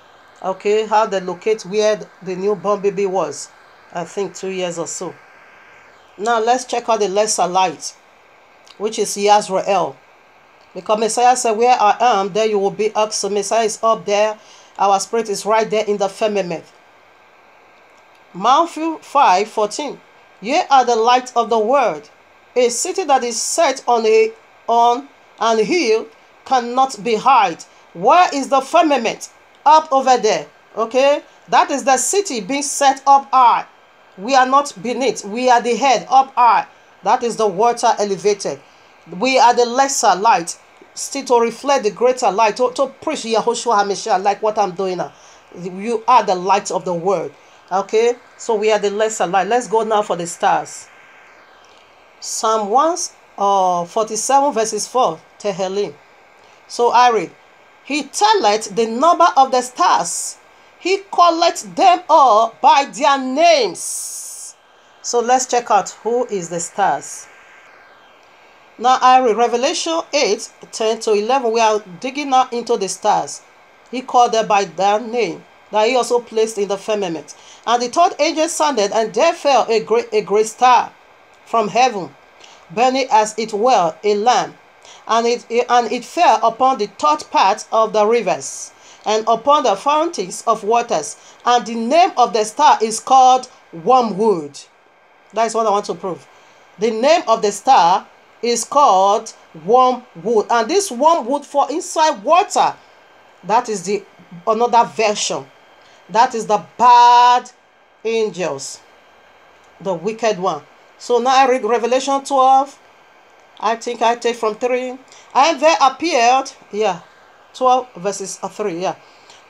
Okay, how they locate where the newborn baby was. I think 2 years or so. Now let's check out the lesser light, which is Yisrael. Because Messiah said, where I am, there you will be up. So Messiah is up there. Our spirit is right there in the firmament. Matthew 5:14. Ye are the light of the world. A city that is set on an hill cannot be hid. Where is the firmament? Up over there. Okay? That is the city being set up high. We are not beneath. We are the head, up high. That is the water elevated. We are the lesser light, still to reflect the greater light, to preach Yahushua HaMashiach, like what I'm doing now. You are the light of the world. Okay, so we are the lesser light. Let's go now for the stars. Psalm 147 verses 4, Tehillim. So I read, He telleth the number of the stars. He calleth them all by their names. So let's check out who is the stars. Now I read Revelation 8, 10 to 11. We are digging now into the stars. He called them by their name, that he also placed in the firmament. And the third angel sounded, and there fell a great star from heaven, burning as it were a lamp. And it fell upon the third part of the rivers, and upon the fountains of waters. And the name of the star is called Wormwood. That is what I want to prove. The name of the star is called Wormwood. And this wormwood for inside water. That is the another version. That is the bad angels, the wicked one. So now I read Revelation 12. I think I take from 3. And there appeared, 12 verses 3,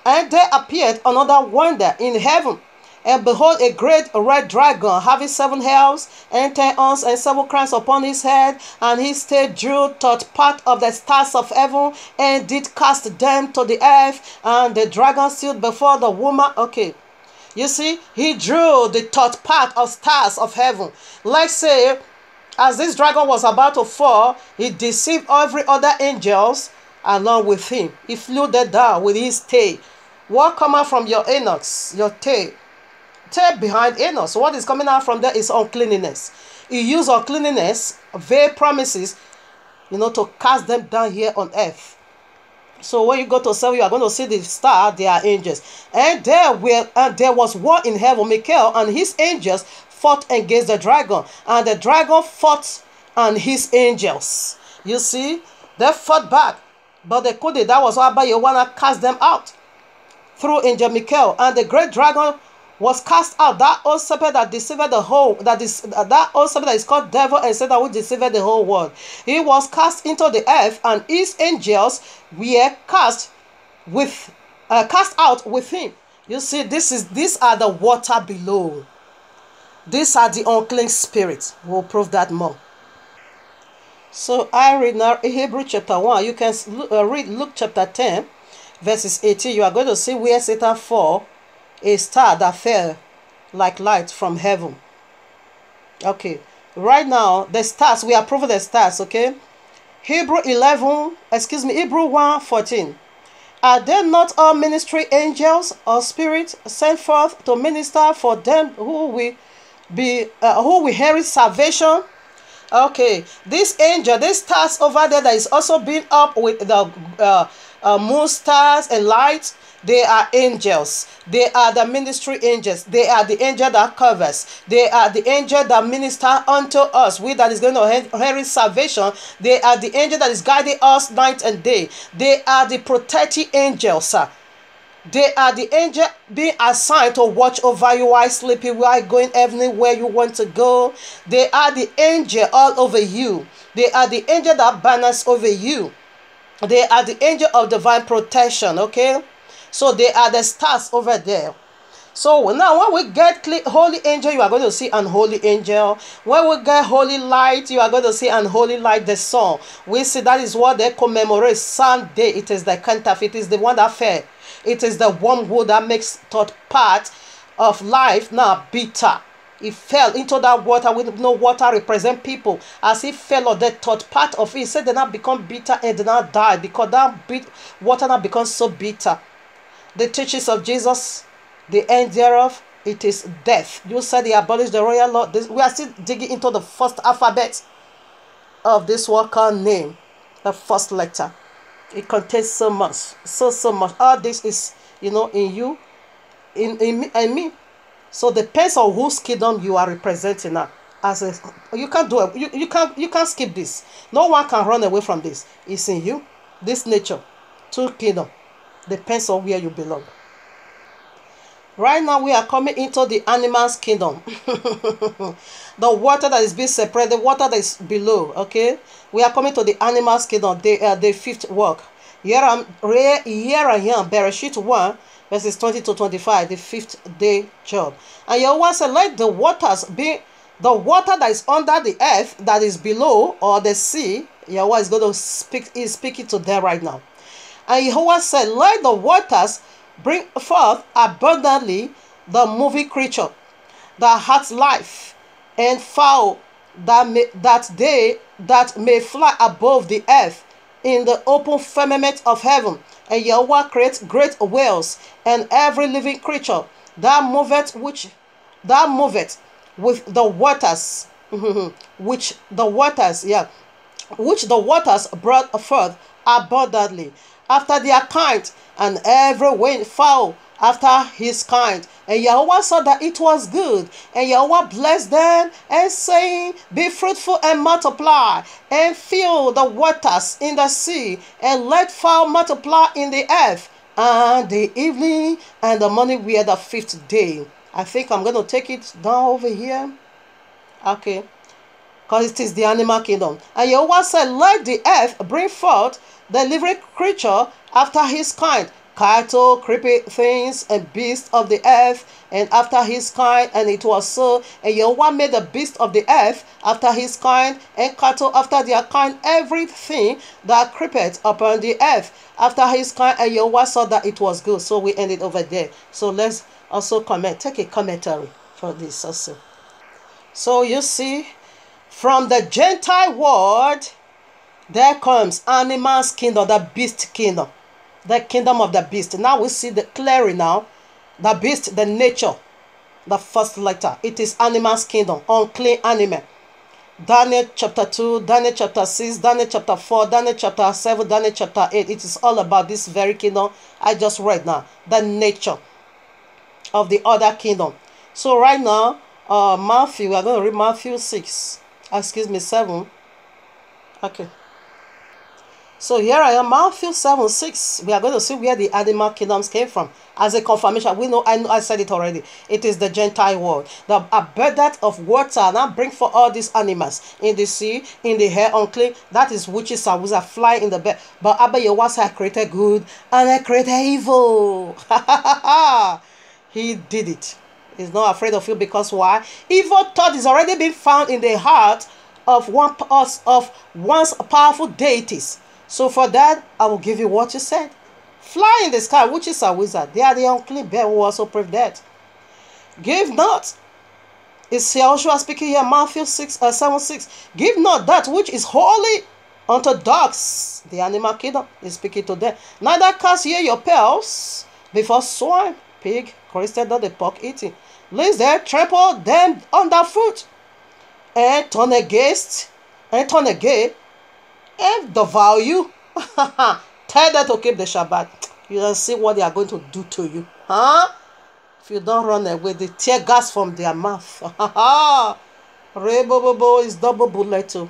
And there appeared another wonder in heaven. And behold, a great red dragon, having 7 heads, and 10 horns, and 7 crowns upon his head. And he stayed drew third part of the stars of heaven, and did cast them to the earth. And the dragon stood before the woman. Okay, you see, he drew the third part of stars of heaven. Let's say, as this dragon was about to fall, he deceived every other angels along with him. He flew there down with his tail. What come out from your anus, your tail? Tail behind anus. What is coming out from there is uncleanness. He used uncleanness, veil promises, to cast them down here on earth. So when you go to 7, you are going to see the star. They are angels, and there was war in heaven. Michael and his angels fought against the dragon, and the dragon fought and his angels. You see, they fought back, but they couldn't. That was why you wanna cast them out through angel Michael, and the great dragon was cast out. That old serpent that deceived the whole, that old serpent that is called devil and Satan, who deceived the whole world. He was cast into the earth, and his angels were cast out with him. You see, these are the water below. These are the unclean spirits. We'll prove that more. So I read now Hebrew chapter 1. You can read Luke chapter 10, verses 18. You are going to see where Satan fell, a star that fell like light from heaven. Okay, right now the stars, we are proving the stars. Okay, Hebrew 1:14. Are there not all ministry angels or spirits sent forth to minister for them who will inherit salvation? Okay, this angel, this stars over there that is also being up with the moon stars and lights, they are angels. They are the ministry angels. They are the angel that covers. They are the angel that minister unto us. We that is going to inherit salvation. They are the angel that is guiding us night and day. They are the protecting angels. They are the angel being assigned to watch over you while sleeping, while going everywhere you want to go. They are the angel all over you. They are the angel that banners over you. They are the angel of divine protection, okay? So they are the stars over there. So now when we get holy angel, you are going to see unholy angel. When we get holy light, you are going to see unholy light, the sun. We see that is what they commemorate Sunday. It is the counterfeit. It is the one that fell. It is the wormwood that makes third part of life now bitter. It fell into that water with no water represent people. As it fell on the third part of it, said they now become bitter and they now die because that water now becomes so bitter. The teachings of Jesus, the end thereof, it is death. You said he abolished the royal law. We are still digging into the first alphabet of this word called name, the first letter. It contains so much, so much. All this is, in you, in me, and me. So depends on whose kingdom you are representing now. You can't do it. You can't skip this. No one can run away from this. It's in you. This nature, two kingdom. Depends on where you belong. Right now we are coming into the animals kingdom. The water that is being separated, the water that is below, okay? We are coming to the animals kingdom, the fifth work. Here I am, Bereshit 1, verses 20 to 25, the fifth day job. And Yahweh said, let the waters be, the water that is under the earth, that is below, or the sea. Yahweh is going to speak, is speaking to them right now. And Yahweh said, let the waters bring forth abundantly the moving creature that has life, and fowl that may fly above the earth in the open firmament of heaven. And Yahweh creates great whales and every living creature that moveth with the waters, which the waters brought forth abundantly after their kind, and every winged fowl after his kind. And Yahweh saw that it was good. And Yahweh blessed them, and saying, be fruitful and multiply, and fill the waters in the sea, and let fowl multiply in the earth. And the evening and the morning were the fifth day. I think I'm going to take it down over here. Okay. Because it is the animal kingdom. And Yahweh said, let the earth bring forth the living creature after his kind, cattle, creeping things, and beasts of the earth, and after his kind. And it was so. And Yahweh made the beasts of the earth after his kind, and cattle after their kind, everything that creepeth upon the earth after his kind. And Yahweh saw that it was good. So we ended over there. So let's also take a commentary for this also. So you see, from the Gentile world, there comes animals kingdom, the beast kingdom, the kingdom of the beast. Now we see the clearly now, the beast, the nature, the first letter. It is animals kingdom, unclean animal. Daniel chapter 2, Daniel chapter 6, Daniel chapter 4, Daniel chapter 7, Daniel chapter 8. It is all about this very kingdom I just read now. The nature of the other kingdom. So right now, Matthew, we are going to read Matthew 6. Excuse me, 7. Okay. So here I am, Matthew 7, 6. We are going to see where the animal kingdoms came from. As a confirmation, we know, I said it already. It is the Gentile world. The abundance of water now bring for all these animals in the sea, in the air, unclean. That is witches and wizards fly in the bed. But Abba Yahweh I created good and I created evil. He did it. He's not afraid of you because why? Evil thought is already been found in the heart of one's powerful deities. So for that, I will give you what you said. Fly in the sky, witches and wizards. They are the unclean bear who also pray that. Give not. It's Yahushua speaking here, Matthew 7, 6. Give not that which is holy unto dogs. The animal kingdom is speaking to them. Neither cast ye your pearls before swine, pig, Christian, not the pork eating. Lest they trample them underfoot and turn against and devour you. Tell them to keep the Shabbat. You don't see what they are going to do to you. Huh? If you don't run away, they tear gas from their mouth. Rebobobo is double bullet too.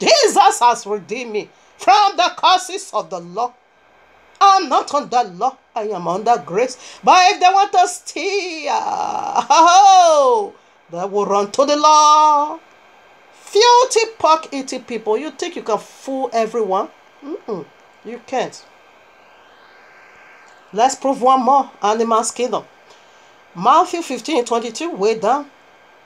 Jesus has redeemed me from the curses of the law. I'm not under law. I am under grace. But if they want to steal, they will run to the law. Filthy pork eating people. You think you can fool everyone? You can't. Let's prove one more. Animals kingdom. Matthew 15:22, way down.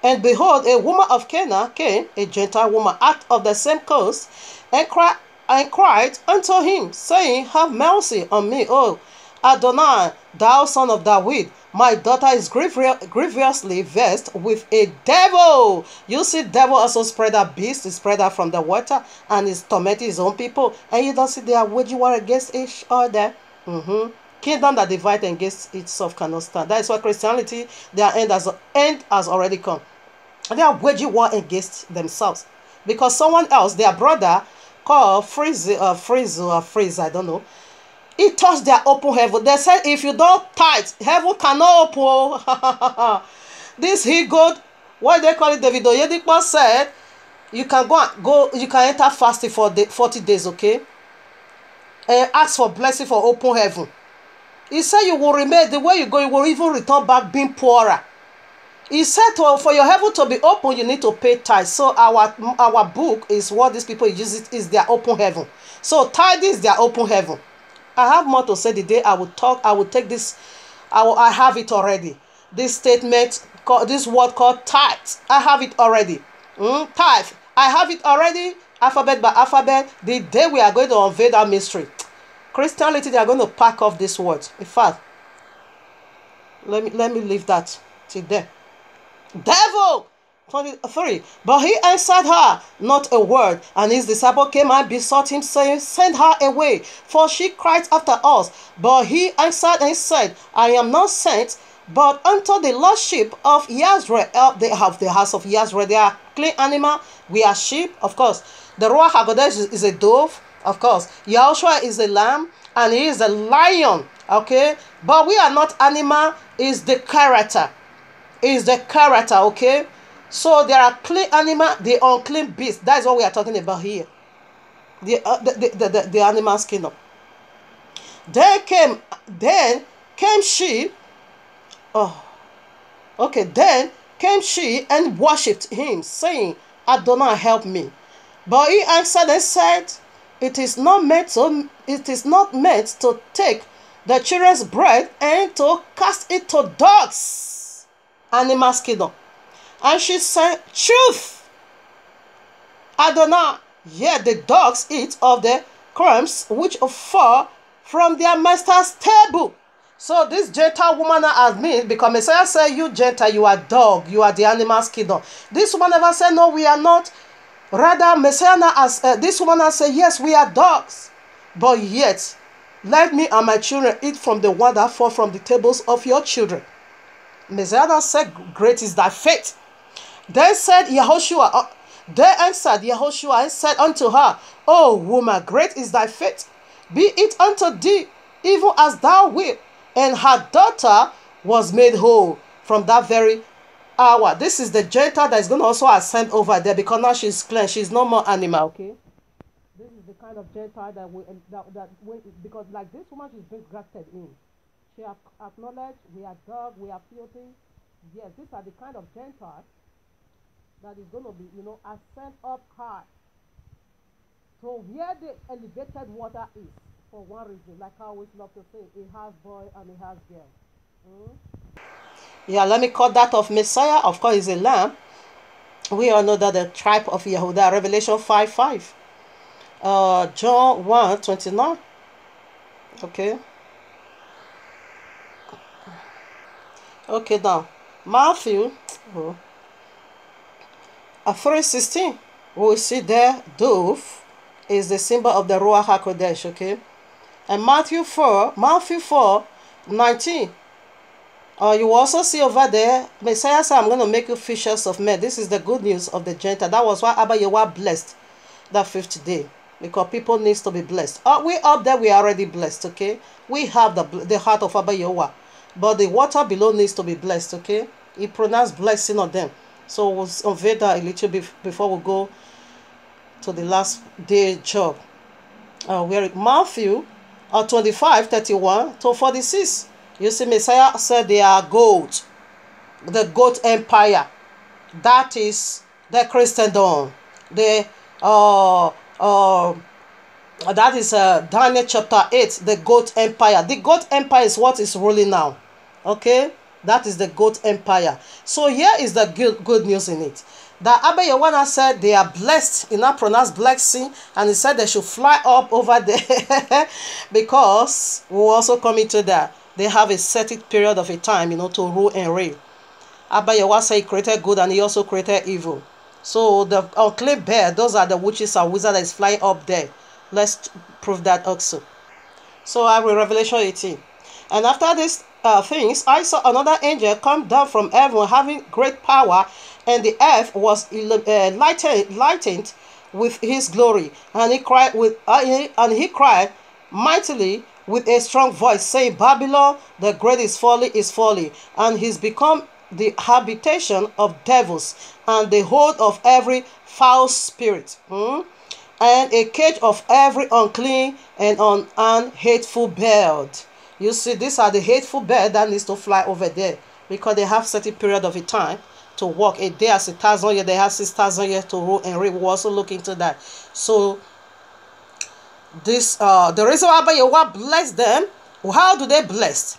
And behold, a woman of Canaan came, a Gentile woman, out of the same coast, and cried unto him, saying, Have mercy on me, O Adonai, thou son of David. My daughter is grievously vexed with a devil. You see, devil also spread a beast, he spread out from the water, and is tormenting his own people. And you don't see they are waging war against each other. Kingdom that divides against itself cannot stand. That is why Christianity, their end has already come. They are waging war against themselves. Because someone else, their brother, called Freeze, I don't know, he touched their open heaven. They said, if you don't tithe, heaven cannot open. This he God, what they call it, David Oyedepo said, you can you can enter fasting for 40 days, okay? And ask for blessing for open heaven. He said you will remain, the way you go, you will even return back being poorer. He said for your heaven to be open, you need to pay tithe. So our book is what these people use, it is their open heaven. So tithe is their open heaven. I have more to say the day I will talk. I will take this. I have it already. This statement, this word called tithe. I have it already. Tithe. I have it already. Alphabet by alphabet. The day we are going to unveil that mystery. Christianity, they are going to pack off this word. In fact, let me leave that till there. Devil. 23. But he answered her not a word, and his disciple came and besought him, saying, Send her away, for she cried after us. But he answered and said, I am not sent, but unto the lost sheep of Yisrael. They have the house of Yisrael. They are clean animal. We are sheep, of course. The Ruach HaKodesh is a dove, of course. Yahushua is a lamb, and he is a lion, okay? But we are not animal. Is the character. Is the character, okay? So there are clean animal, the unclean beast. That is what we are talking about here. The animal's kingdom. Then came she. Oh, okay. Then came she and worshipped him, saying, Adonai, help me. But he answered and said, It is not meant to take the children's bread and to cast it to dogs. Animal's kingdom. And she said, Truth, Adonai, yet the dogs eat of the crumbs which fall from their master's table. So this Gentile woman admits, because Messiah said, You Gentile, you are dog, you are the animal's kingdom. This woman never said, No, we are not. Rather, Messiah this woman has said, Yes, we are dogs. But yet, let me and my children eat from the one that fall from the tables of your children. Messiah said, Great is thy faith. Then said Yahushua, They answered Yehoshua and said unto her, O woman, great is thy faith. Be it unto thee, even as thou wilt. And her daughter was made whole from that very hour. This is the Gentile that is going to also ascend over there, because now she's cleansed. She's no more animal, okay? This is the kind of Gentile because like this woman, she's been grafted in. She have acknowledged we are dog, we are filthy. Yes, these are the kind of Gentiles that is going to be, ascend up high. So where the elevated water is, for one reason, like I always love to say, it has boy and it has girl. Yeah, let me call that of Messiah. Of course, is a lamb. We all know that the tribe of Yehuda, Revelation 5:5. John 1:29. Okay. Okay, now Matthew 3:16. We see there dove is the symbol of the Ruach HaKodesh, okay? And Matthew 4:19. You also see over there, Messiah said, I'm going to make you fishers of men. This is the good news of the Gentile. That was why Abba Yehovah blessed that 5th day, because people needs to be blessed. We up there, we are already blessed, okay? We have the heart of Abba Yehovah, but the water below needs to be blessed, okay? He pronounced blessing on them. So we'll unveil that a little bit before we go to the last day job. Where Matthew 25:31-46. You see, Messiah said they are goat, the goat empire. That is the Christendom. That is Daniel chapter 8, the goat empire. The goat empire is what is ruling now. Okay? That is the goat empire. So here is the good news in it. That Abba Yehovah said they are blessed. He now pronounced blessing, and he said they should fly up over there because we'll also come into that. They have a certain period of a time, to rule and reign. Abba Yehovah said he created good and he also created evil. So the unclean bear, those are the witches and wizards that is flying up there. Let's prove that also. So I will Revelation 18. And after these things, I saw another angel come down from heaven, having great power, and the earth was lightened with his glory. And he cried mightily with a strong voice, saying, Babylon the great is fallen, and he's become the habitation of devils, and the hold of every foul spirit, and a cage of every unclean and hateful bird. You see, these are the hateful bird that needs to fly over there, because they have certain period of a time to walk. A day as 1,000 years, they have 6,000 years to rule and reign. We'll also look into that. So this the reason why Abba Yehovah bless them. How do they bless?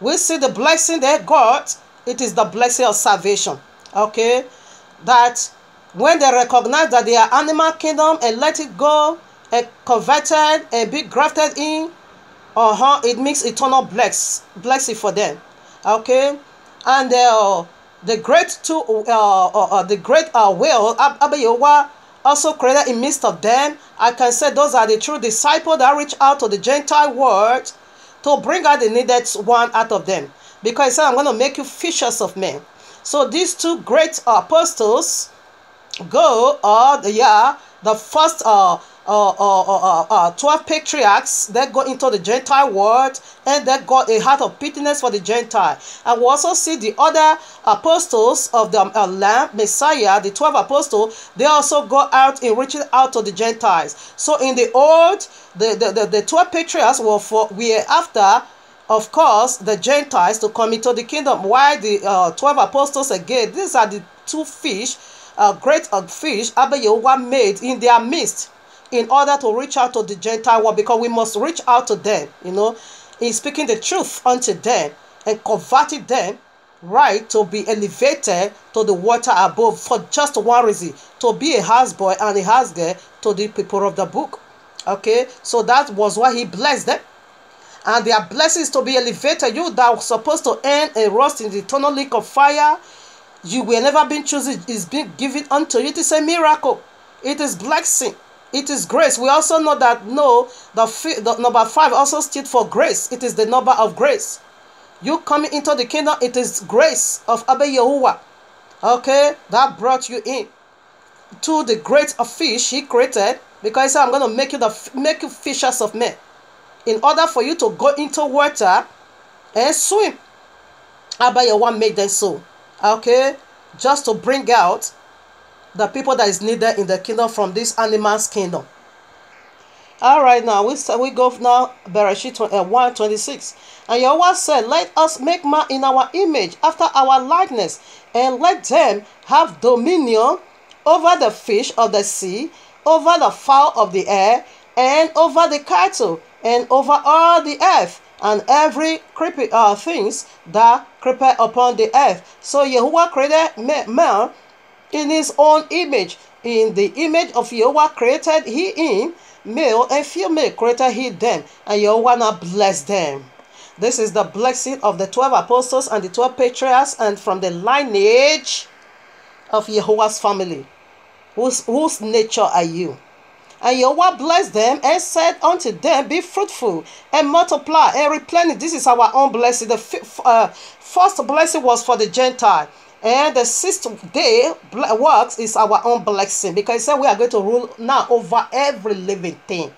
We see the blessing they got. It is the blessing of salvation. Okay, that when they recognize that they are animal kingdom and let it go and converted and be grafted in, it makes eternal blessing for them. Okay, and the great will Abba Yehovah also created in midst of them. I can say those are the true disciples that reach out to the Gentile world to bring out the needed one out of them. Because he said, I'm going to make you fishers of men. So these two great apostles go, the first 12 patriarchs that go into the Gentile world, and they got a heart of pitiness for the Gentile. And we also see the other apostles of the Lamb, Messiah, the 12 apostles, they also go out in reaching out to the Gentiles. So in the old, the 12 patriarchs were after, of course, the Gentiles to come into the kingdom. While the 12 apostles, again, these are the two fish, great fish Abba Yehovah made in their midst, in order to reach out to the Gentile world, because we must reach out to them, in speaking the truth unto them and converting them, right, to be elevated to the water above for just one reason, to be a houseboy and a housegirl to the people of the book. Okay, so that was why he blessed them. And their blessings to be elevated. You that were supposed to end and rust in the eternal lake of fire, you will never been chosen, is being given unto you. It is a miracle. It is blessing. It is grace. We also know that the number 5 also stood for grace. It is the number of grace. You coming into the kingdom, it is grace of Abba Yehovah. Okay, that brought you in. to the great fish he created, because he said, I'm going to make you fishers of men, in order for you to go into water and swim. Abba Yahweh made them so. Okay? Just to bring out the people that is needed in the kingdom from this animal's kingdom. All right, now we go now, Bereshit 1:26. And Yahweh said, let us make man in our image, after our likeness, and let them have dominion over the fish of the sea, over the fowl of the air, and over the cattle, and over all the earth, and every creeping things that creep upon the earth. So Yahweh created man in his own image. In the image of Yahweh created he him, male and female created he them, and Yahweh now blessed them. This is the blessing of the 12 apostles and the 12 patriarchs, and from the lineage of Yahweh's family. Whose nature are you? And Yahweh blessed them and said unto them, be fruitful and multiply and replenish. This is our own blessing. The first blessing was for the Gentile. And the sixth day works is our own blessing, because he said we are going to rule now over every living thing.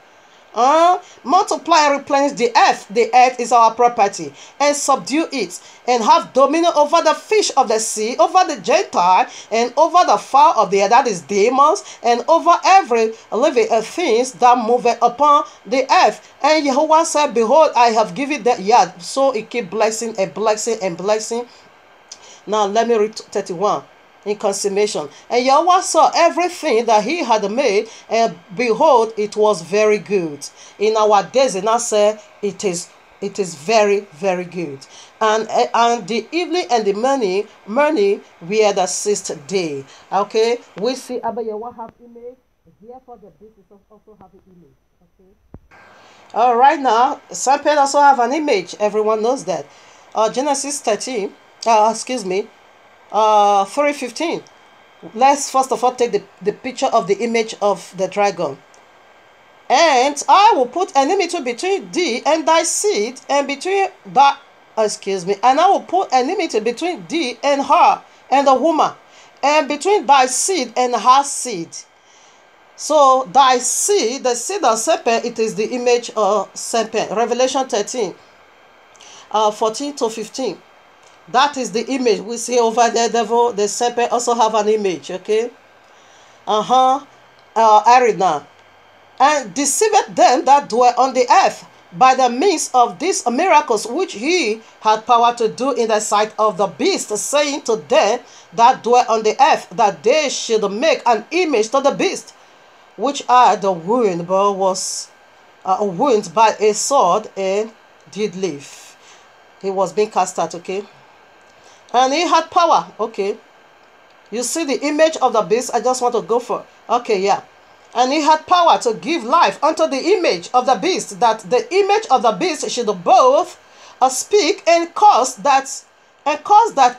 Multiply and replenish the earth. The earth is our property, and subdue it, and have dominion over the fish of the sea, over the Gentile, and over the fowl of the air, that is demons, and over every living things that move upon the earth. And Jehovah said, behold, I have given that. Yeah, so it keep blessing and blessing and blessing. Now let me read 31. In consummation. And Yahweh saw everything that he had made, and behold, it was very good. In our days, and I say it is very, very good. And the evening and the morning were the sixth day. Okay, we see Abba Yahweh have image, therefore the beast also have an image. Okay. All right, now serpent also have an image. Everyone knows that. Genesis 13. 3:15. Let's first of all take the picture of the image of the dragon. And I will put enmity between thee and thy seed, and between and I will put enmity between thee and her, and the woman, and between thy seed and her seed. So thy seed, the seed of serpent, it is the image of serpent. Revelation 13, 14-15. That is the image we see over there. Devil, the serpent also have an image. Okay. Arena. And deceived them that dwell on the earth by the means of these miracles which he had power to do in the sight of the beast, saying to them that dwell on the earth that they should make an image to the beast, which had the wound, but was wounded by a sword and did live. He was being cast out. Okay. And he had power. Okay. You see the image of the beast. I just want to go for. Okay, yeah. And he had power to give life unto the image of the beast, that the image of the beast should both speak and cause that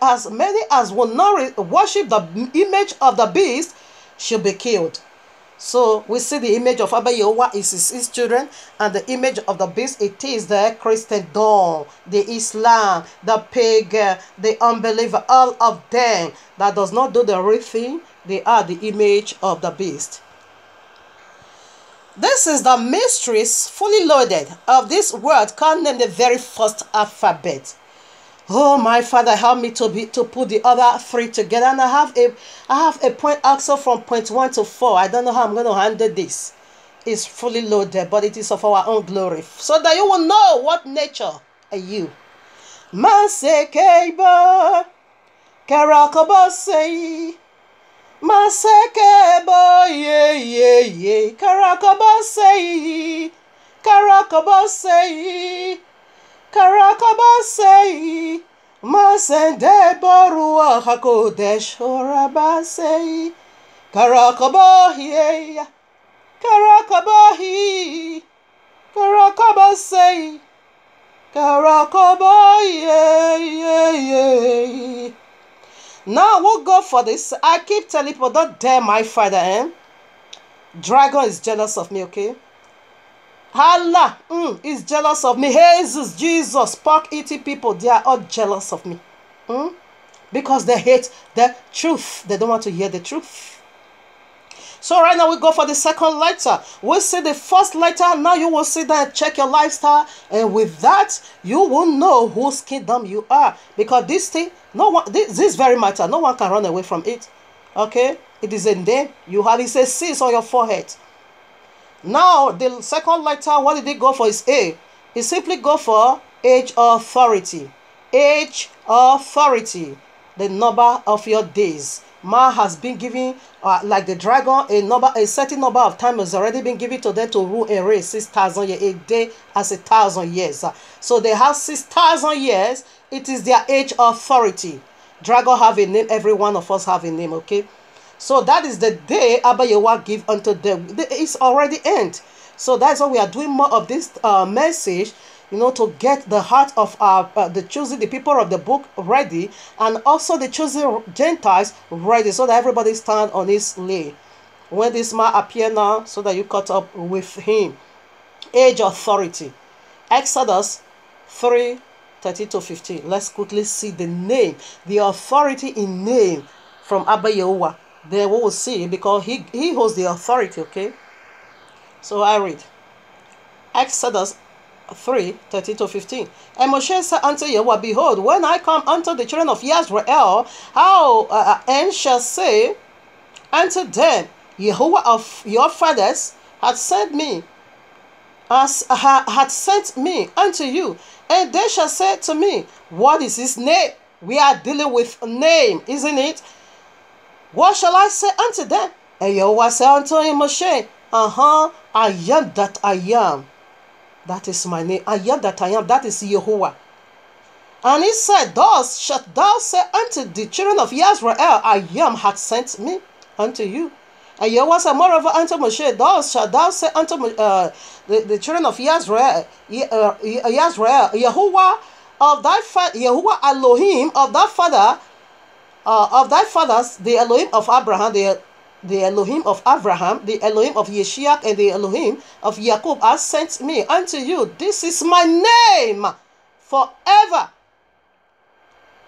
as many as will not worship the image of the beast should be killed. So we see the image of Abba Yahweh is his children, and the image of the beast, it is the Christendom, the Islam, the pagan, the unbeliever, all of them that does not do the real thing, they are the image of the beast. This is the mysteries fully loaded of this word called named the very first alphabet. Oh, my Father, help me to put the other three together. And I have a point also from point 1 to 4. I don't know how I'm going to handle this. It's fully loaded, but it is of our own glory, so that you will know what nature are you. Masekeba karakabasei, Masekeba ye karakabasei, karakabasei, Masende Barua Hakodesh Horabasei, Karakabahi, Karakabasei, Karakabahi. Now we'll go for this. I keep telling people, don't dare my Father. Dragon is jealous of me, okay? Allah is jealous of me. Jesus, Jesus, pork eating people, they are all jealous of me. Because they hate the truth. They don't want to hear the truth. So right now we go for the second letter. We see the first letter. Now you will sit there and check your lifestyle, and with that you will know whose kingdom you are, because this thing, no one, this very matter, no one can run away from it. Okay, it is a name you have. It says C on your forehead. Now the second letter, what did it go for? Is A. It simply go for age authority. Age authority, the number of your days. Man has been given, like the dragon, a certain number of time has already been given to them to rule a race. 6,000 years, a day as 1,000 years. So they have 6,000 years. It is their age authority. Dragon have a name. Every one of us have a name. Okay, so that is the day Abba Yehowa give unto them. It's already end. So that's why we are doing more of this message, to get the heart of the choosing, the people of the book ready, and also the choosing Gentiles ready, so that everybody stand on his lane. When this man appear now, so that you caught up with him. Age authority. Exodus 3:13-15. Let's quickly see the name, the authority in name from Abba Yehowa. Then we will see, because he holds the authority. Okay. So I read Exodus 3:13-15. And Moshe said unto Yehovah, behold, when I come unto the children of Israel, and shall say unto them, Yehovah of your fathers had sent me unto you, and they shall say to me, what is his name? We are dealing with a name, isn't it? What shall I say unto them? And Yehovah said unto him, Moshe, I am that I am. That is my name. I am that I am. That is Yehovah. And he said, thus shalt thou say unto the children of Israel, I am hath sent me unto you. And Yehovah said moreover unto Moshe, thus shalt thou say unto the children of Israel, Yehovah of thy father, Yehovah Elohim of thy father, of thy fathers, the Elohim of Abraham, the Elohim of Abraham, the Elohim of Yeshua, and the Elohim of Jacob has sent me unto you. This is my name forever,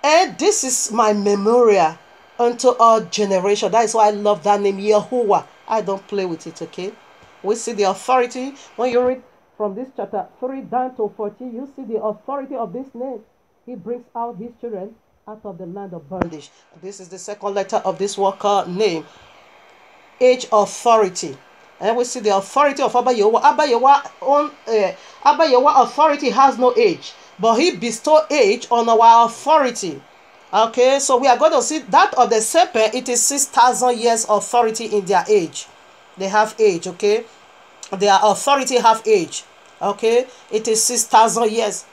and this is my memorial unto all generations. That is why I love that name, Yehovah. I don't play with it. Okay, we see the authority when you read from this chapter 3 down to 14. You see the authority of this name. He brings out his children out of the land of bondage. This is the second letter of this worker name. Age authority. And we see the authority of Abba Yehowa. Abba Yehowa authority has no age, but he bestow age on our authority. Okay, so we are going to see that of the serpent. It is 6,000 years authority in their age. They have age. Okay, their authority have age. Okay, it is 6,000 years.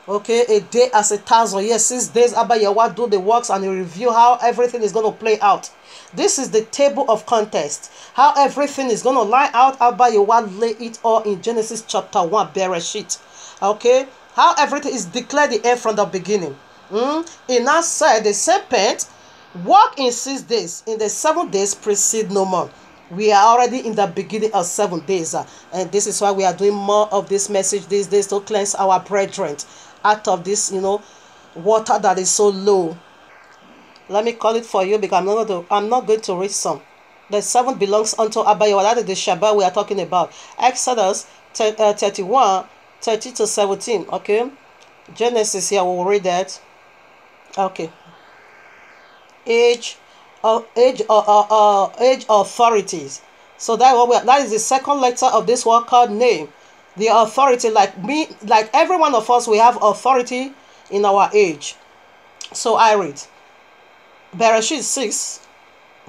Okay, a day as 1,000 years. 6 days Abba Yehowa do the works, and he review how everything is going to play out. This is the table of contest. How everything is going to line out. Abba Yehowa lay it all in Genesis chapter 1, Bereshit. Okay, how everything is declared the end from the beginning. He now said the serpent walk in 6 days. In the 7 days precede no more. We are already in the beginning of 7 days. And this is why we are doing more of this message these days, to cleanse our brethren out of this, water that is so low. Let me call it for you, because I'm not going to read some. The 7 belongs unto Abba Yehowa. That is the Shabbat we are talking about. Exodus 31, 30-17. Okay. Genesis here, we'll read that. Okay. Age authorities. So that is the second letter of this word called name. The authority, like me, like every one of us, we have authority in our age. So I read Bereshit 6,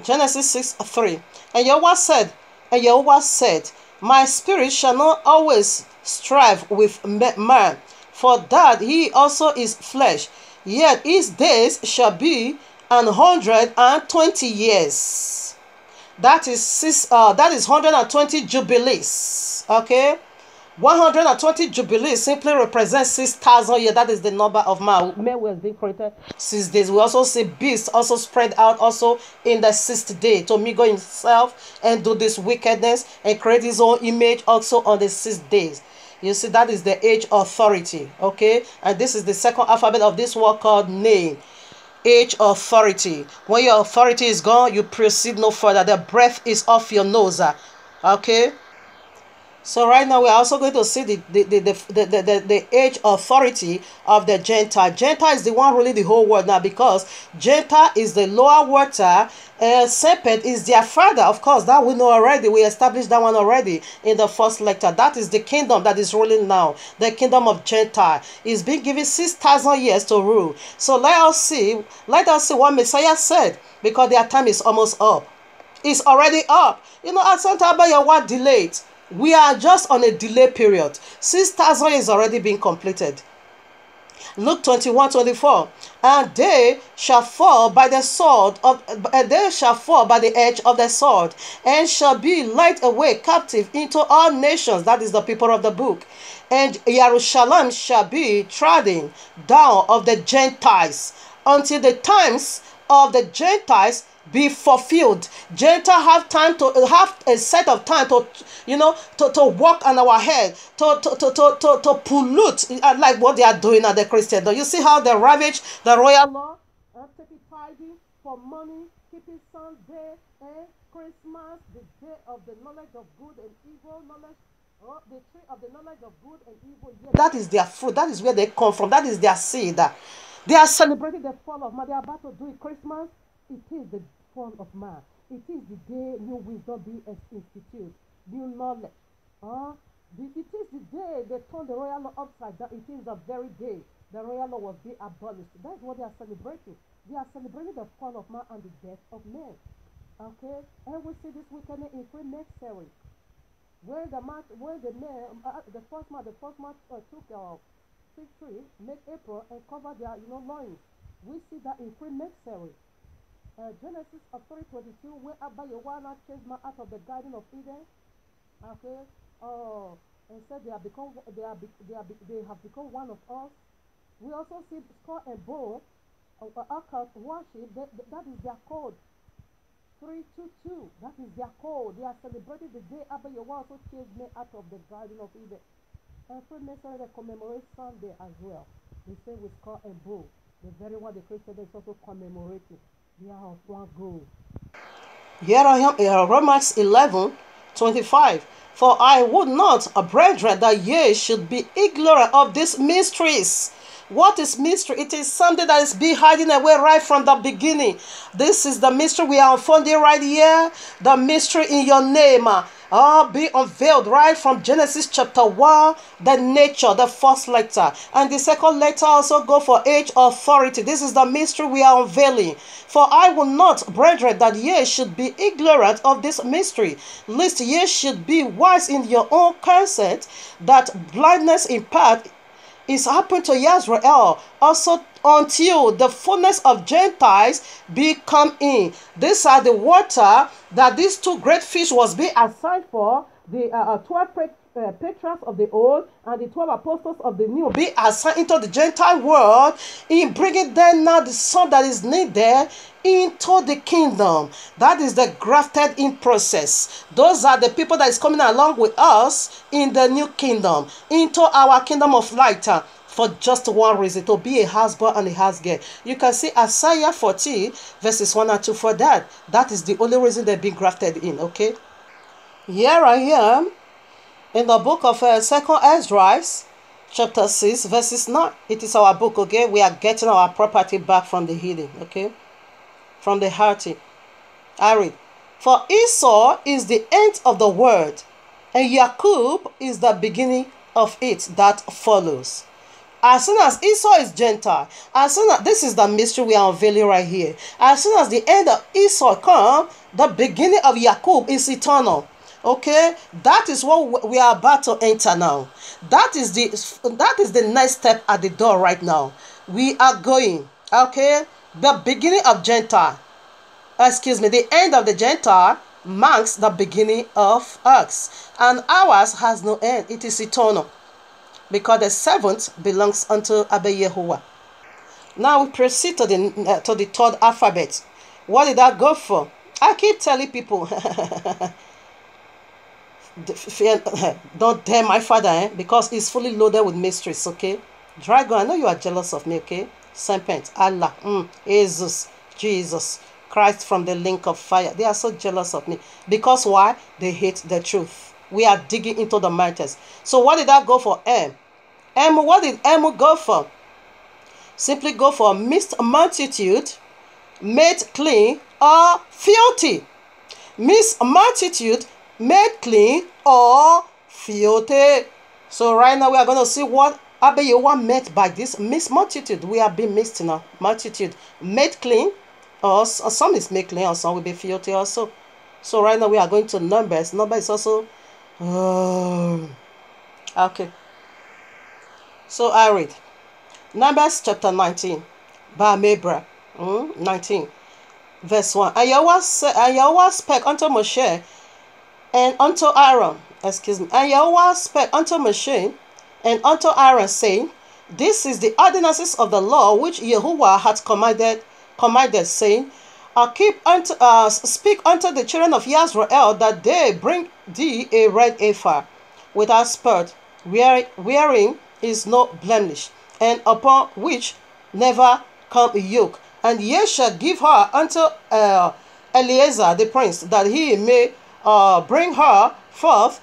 Genesis 6:3. And Yehovah said, my spirit shall not always strive with man, for that he also is flesh. Yet his days shall be 120 years. That is 120 jubilees. Okay, 120 jubilees simply represents 6,000 years. That is the number of man. Man was being created 6 days. We also see beasts also spread out also in the 6th day to mingle himself and do this wickedness and create his own image also on the 6 days. You see, that is the age authority. Okay, and this is the second alphabet of this word called name. age authority. When your authority is gone, you proceed no further. The breath is off your nose. Okay. So right now we are also going to see the age authority of the Gentile. Gentile is the one ruling the whole world now, because Gentile is the lower water. Serpent is their father. Of course, that we know already. We established that one already in the first lecture. That is the kingdom that is ruling now. The kingdom of Gentile is being given 6,000 years to rule. So let us see what Messiah said, because their time is almost up. It's already up. You know, at Santa Abaya, what delayed? We are just on a delay period. 6,000 is already being completed. Luke 21:24. And they shall fall by the sword of, they shall fall by the edge of the sword, and shall be led away captive into all nations. That is the people of the book. And Jerusalem shall be trodden down of the Gentiles, until the times of the Gentiles be fulfilled. Gentiles have time to have a set of time to, you know, to walk on our head, to pollute, like what they are doing at the Christian. You see how they ravage the royal law, taking tithing for money, keeping Sunday and Christmas, the day of the knowledge of good and evil, knowledge. Oh, the tree of the knowledge of good and evil. Yeah, that is their fruit. That is where they come from. That is their seed. They are celebrating the fall of man. They are about to do it. Christmas. It is the fall of man. It is the day new wisdom be instituted, new knowledge. It is the day they turned the royal law upside down. It is the very day the royal law was being abolished. That's what they are celebrating. They are celebrating the fall of man and the death of man. Okay, and we see this weekend in Freemasonry, where the first man took fig tree, make April, and cover their loins. We see that in Freemasonry. Genesis 3:22, where Abba Yawana chased man out of the Garden of Eden. Okay, and said they have become one of us. We also see skull and bone, occult worship. That is their code. 322. That is their code. They are celebrating the day Abba Yawana also chased men out of the Garden of Eden. And Freemasonry, they commemorate Sunday as well. They say with skull and bone. The very one the Christian is also commemorating. They are of one goal. Here I am, Romans 11:25. For I would not, brethren, that ye should be ignorant of these mysteries. What is mystery? It is something that is being hiding away right from the beginning. This is the mystery we are unfolding right here. The mystery in your name. Be unveiled right from Genesis chapter 1, the nature, the first letter. And the second letter also go for age authority. This is the mystery we are unveiling. For I will not, brethren, that ye should be ignorant of this mystery, lest ye should be wise in your own consent, that blindness in part is happened to Israel also until the fullness of Gentiles be come in. These are the water that these two great fish was being assigned for, the 12 patriarchs of the old and the 12 apostles of the new, be assigned into the Gentile world, in bringing them now the son that is needed into the kingdom. That is the grafted in process. Those are the people that is coming along with us in the new kingdom, into our kingdom of light, for just one reason, to be a husband and a housegirl. You can see Isaiah 40 verses 1 and 2 for that. That is the only reason they've been grafted in. Okay, here I am in the book of 2nd Ezra chapter 6 verses 9. It is our book. Okay, we are getting our property back from the heathen. Okay, from the hearty. I read, for Esau is the end of the world, and Jacob is the beginning of it that follows. As soon as Esau is Gentile, as soon as, this is the mystery we are unveiling right here. As soon as the end of Esau comes, the beginning of Jacob is eternal. Okay, that is what we are about to enter now. That is the next step at the door right now. We are going. Okay, the beginning of Gentile. The end of the Gentile marks the beginning of us, and ours has no end. It is eternal, because the seventh belongs unto Abba Yehovah. Now we proceed to the third alphabet. What did that go for? I keep telling people, don't dare my father, because he's fully loaded with mysteries. Okay, Dragon, I know you are jealous of me. Okay, serpent, Allah, Jesus, Jesus Christ from the link of fire. They are so jealous of me. Because why? They hate the truth. We are digging into the matters. So what did I go for? M. What did M go for? Simply go for mixed multitude, made clean or filthy. Mixed multitude, made clean or filthy. So right now we are going to see what Abayewa meant by this mixed multitude. We are being mixed now. Multitude, made clean, or some is made clean, or some will be filthy also. So right now we are going to Numbers. Numbers is also okay. So I read Numbers chapter 19, Bamebra 19, verse 1. And Yahweh spake unto Moshe and unto Aaron, and Yahweh spake unto Moshe and unto Aaron, saying, This is the ordinances of the law which Yahuwah hath commanded, saying, Speak unto the children of Israel that they bring thee a red ephah without spot, wherein is no blemish, and upon which never come yoke. And ye shall give her unto Eleazar the prince, that he may bring her forth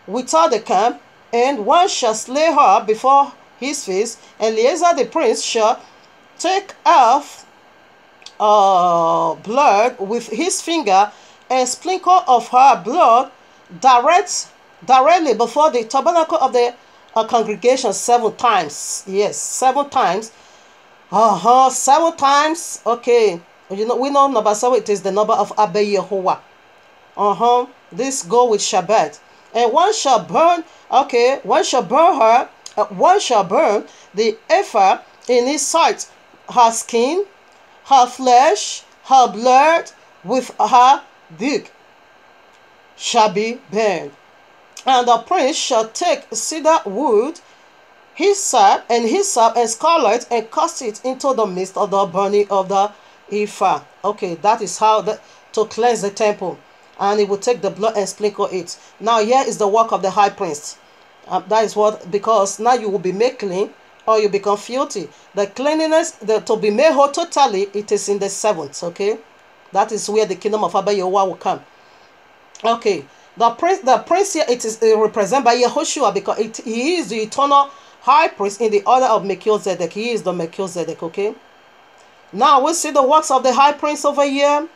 without the camp, and one shall slay her before his face. And Eleazar the prince shall take off blood with his finger, and sprinkle of her blood directly before the tabernacle of the congregation 7 times. Yes, 7 times. 7 times. Okay, we know number 7. It is the number of Abayewa. This go with Shabbat. And one shall burn. Okay, one shall burn her. One shall burn the ephah in his sight, her skin, her flesh, her blood, with her dick shall be burned. And the prince shall take cedar wood, hyssop, and scarlet, and cast it into the midst of the burning of the ephah. Okay, that is how to cleanse the temple. And he will take the blood and sprinkle it. Now here is the work of the high priest. That is what, because now you will be made clean, or you become filthy. The cleanliness, to be made whole totally, it is in the 7th. Okay, that is where the kingdom of Abayewa will come. Okay, the prince here, it is represented by Yehoshua, because he is the eternal high priest in the order of Melchizedek. He is the Melchizedek. Okay, now we see the works of the high priest over here.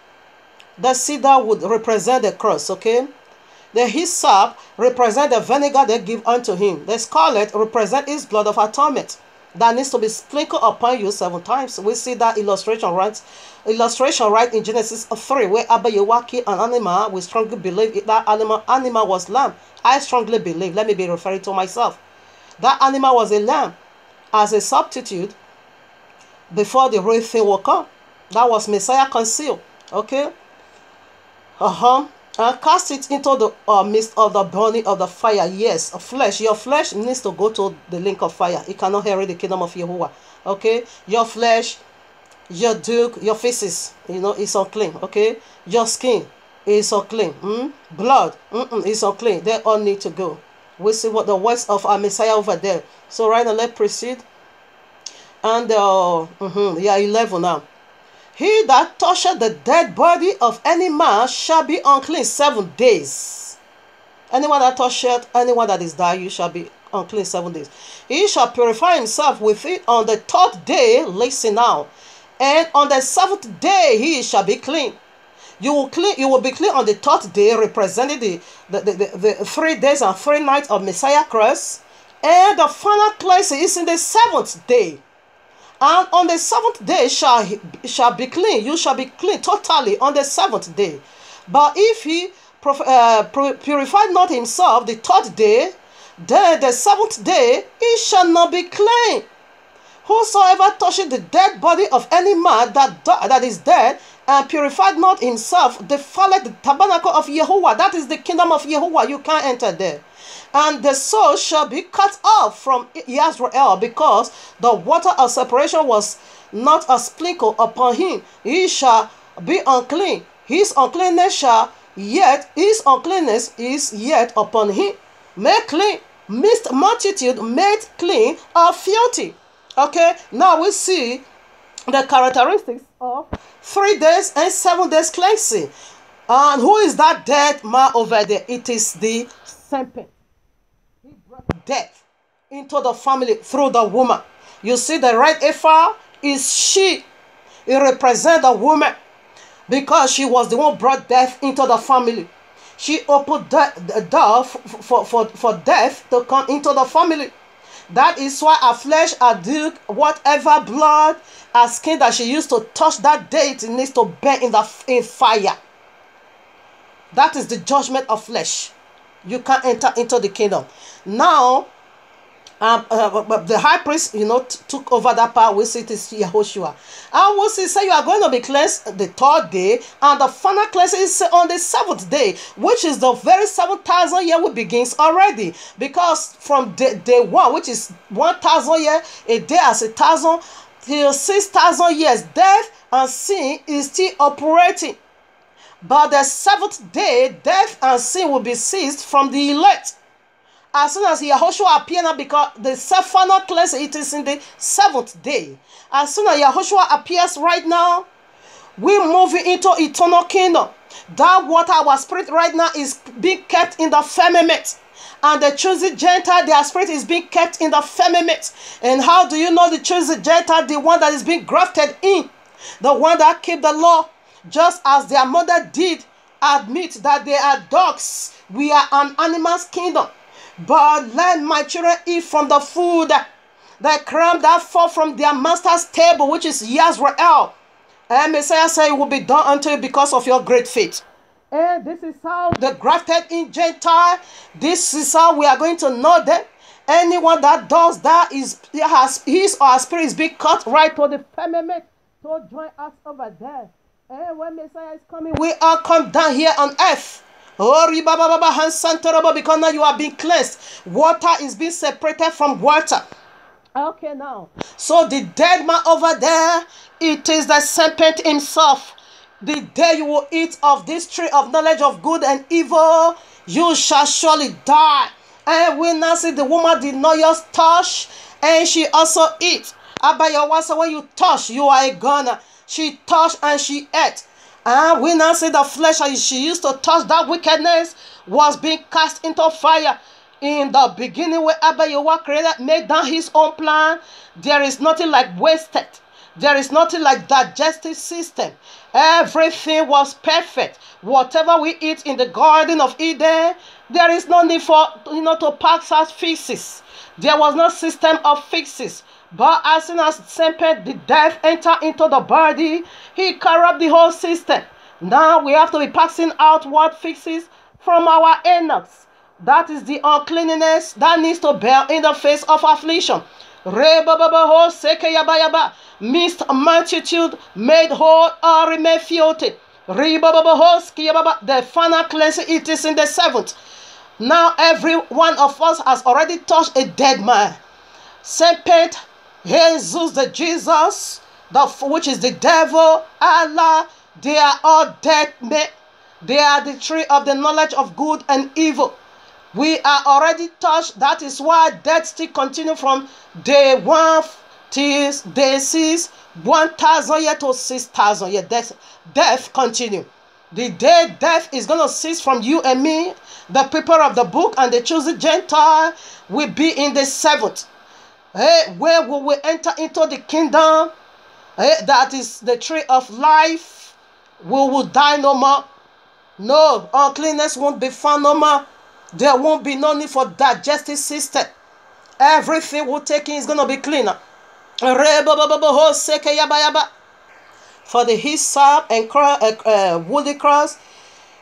The cedar would represent the cross. Okay, the hyssop represent the vinegar they give unto him. The scarlet represent his blood of atonement that needs to be sprinkled upon you 7 times. We see that illustration right in Genesis 3, where Abayewa killed an animal. We strongly believe that animal was lamb. I strongly believe, let me be referring to myself, that animal was a lamb as a substitute before the real thing will come. That was Messiah concealed. Okay, and cast it into the midst of the burning of the fire. Yes, flesh. Your flesh needs to go to the link of fire. It cannot inherit the kingdom of Yahuwah. Okay, your flesh, your duke, your faces, is unclean. Okay, your skin is unclean. Blood, is unclean. They all need to go. We see what the words of our Messiah over there. So right now, let's proceed. And 11 now. He that toucheth the dead body of any man shall be unclean 7 days. Anyone that toucheth anyone that is died, you shall be unclean 7 days. He shall purify himself with it on the 3rd day. Listen now. And on the 7th day he shall be clean. You will be clean on the 3rd day, representing the 3 days and 3 nights of Messiah cross. And the final cleansing is in the 7th day. And on the 7th day shall be clean. You shall be clean totally on the 7th day. But if he purified not himself the 3rd day, then the 7th day he shall not be clean. Whosoever touches the dead body of any man that is dead, and purified not himself, defileth the tabernacle of Yahuwah. That is the kingdom of Yahuwah. You can't enter there. And the soul shall be cut off from Israel, because the water of separation was not a sprinkle upon him. He shall be unclean. His uncleanness is yet upon him. Made clean, mixed multitude, made clean, or filthy. Okay, now we see the characteristics of 3 days and 7 days cleansing. And who is that dead man over there? It is the serpent. He brought death into the family through the woman. You see, the red ephah is she. It represents the woman because she was the one who brought death into the family. She opened the door for death to come into the family. That is why her flesh, her dick, whatever blood, her skin that she used to touch that day, it needs to burn in fire. That is the judgment of flesh. You can't enter into the kingdom. Now, the high priest, took over that power. We see it is Yahushua. And we see, say you are going to be cleansed the 3rd day, and the final cleansing is on the 7th day, which is the very 7,000 year which begins already. Because from day 1, which is 1,000 year, a day as 1,000, till 6,000 years, death and sin is still operating. But the 7th day, death and sin will be ceased from the elect. As soon as Yahushua appears now, because the final cleansing, it is in the 7th day. As soon as Yahushua appears right now, we move into eternal kingdom. That water, our spirit right now, is being kept in the firmament. And the chosen Gentile, their spirit is being kept in the firmament. And how do you know the chosen Gentile? The one that is being grafted in. The one that keep the law. Just as their mother did admit that they are dogs. We are an animal's kingdom. But let my children eat from the food, the crumb that fall from their master's table, which is Yisrael. And Messiah said it will be done unto you because of your great faith. And this is how the grafted in Gentile, this is how we are going to know them. Anyone that does that has his or her spirit is being cut right to the firmament to join us over there. And when Messiah is coming, we all come down here on earth. Because now you are being cleansed. Water is being separated from water. Okay, now. So the dead man over there, it is the serpent himself. The day you will eat of this tree of knowledge of good and evil, you shall surely die. And we now see the woman did not just touch, and she also eat. So when you touch, you are a gunner. She touched and she ate. And we now see the flesh that she used to touch, that wickedness was being cast into fire. In the beginning, where Abba Yahweh created, made down his own plan, there is nothing like wasted. There is nothing like digestive system. Everything was perfect. Whatever we eat in the Garden of Eden, there is no need for, to pass out fixes. There was no system of fixes. But as soon as serpent, the death, enter into the body, he corrupt the whole system. Now we have to be passing out what fixes from our enochs. That is the uncleanness that needs to bear in the face of affliction. Missed multitude made whole or remain filthy. The final cleansing, it is in the 7th. Now every one of us has already touched a dead man. Serpent, Jesus, the Jesus, which is the devil, Allah, they are all dead men. They are the tree of the knowledge of good and evil. We are already touched. That is why death still continue from day 1 till day 6, 1,000 years to 6,000 years. Death continue. The day death is going to cease from you and me, the people of the book and the chosen Gentile, will be in the 7th. Where will we enter into the kingdom? That is the tree of life. We will die no more. No, uncleanness won't be found no more. There won't be no need for digestive system. Everything we'll take in is going to be cleaner. For the hyssop and woody cross,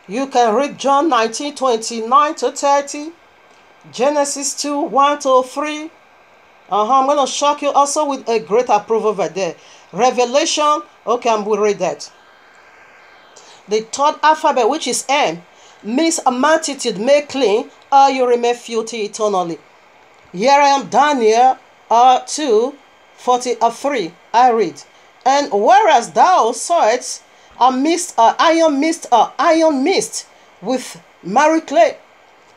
you can read John 19:29 to 30, Genesis 2:1 to 3. I'm going to shock you also with a great approval over there. Revelation, okay, I'm going to read that. The 3rd alphabet, which is M, means a multitude made clean, or you remain filthy eternally. Here I am, Daniel 2:43. I read, and whereas thou sawest a mist, iron mist with miry clay,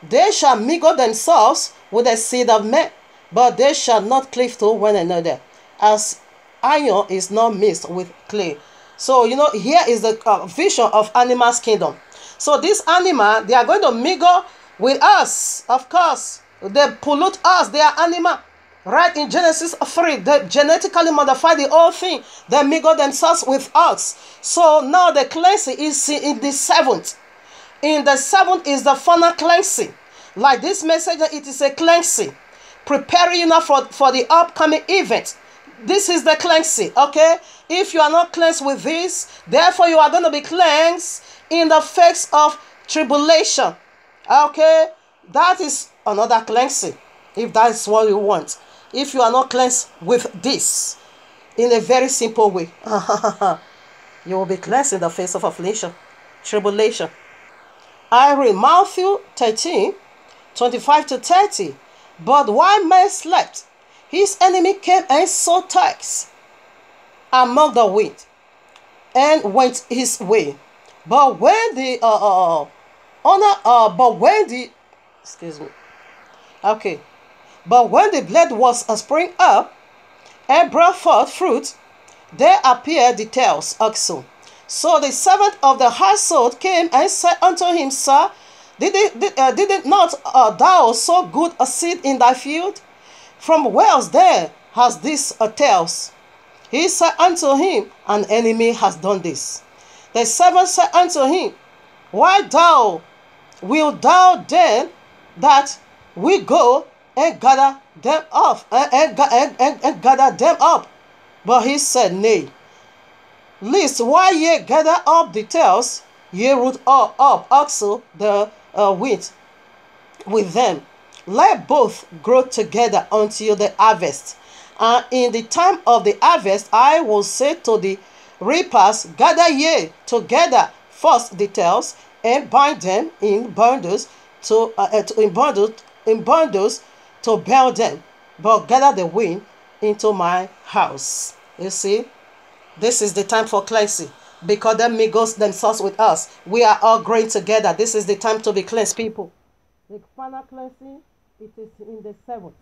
they shall mingle themselves with the seed of men, but they shall not cleave to one another, as iron is not mixed with clay. So, here is the vision of animal's kingdom. So this animal, they are going to mingle with us, of course. They pollute us, they are animal. Right in Genesis 3, they genetically modify the whole thing. They mingle themselves with us. So now the cleansing is in the seventh. In the seventh is the final cleansing. Like this message, it is a cleansing. Preparing you now for the upcoming event. This is the cleansing, okay? If you are not cleansed with this, therefore you are going to be cleansed in the face of tribulation. Okay? That is another cleansing, if that is what you want. If you are not cleansed with this, in a very simple way, you will be cleansed in the face of affliction, tribulation. I read Matthew 13, 25 to 30. But while man slept, his enemy came and sowed tares among the wheat, and went his way. But when the But when the blade was spring up and brought forth fruit, there appeared the tares also. So the servant of the household came and said unto him, Sir, did it not thou sow good a seed in thy field? From whence then has this tares? He said unto him, An enemy has done this. The servant said unto him, Why wilt thou then that we go and gather them up and gather them up? But he said, Nay, lest while ye gather up the tares, ye root up also the wheat with them. Let both grow together until the harvest. And in the time of the harvest, I will say to the reapers, Gather ye together first the tares, and bind them in bundles to bear them, but gather the wheat into my house. You see, this is the time for cleansing, because they mingle themselves with us. We are all growing together. This is the time to be cleansed, people. The final cleansing, it is in the seventh.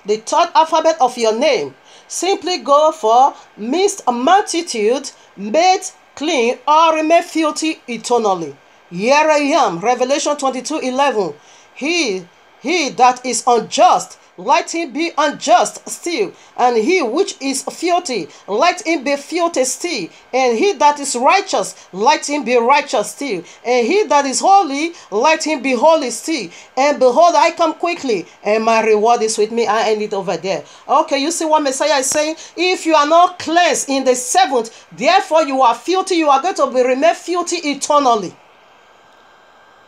The third alphabet of your name. Simply go for mixed multitude, made clean, or remain filthy eternally. Here I am. Revelation 22:11. He that is unjust, let him be unjust still, and he which is filthy, let him be filthy still, and he that is righteous, let him be righteous still, and he that is holy, let him be holy still. And behold, I come quickly, and my reward is with me. I end it over there. Okay, you see what Messiah is saying? If you are not cleansed in the seventh, therefore you are filthy, you are going to remain filthy eternally.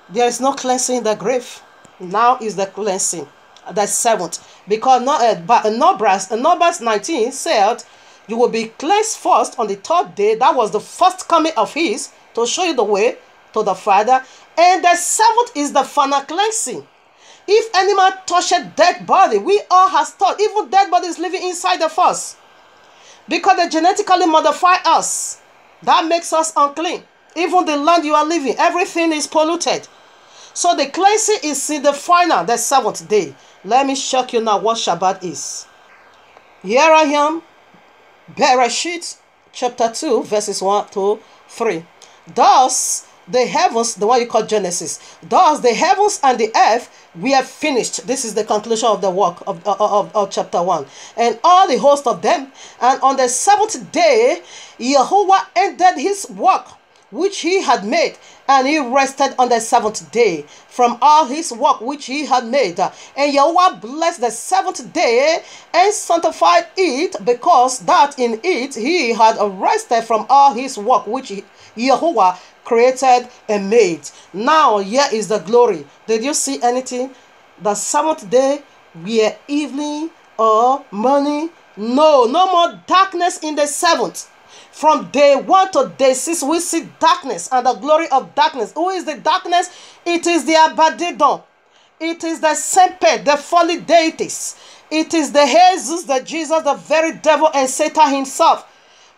There is no cleansing in the grave. Now is the cleansing, the seventh, because Numbers 19 said you will be cleansed first on the third day. That was the first coming of his to show you the way to the Father. And the seventh is the final cleansing. If any man touch a dead body, we all have thought, even dead bodies living inside of us, because they genetically modify us. That makes us unclean. Even the land you are living, everything is polluted. So the cleansing is in the final, the seventh day. Let me show you now what Shabbat is. Here I am, Bereshit chapter 2, verses 1 to 3. Thus the heavens, the one you call Genesis, thus the heavens and the earth were finished. This is the conclusion of the work of chapter 1. And all the host of them. And on the seventh day, Yehovah ended his work which he had made, and he rested on the seventh day from all his work which he had made. And Yahweh blessed the seventh day and sanctified it, because that in it he had rested from all his work which Yahweh created and made. Now here is the glory. Did you see anything? The seventh day, were evening or morning? No more darkness in the seventh. From day 1 to day 6, we see darkness and the glory of darkness. Who is the darkness? It is the Abadidon. It is the Semper, the fallen deities. It is the Jesus, the Jesus, the very devil, and Satan himself.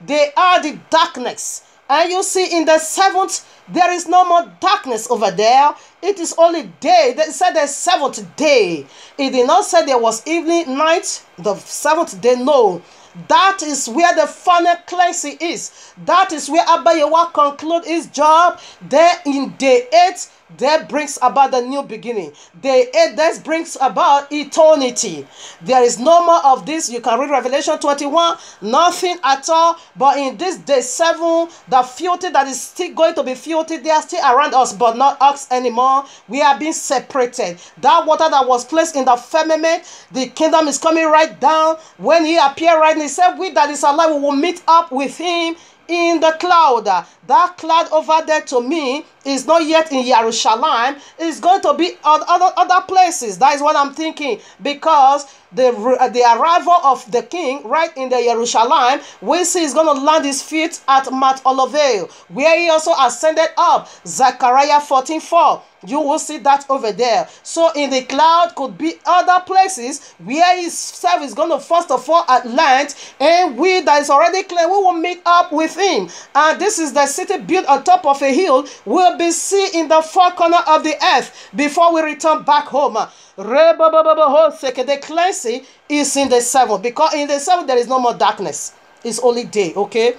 They are the darkness. And you see in the seventh, there is no more darkness over there. It is only day. They said the seventh day. It did not say there was evening, night, the seventh day. No. That is where the final cleansing is. That is where Abba Yehovah conclude his job. There in day 8, that brings about the new beginning. Day 8, that brings about eternity. There is no more of this. You can read Revelation 21. Nothing at all. But in this day 7, the filthy that is still going to be filthy, they are still around us, but not us anymore. We are being separated. That water that was placed in the firmament, the kingdom is coming right down. When he appeared right now, he said, we that is alive, we will meet up with him in the cloud. That cloud over there to me is not yet in Jerusalem. It's going to be on other places. That is what I'm thinking, because the arrival of the king right in the Jerusalem, we see is going to land his feet at Mount Olivet, where he also ascended up. Zechariah 14:4. You will see that over there. So in the cloud could be other places where himself is going to first of all at land, and we that is already clear, we will meet up with him. And this is the city built on top of a hill, will be seen in the four corner of the earth before we return back home. The cleansing is in the 7, because in the 7 there is no more darkness. It's only day. Okay,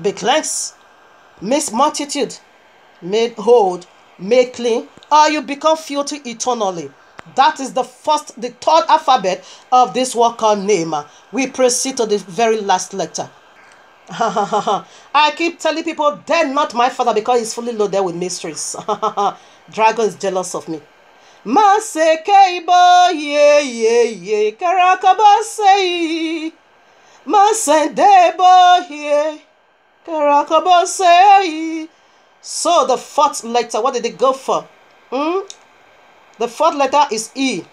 be cleansed means multitude, made whole, made clean, or you become filthy eternally. That is the third alphabet of this word called name. We proceed to the very last letter. I keep telling people, they're not my father, because he's fully loaded with mysteries. Dragon is jealous of me. Masekeibo ye ye ye karakabasei. Masendebo ye karakabasei. So the fourth letter, what did it go for? The fourth letter is E.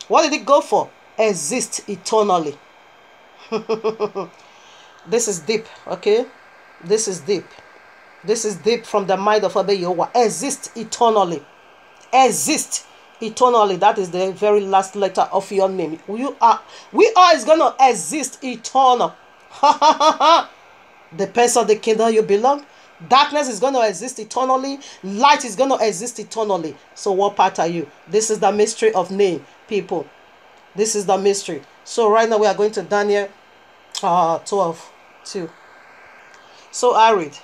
What did it go for? Exist eternally. This is deep, okay? This is deep. This is deep from the mind of Abba Yehovah. Exist eternally. Exist eternally. That is the very last letter of your name. We are is going to exist eternal. Depends on the kingdom you belong. Darkness is going to exist eternally. Light is going to exist eternally. So what part are you? This is the mystery of name, people. This is the mystery. So right now we are going to Daniel 12:2. So I read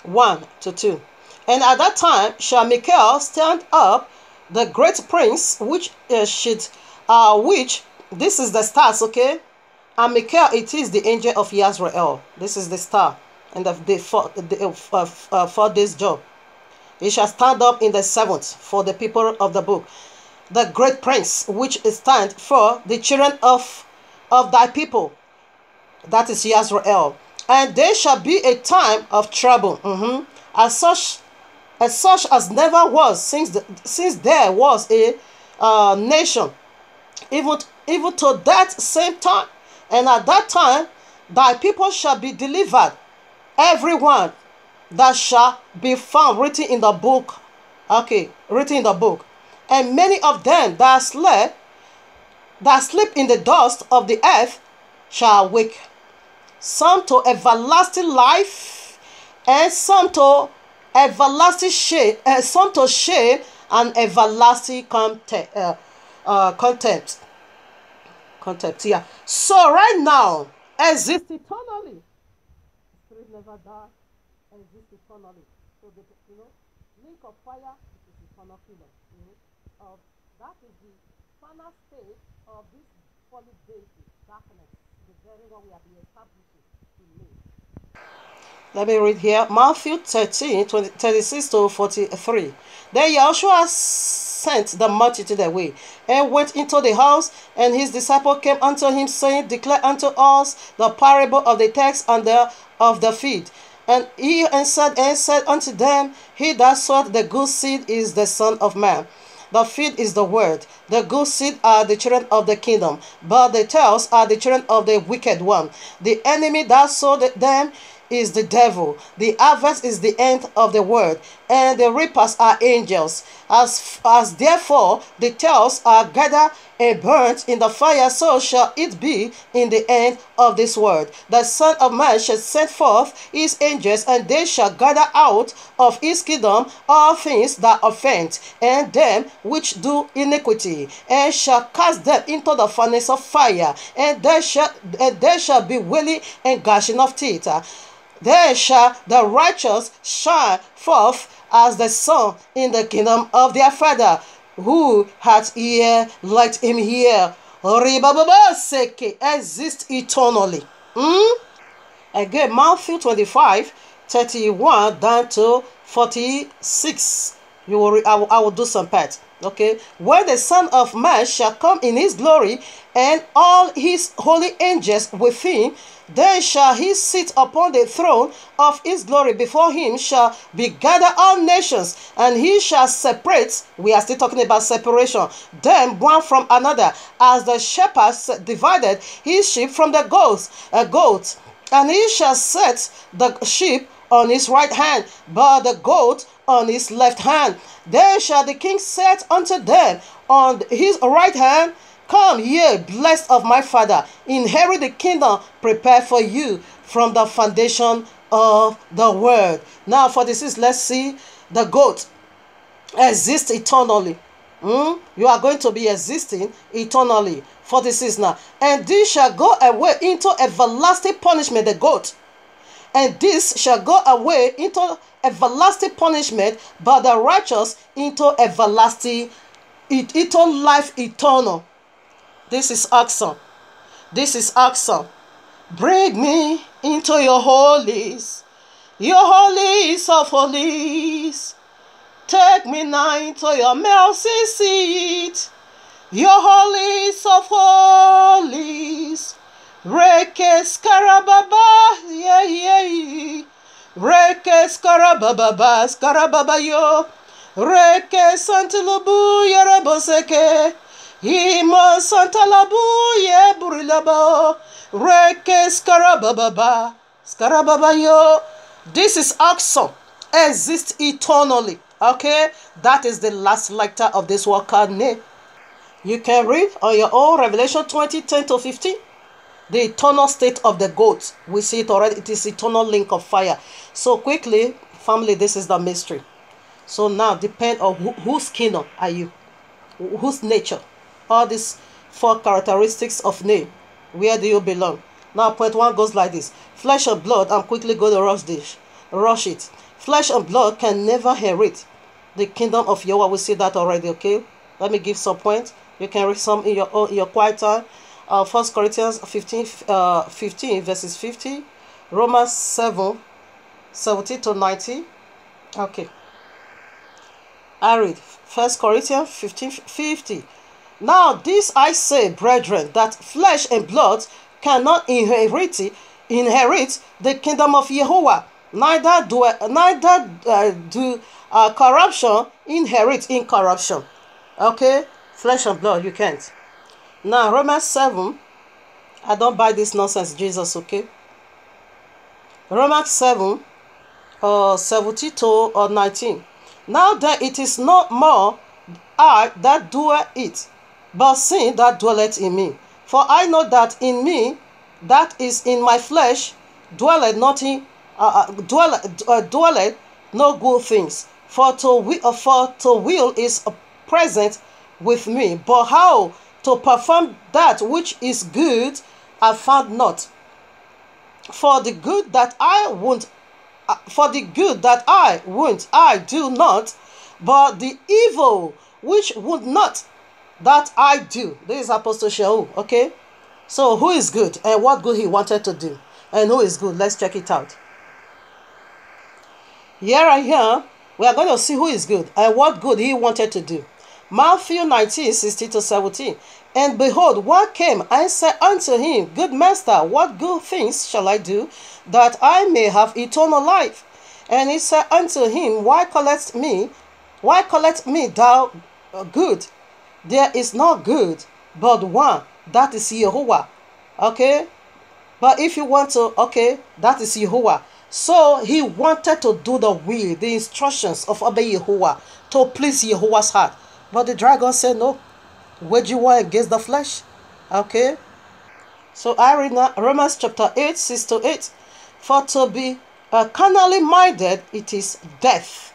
1-2. And at that time shall Michael stand up, the great prince, which this is the stars, okay? And Michael, it is the angel of Yasrael. This is the star. And for this job, he shall stand up in the 7th for the people of the book, the great prince, which stand for the children of thy people, that is Yasrael. And there shall be a time of trouble, as such as never was since there was a nation, even to that same time. And at that time thy people shall be delivered, everyone that shall be found written in the book. Okay, written in the book. And many of them that sleep in the dust of the earth shall awake, some to everlasting life, and some to everlasting shame, some to shame and everlasting contempt. Yeah. So right now, exist eternally. Spirit never die, exist eternally. So the link of fire is eternal kingdom. That is the final state of this fallen deity, darkness, the very one we have been establishing in me. Let me read here, Matthew 13:36-43. Then Yahshua sent the multitude away, and went into the house, and his disciples came unto him, saying, Declare unto us the parable of the tares and of the field. And he answered unto them, He that sowed the good seed is the Son of Man. The field is the word. The good seed are the children of the kingdom, but the tares are the children of the wicked one. The enemy that sowed them is the devil. The harvest is the end of the word, and the reapers are angels. As therefore the tares are gathered and burnt in the fire, so shall it be in the end of this world. The Son of Man shall send forth his angels, and they shall gather out of his kingdom all things that offend, and them which do iniquity, and shall cast them into the furnace of fire, and there shall be wailing and gnashing of teeth. There shall the righteous shine forth as the sun in the kingdom of their Father. Who hath ear, let him hear. Ribababaseke exist eternally. Again, Matthew 25:31 down to 46. I will do some part. Okay, when the Son of Man shall come in his glory, and all his holy angels with him, then shall he sit upon the throne of his glory. Before him shall be gathered all nations, and he shall separate, we are still talking about separation, them one from another, as the shepherd divided his sheep from the goats. And he shall set the sheep on his right hand, but the goat on his left hand. Then shall the king say unto them on his right hand, Come ye, blessed of my Father, inherit the kingdom prepared for you from the foundation of the world. Now for this, let's see the goat exists eternally. You are going to be existing eternally. For this is now. And this shall go away into everlasting punishment, the goat. And this shall go away into everlasting punishment, but the righteous into everlasting, eternal life, eternal. This is awesome. This is awesome. Bring me into your holies of holies. Take me now into your mercy seat. Your holies of holies. Reke skarababa, yeah. Reke skarababa yo. Reke santilubu yaraboseke. Hima santalabu ye burilaba. Reke skarababa yo. This is awesome. Exist eternally. Okay, that is the last lecture of this work called name. You can read on your own Revelation 20:10-15. The eternal state of the goat. We see it already. It is eternal link of fire. So quickly, family, this is the mystery. So now depend on whose kingdom are you? Whose nature? All these 4 characteristics of name. Where do you belong? Now point 1 goes like this. Flesh and blood, I'm quickly going to rush it. Flesh and blood can never inherit the kingdom of Yahweh. We see that already, okay? Let me give some points. You can read some in your quiet time. 1 Corinthians 15 verses 50. Romans 7:17-19. Okay. I read 1 Corinthians 15:50. Now this I say, brethren, that flesh and blood cannot inherit the kingdom of Yahweh. Neither do corruption inherit incorruption. Okay, flesh and blood, you can't. Now Romans 7, I don't buy this nonsense, Jesus. Okay, Romans 7:17-19. Now then it is not more I that doeth it, but sin that dwelleth in me. For I know that in me, that is in my flesh, dwelleth no good things. For to will is present with me, but how to perform that which is good I found not. For the good that I want, I do not, but the evil which would not, that I do. This is Apostle Shaul. Okay, so who is good and what good he wanted to do, and who is good? Let's check it out. Here I am. We are going to see who is good and what good he wanted to do. Matthew 19:16-17. And behold, one came and said unto him, Good master, what good things shall I do, that I may have eternal life? And he said unto him, Why callest me thou good? There is not good but one, that is Yahuwah. Okay, but if you want to, okay, that is Yahuwah. So he wanted to do the will, the instructions of Abba Yehovah to please Yehovah's heart. But the dragon said, no, wage war against the flesh. Okay? So I read now Romans chapter 8, 6 to 8. For to be carnally minded, it is death.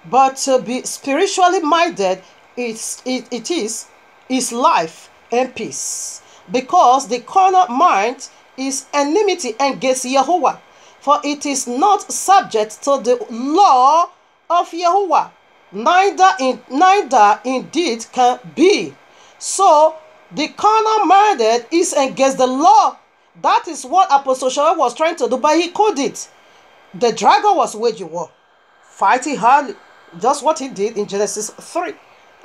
But to be spiritually minded, it is life and peace. Because the carnal mind is enmity against Yehovah. For it is not subject to the law of Yehovah, neither indeed can be. So the carnal minded is against the law. That is what Apostle Shaul was trying to do, but he couldn't. The dragon was waging war, fighting hard, just what he did in Genesis 3.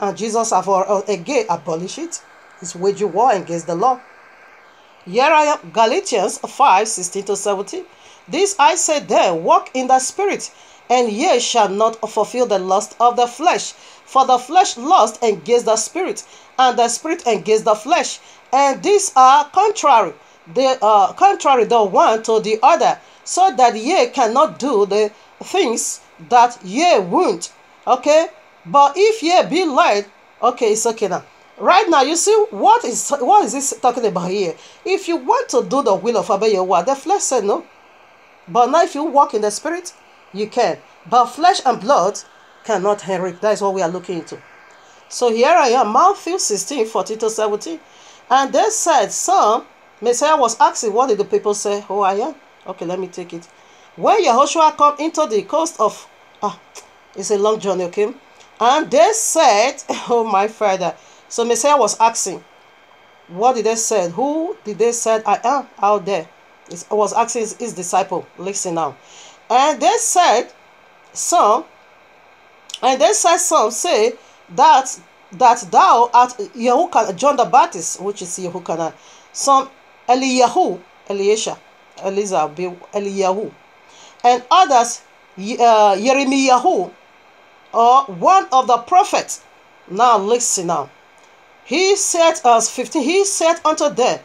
And Jesus have again abolished it. He's waging war against the law. Here I am, Galatians 5, 16 to 17. This I say then, walk in the spirit, and ye shall not fulfill the lust of the flesh. For the flesh lusts against the spirit, and the spirit against the flesh. And these are contrary, the one to the other, so that ye cannot do the things that ye would. Okay? But if ye be led, okay, it's okay now. Right now, you see, what is this talking about here? If you want to do the will of Abba Yehovah, the flesh said no. But now if you walk in the spirit, you can. But flesh and blood cannot inherit. That is what we are looking into. So here I am, Matthew 16, 14 to 17. And they said, some, Messiah was asking, what did the people say? Oh, I am. Okay, let me take it. When Yehoshua come into the coast of, it's a long journey, okay? And they said, oh my father. So Messiah was asking, what did they say? Who did they say I am out there? I was asking his disciple. Listen now. And they said some say that thou art Yehukanah, John the Baptist, which is Yehukanah. Some Eliyahu, Eliasha, Eliyahu, and others Yeremiyahu, or one of the prophets. Now listen now. He said us 15. He said unto them,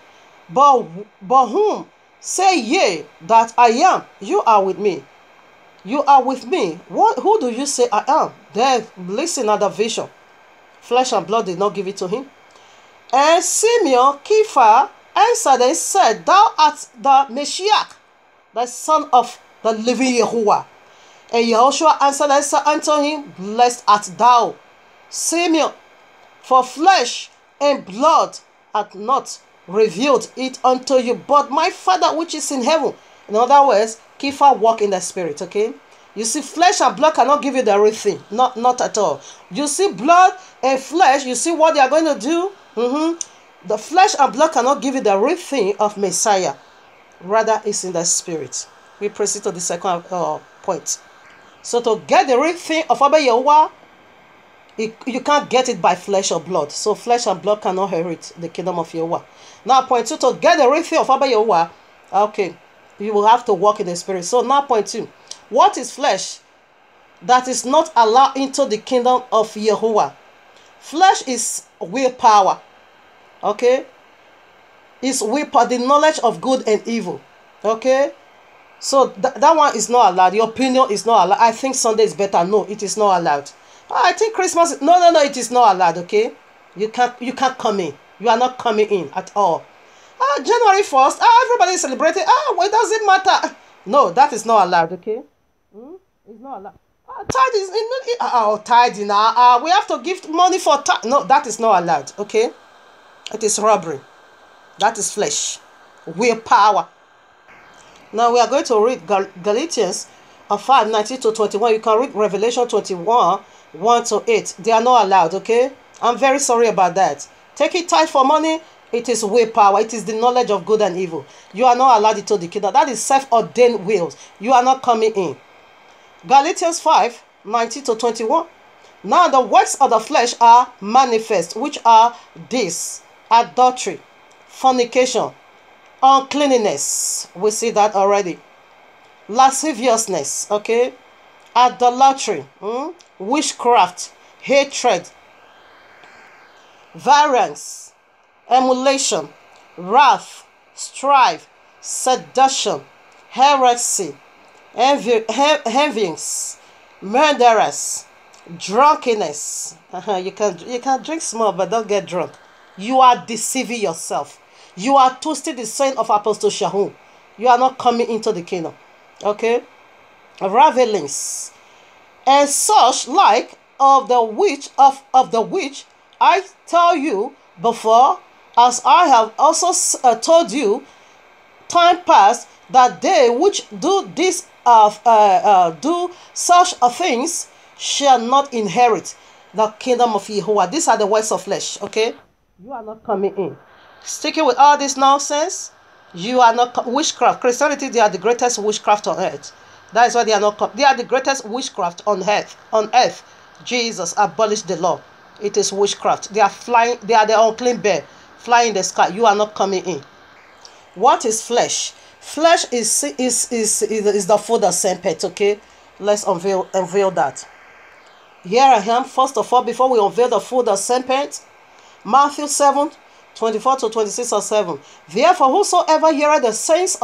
but whom say ye that I am? You are with me. You are with me. Who do you say I am? Then listen at the vision. Flesh and blood did not give it to him. And Simeon Kepha answered and said, thou art the Messiah, the son of the living Yehovah. And Yehoshua answered and said unto him, blessed art thou, Simeon, for flesh and blood hath not revealed it unto you, but my Father which is in heaven. In other words, Kepha walk in the spirit, okay? You see, flesh and blood cannot give you the real thing. Not at all. You see, blood and flesh, you see what they are going to do? The flesh and blood cannot give you the real thing of Messiah. Rather, it's in the spirit. We proceed to the second point. So to get the real thing of Abba Yehovah, you can't get it by flesh or blood. So flesh and blood cannot inherit the kingdom of Yehovah. Now point 2, to get the real thing of Abba Yehovah, okay, you will have to walk in the spirit. So now point 2, what is flesh that is not allowed into the kingdom of Yehovah? Flesh is willpower, okay? It's willpower, the knowledge of good and evil, okay? So that one is not allowed. Your opinion is not allowed. I think Sunday is better. No, it is not allowed. I think Christmas, no, it is not allowed, okay? You can't come in. You are not coming in at all. January 1st, everybody is celebrating. It doesn't matter. No, that is not allowed, okay? It's not allowed. Tithing now. We have to give money for tithe. No, that is not allowed, okay? It is robbery. That is flesh. Willpower. Now we are going to read Galatians 5, 19 to 21. You can read Revelation 21, 1 to 8. They are not allowed, okay? I'm very sorry about that. Take it tithe for money. It is willpower. It is the knowledge of good and evil. You are not allowed into the kingdom. That is self-ordained wills. You are not coming in. Galatians 5, 19 to 21. Now the works of the flesh are manifest, which are this: adultery, fornication, uncleanness. We see that already. Lasciviousness, okay? Idolatry, witchcraft, hatred, variance, emulation, wrath, strife, seduction, heresy, envyings, murderers, drunkenness. You can drink small, but don't get drunk. You are deceiving yourself. You are twisting the saying of Apostle Shahun. You are not coming into the kingdom. Okay? Ravelings and such like of the which I tell you before, as I have also told you time past, that they which do this do such things shall not inherit the kingdom of Yehovah. These are the words of flesh. Okay, you are not coming in. Sticking with all this nonsense, you are not witchcraft. Christianity, they are the greatest witchcraft on earth. That is why they are not. They are the greatest witchcraft on earth. On earth, Jesus abolished the law. It is witchcraft. They are flying. They are the unclean bear flying in the sky. You are not coming in. What is flesh? Flesh is the food of serpent. Okay, let's unveil that. Here I am. First of all, before we unveil the food of serpent, Matthew 7:24-26 or 7. Therefore, whosoever heareth the sayings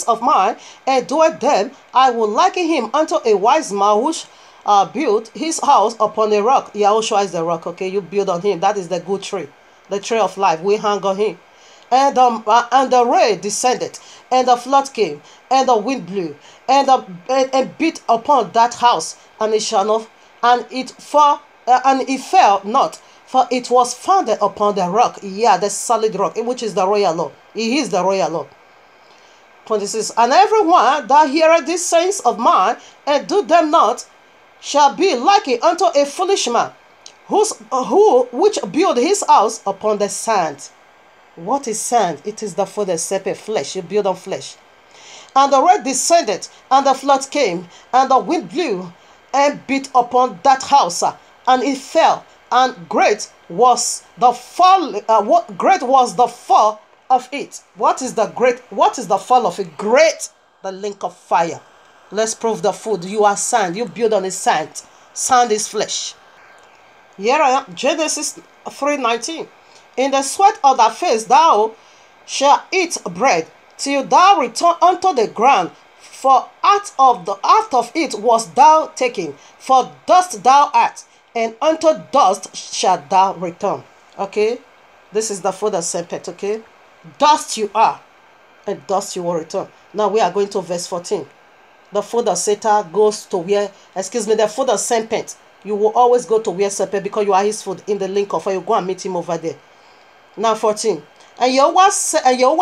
of mine and doeth them, I will liken him unto a wise man which built his house upon a rock. Yahushua is the rock. Okay, you build on him. That is the good tree, the tree of life. We hang on him. And the rain descended, and the flood came, and the wind blew, and beat upon that house, and it shall not, and it fell not, for it was founded upon the rock. Yeah, the solid rock, which is the royal law. He is the royal law. 26. And everyone that heareth these sayings of mine and do them not shall be likened unto a foolish man, which built his house upon the sand. What is sand? It is the food of serpent, flesh. You build on flesh. And the rain descended, and the flood came, and the wind blew, and beat upon that house, and it fell. And great was the fall. Great was the fall of it. What is the fall of it? Great, the link of fire. Let's prove the food. You are sand. You build on the sand. Sand is flesh. Here I am. Genesis 3:19. In the sweat of thy face thou shalt eat bread till thou return unto the ground. For out of it was thou taken. For dust thou art, and unto dust shalt thou return. Okay, this is the food of serpent. Okay, dust you are, and dust you will return. Now we are going to verse 14. The food of Satan goes to where, the food of serpent. You will always go to where serpent, because you are his food in the link of fire. You go and meet him over there. Now 14. And Yahweh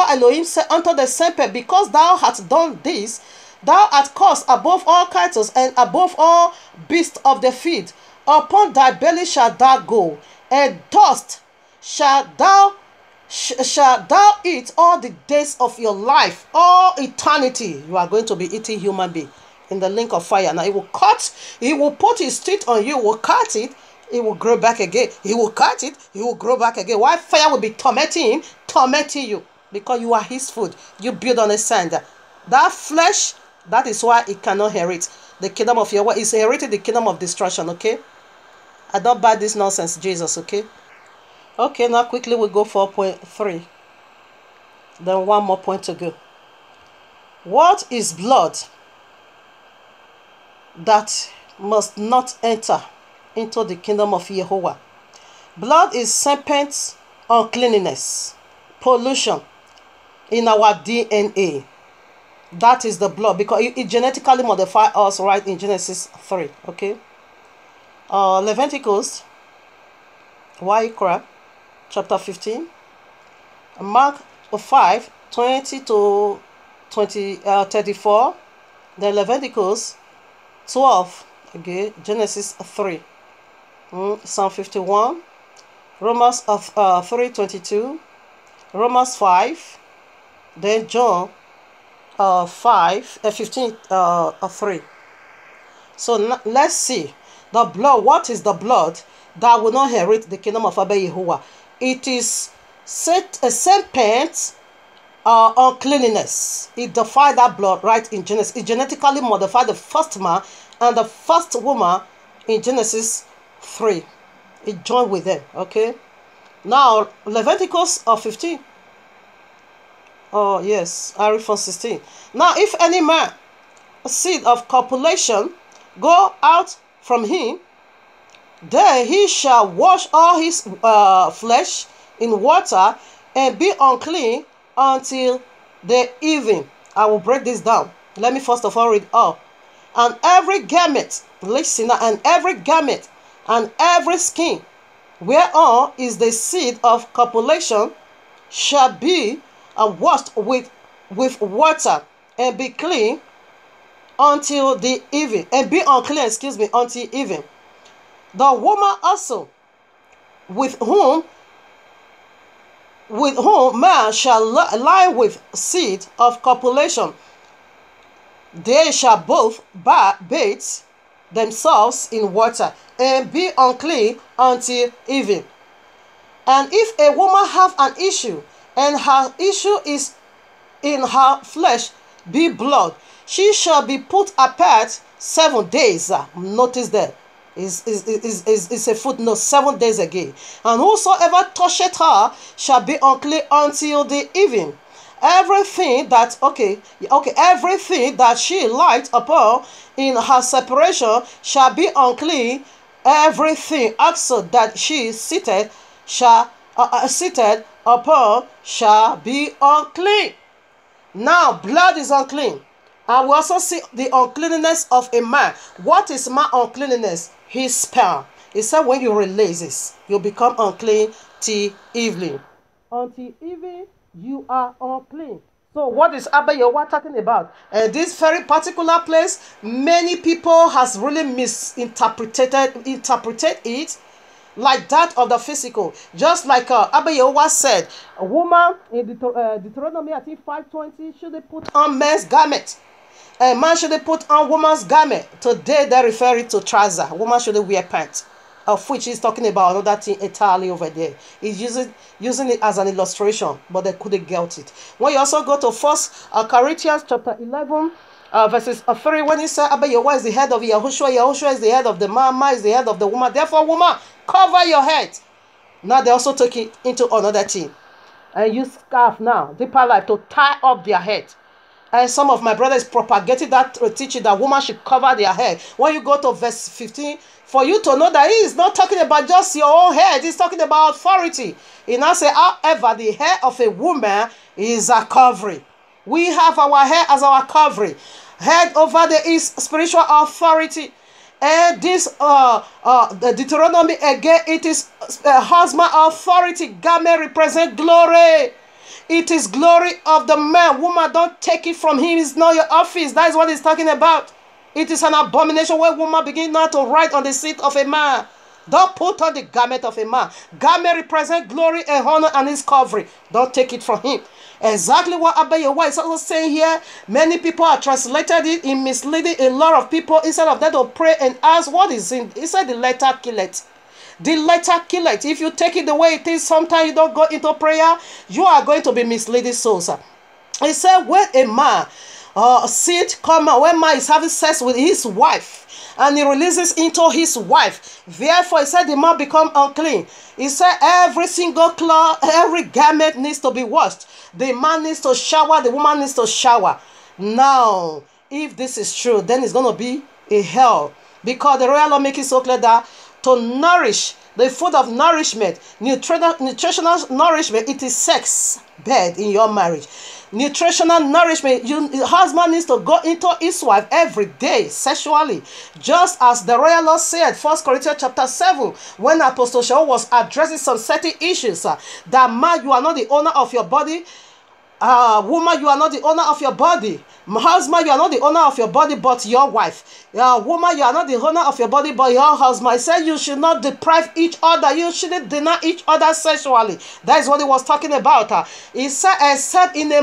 Elohim said unto the serpent, because thou hast done this, thou art cursed above all cattle and above all beasts of the field. Upon thy belly shalt thou go, and dust shalt thou eat all the days of your life, all eternity. You are going to be eating human being in the link of fire. Now he will put his teeth on you, will cut it, it will grow back again. He will cut it, he will grow back again. Why? Fire will be tormenting you, because you are his food. You build on the sand. That flesh, that is why it cannot inherit the kingdom of Yahweh. It's inherited the kingdom of destruction. Okay, I don't buy this nonsense, Jesus. Okay, now quickly we go 4.3. Then one more point to go. What is blood that must not enter into the kingdom of Yehovah? Blood is serpent's uncleanness, pollution in our DNA. That is the blood, because it genetically modifies us, right, in Genesis 3. Okay, Leviticus, chapter 15, Mark 5:20-34, then Leviticus 12, okay, Genesis 3, Psalm 51, Romans 3:22, Romans 5, then John 15:3. So let's see the blood. What is the blood that will not inherit the kingdom of Abba Yehovah? It is a serpent uncleanness. It defied that blood, right, in Genesis. It genetically modified the first man and the first woman in Genesis 3. It joined with them. Okay, now Leviticus 15. Oh yes, I read from 16. Now if any man seed of copulation go out from him, then he shall wash all his flesh in water and be unclean until the evening. I will break this down. Let me first of all read all. And every garment, listen, and every garment and every skin whereon is the seed of copulation shall be washed with water and be clean until the evening, and be unclean, until evening. The woman also with whom man shall lie with seed of copulation, they shall both bathe themselves in water and be unclean until evening. And if a woman have an issue, and her issue is in her flesh be blood, she shall be put apart 7 days. Notice that is a footnote, 7 days again. And whosoever toucheth her shall be unclean until the evening. Everything that everything that she light upon in her separation shall be unclean. Everything also that she seated upon shall be unclean. Now blood is unclean. And we also see the uncleanness of a man. What is man uncleanness? His sperm. It said when you release this, you become unclean till evening. Until evening, you are unclean. So what is Abba Yehowa talking about? This very particular place, many people has really misinterpreted it like that of the physical. Just like Abba Yehowa said, a woman in Deuteronomy, I think 5:20, should they put on men's garment. A man should put on woman's garment. Today they're referring to trouser. Woman should wear pants, of which he's talking about another thing entirely over there. He's using it as an illustration, but they couldn't get it. When you also go to 1 Corinthians chapter 11, verses 3, when he said, Abba Yehowa is the head of Yahushua, Yahushua is the head of the man, man is the head of the woman. Therefore, woman, cover your head. Now they also took it into another thing. And use scarf now, deeper life, to tie up their head. And some of my brothers propagated that teaching that women should cover their head. When you go to verse 15, for you to know that he is not talking about just your own head, he's talking about authority. He now says, however, the hair of a woman is a covering. We have our hair as our covering. Head over there is spiritual authority. And this the Deuteronomy again, it is husband authority. Garment represent glory. It is glory of the man. Woman, don't take it from him. It's not your office. That is what he's talking about. It is an abomination where woman begin now to write on the seat of a man. Don't put on the garment of a man. Garment represent glory and honor and his covering. Don't take it from him. Exactly what Abba Yehowa is also saying here. Many people are translated it in misleading a lot of people. Instead of that, to pray and ask what is in. He said the letter kill it. The letter kill it. If you take it the way it is, sometimes you don't go into prayer, you are going to be misleading souls. He said when a man seed come out, when man is having sex with his wife, and he releases into his wife, therefore he said the man become unclean. He said every single cloth, every garment needs to be washed. The man needs to shower, the woman needs to shower. Now, if this is true, then it's going to be a hell. Because the royal law makes it so clear that to nourish, the food of nourishment, nutritional nourishment, it is sex bed in your marriage. Nutritional nourishment, the husband needs to go into his wife every day sexually, just as the royal law said, 1 Corinthians chapter 7, when Apostle Shaul was addressing some certain issues, that man, you are not the owner of your body. Woman, you are not the owner of your body. Husband, you are not the owner of your body, but your wife. Woman, you are not the owner of your body, but your husband. He said you should not deprive each other. You shouldn't deny each other sexually. That is what he was talking about. He said, except in a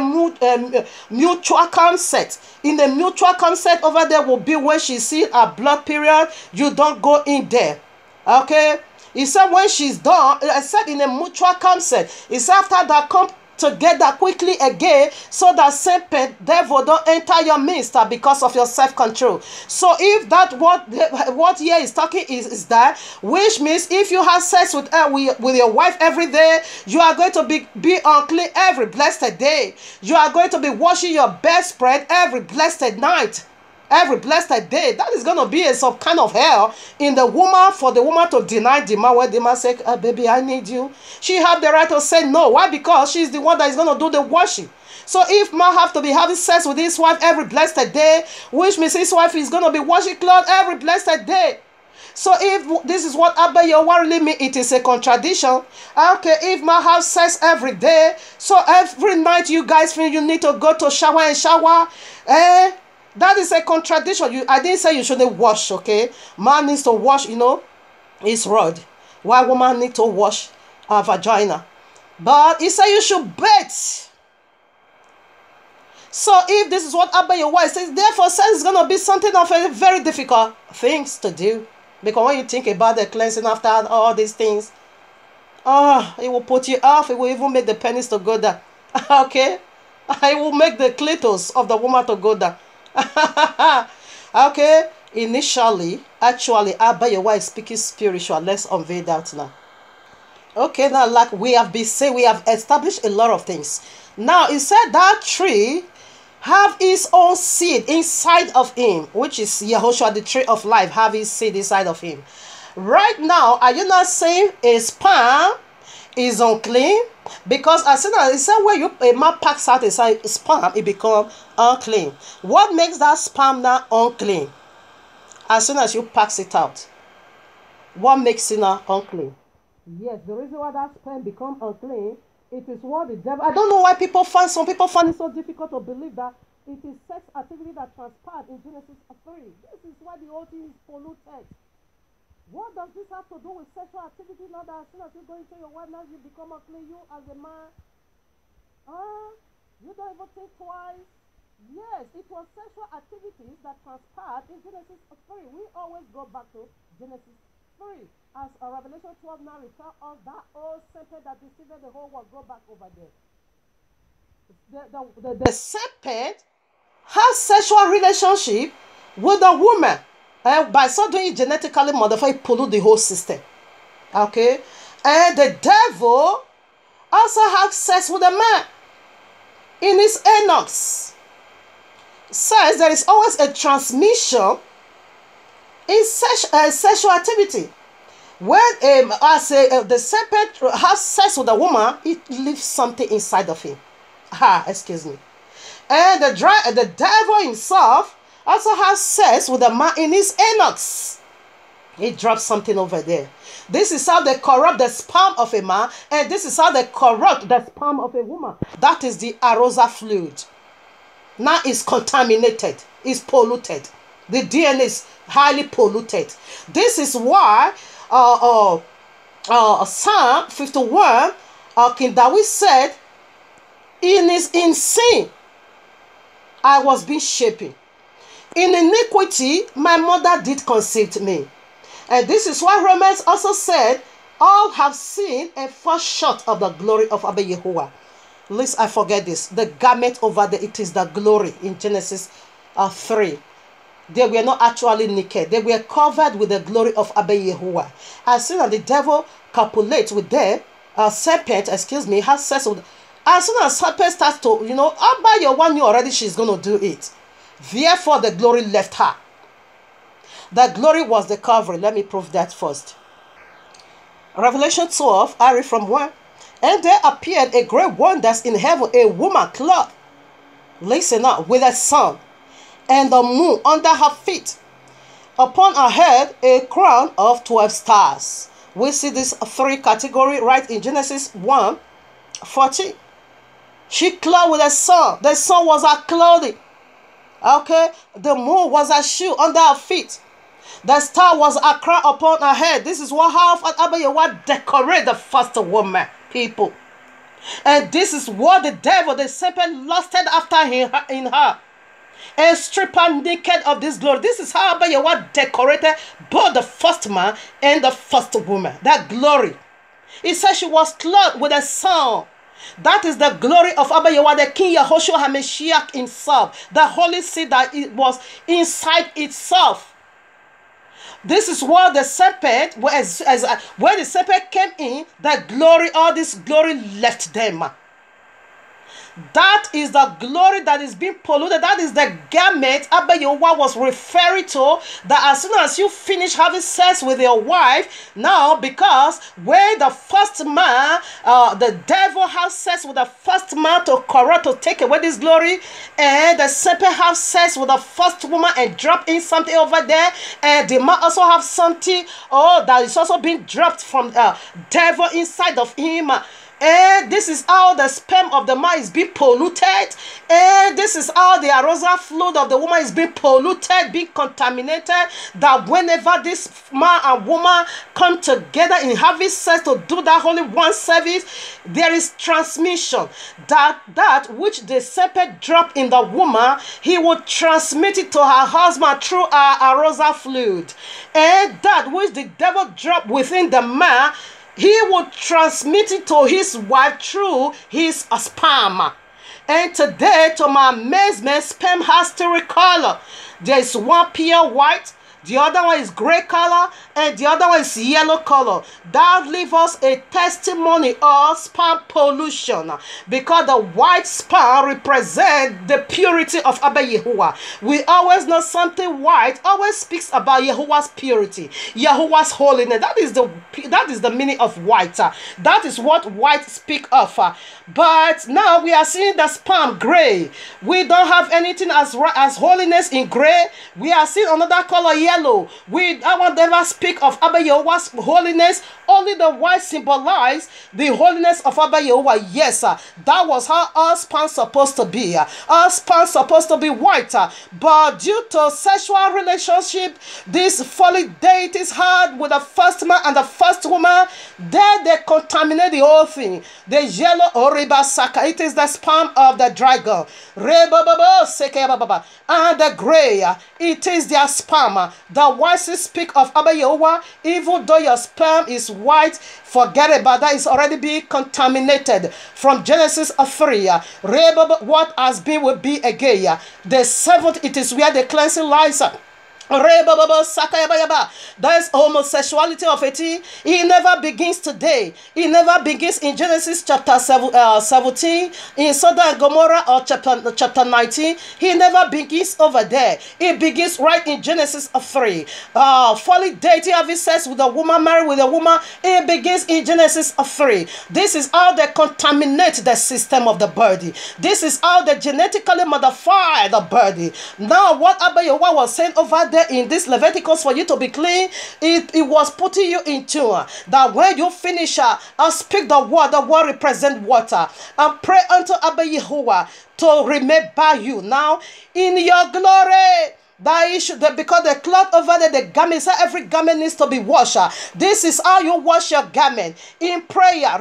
mutual consent. In the mutual consent over there will be when she sees a blood period. You don't go in there. Okay? He said when she's done, except in a mutual consent. He said after that, come together quickly again, so that serpent devil don't enter your midst because of your self-control. So if that what here is talking is that, which means if you have sex with your wife every day, you are going to be unclean every blessed day. You are going to be washing your bedspread every blessed night. every blessed day. That is going to be some kind of hell in the woman, for the woman to deny the man when the man say, baby, I need you. She have the right to say no. Why? Because she's the one that is going to do the washing. So if man have to be having sex with his wife every blessed day, which means his wife is going to be washing clothes every blessed day. So if this is what Abba Yehovah really mean, it is a contradiction. Okay, if man have sex every day, so every night you guys feel you need to go to shower and shower, that is a contradiction. I didn't say you shouldn't wash, okay? Man needs to wash, his rod, while woman need to wash her vagina. But he said you should bathe. So if this is what Abba Yehovah says, therefore sex is going to be something of a very difficult things to do. Because when you think about the cleansing after all these things, it will put you off. It will even make the penis to go down. Okay? It will make the clitoris of the woman to go down. Okay? Initially, actually, Abba Yehovah is speaking spiritual. Let's unveil that now. Okay, now like we have been saying, we have established a lot of things. Now, it said that tree have his own seed inside of him, which is Yahushua, the tree of life, have his seed inside of him. Right now, are you not saying a sperm is unclean? Because as soon as it said when a man packs out a sperm, it becomes unclean. What makes that sperm now unclean? As soon as you pass it out, what makes it now unclean? Yes, the reason why that sperm becomes unclean, it is what the devil. I don't know why some people find it so difficult to believe that it is sex activity that transpired in Genesis 3. This is why the whole thing is polluted. What does this have to do with sexual activity now that as soon as you go into your wife, now you become unclean, you as a man? You don't even think twice. Yes, it was sexual activities that transpired in Genesis 3. We always go back to Genesis 3. As Revelation 12 now tells us that old serpent that deceived the whole world, go back over there. The serpent has sexual relationship with a woman. And by so doing, it genetically modified, pollute the whole system. Okay? And the devil also has sex with a man. In his Enoch says there is always a transmission in sexual activity. When the serpent has sex with a woman, it leaves something inside of him. Excuse me. And the devil himself also has sex with a man in his Enoch. He drops something over there. This is how they corrupt the sperm of a man, and this is how they corrupt the sperm of a woman. That is the arousal fluid. Now it's contaminated, it's polluted. The DNA is highly polluted. This is why Psalm 51, King David said, in sin I was being shapen. In iniquity my mother did conceive me. And this is why Romans also said, all have sinned and fall short of the glory of Abba Yehovah. Lest I forget this. The garment over there, it is the glory in Genesis 3. They were not actually naked. They were covered with the glory of Abba Yehovah. As soon as the devil copulates with them, serpent, has sex with. As soon as serpent starts to, Abba Yehovah knew already she's going to do it. Therefore, the glory left her. The glory was the covering. Let me prove that first. Revelation 12, I read from 1. And there appeared a great wonders in heaven, a woman clothed, listen up, with a sun, and the moon under her feet. Upon her head, a crown of 12 stars. We see this 3 category right in Genesis 1:14. She clothed with a sun. The sun was her clothing. Okay, the moon was her shoe under her feet. The star was a crown upon her head. This is how Abba Yehovah decorated the first woman, people. And this is what the devil, the serpent, lusted after in her. And stripped her naked of this glory. This is how Abba Yehovah decorated both the first man and the first woman. That glory. He said she was clothed with a sun. That is the glory of Abba Yehovah, the King Yahushua HaMashiach himself. The Holy Seed that it was inside itself. This is what the serpent, when the serpent came in, the glory, all this glory left them. That is the glory that is being polluted. That is the garment Abba Yehovah was referring to. That as soon as you finish having sex with your wife, now because when the first man, the devil has sex with the first man to corrupt, to take away this glory, and the serpent have sex with the first woman and drop in something over there, and the man also have something, that is also being dropped from devil inside of him. And this is how the sperm of the man is being polluted. And this is how the arousal fluid of the woman is being polluted, being contaminated. That whenever this man and woman come together in having sex to do that holy one service, there is transmission. That which the serpent dropped in the woman, he will transmit it to her husband through her arousal fluid. And that which the devil dropped within the man, he will transmit it to his wife through his sperm. And today, to my amazement, sperm has three colors. There is one pure white, the other one is gray color, and the other one is yellow color. That leaves us a testimony of sperm pollution, because the white sperm represents the purity of Abba Yehovah. We always know something white always speaks about Yehovah's purity, Yehovah's holiness. That is the meaning of white. That is what white speak of. But now we are seeing the sperm gray. We don't have anything as holiness in gray. We are seeing another color, yellow. I won't ever speak of Abba Yehovah's holiness. Only the white symbolize the holiness of Abba Yehovah. Yes, that was how our sperm supposed to be. Our sperm supposed to be white. But due to sexual relationship, these fallen deities had with the first man and the first woman, then they contaminate the whole thing. The yellow oriba saka, it is the sperm of the dragon. And the gray, it is their sperm. The white speak of Abba Yehovah. Even though your sperm is white, forget about that. It's already being contaminated. From Genesis 3, what has been will be again. The seventh, it is where the cleansing lies. That is homosexuality of it. It never begins today. It never begins in Genesis chapter 17, in Sodom and Gomorrah, or chapter 19. It never begins over there. It begins right in Genesis 3. Fallen deity having sex with a woman, married with a woman. It begins in Genesis 3. This is how they contaminate the system of the body. This is how they genetically modify the body. Now, what Abba Yehovah was saying over there in this Leviticus for you to be clean, it was putting you into that when you finish, speak the word represent water, and pray unto Abba Yehovah to remember you now in your glory. That issue, because the cloth over there, the garment, so every garment needs to be washed. This is how you wash your garment in prayer.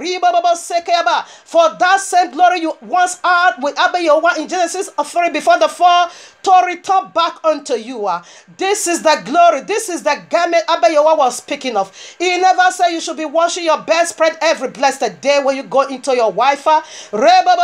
For that same glory you once had with Abba Yehovah in Genesis 3 before the fall, to return back unto you. This is the glory. This is the garment Abba Yehovah was speaking of. He never said you should be washing your bedspread every blessed day when you go into your wife. Remember,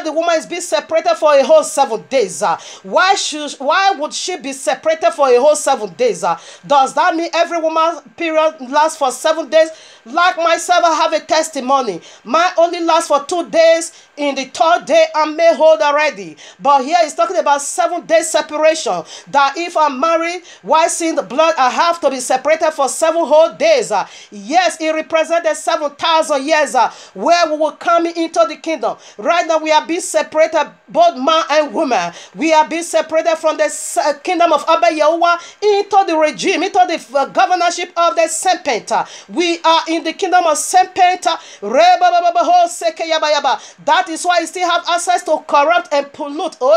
the woman is being separated for a whole 7 days. Why would she be separated for a whole 7 days? Does that mean every woman's period lasts for 7 days? Like myself, I have a testimony. Mine only lasts for 2 days. In the 3rd day, I'm made whole already. But here he's talking about 7 days separation. That if I'm married, while seeing the blood, I have to be separated for 7 whole days. Yes, it represents the 7,000 years where we will come into the kingdom. Right now, we are being separated, both man and woman. We are being separated from the kingdom of Abba Yehovah into the regime, into the governorship of the serpent. We are in the kingdom of serpent. That is why you still have access to corrupt and pollute. The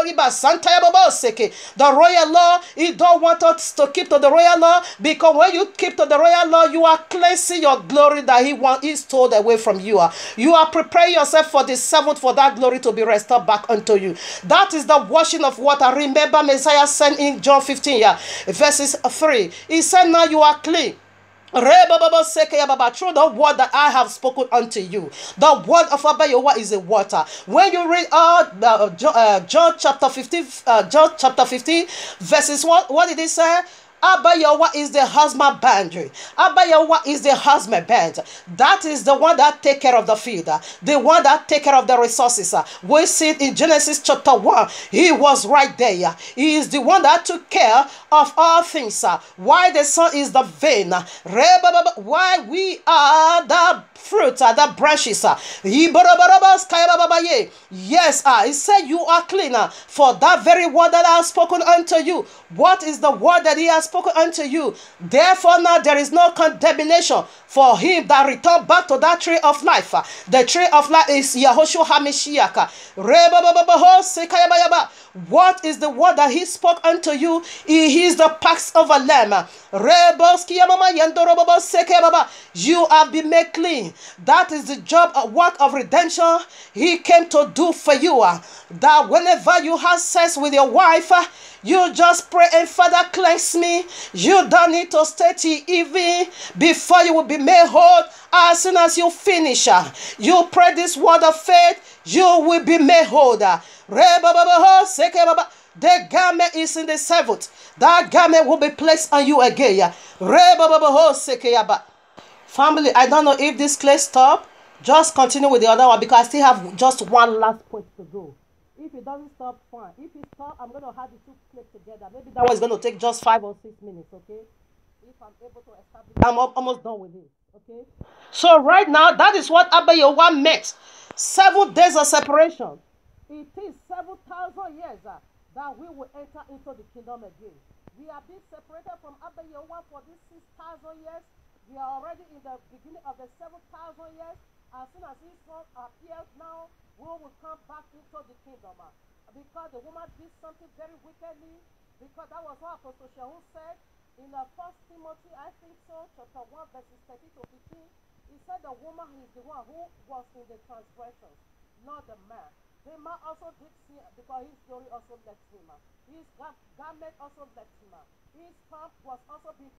royal law, he don't want us to keep to the royal law, because when you keep to the royal law, you are cleansing your glory that he stole away from you. You are preparing yourself for the 7th, for that glory to be restored back unto you. That is the washing of water. Remember, Messiah said in John 15, verses 3. He said, now you are clean. Through the word that I have spoken unto you. The word of Abba Yehovah is a water. When you read John chapter 15, verses 1, what did he say? Abba Yahweh is the husband boundary. Abba Yahweh is the husband band. That is the one that take care of the field, the one that take care of the resources. We see it in Genesis chapter 1. He was right there. He is the one that took care of all things. Why the sun is the vein. Why we are the fruit, the branches. Yes, he said you are cleaner for that very word that I have spoken unto you. What is the word that he has spoken unto you? Therefore now there is no condemnation for him that return back to that tree of life. The tree of life is Yahushua HaMashiach. What is the word that he spoke unto you? He is the pax of a lamb. You have been made clean. That is the job, work of redemption he came to do for you. That whenever you have sex with your wife, you just pray and Father cleanse me. You don't need to stay till evening before you will be made whole. As soon as you finish, you pray this word of faith, you will be made whole. The garment is in the seventh. That garment will be placed on you again. Family, I don't know if this clay stop. Just continue with the other one because I still have just one last point to go. If it doesn't stop, fine. If it stops, I'm going to have the two clips together. Maybe that one is going to take just 5 or 6 minutes, okay? If I'm able to establish, I'm almost done with it, okay? So right now, that is what Abba Yahweh meant. 7 days of separation. It is 7,000 years that we will enter into the kingdom again. We are being separated from Abba Yahweh for these 6,000 years. We are already in the beginning of the 7,000 years. As soon as his son appears now, we will come back into the kingdom. Because the woman did something very wickedly. Because that was what Apostle Shahu said in 1 Timothy, I think so, chapter 1, verses 13 to 15. He said the woman is the one who was in the transgressions, not the man. The man also did sin because his glory also left him. His garment also left him. His camp was also being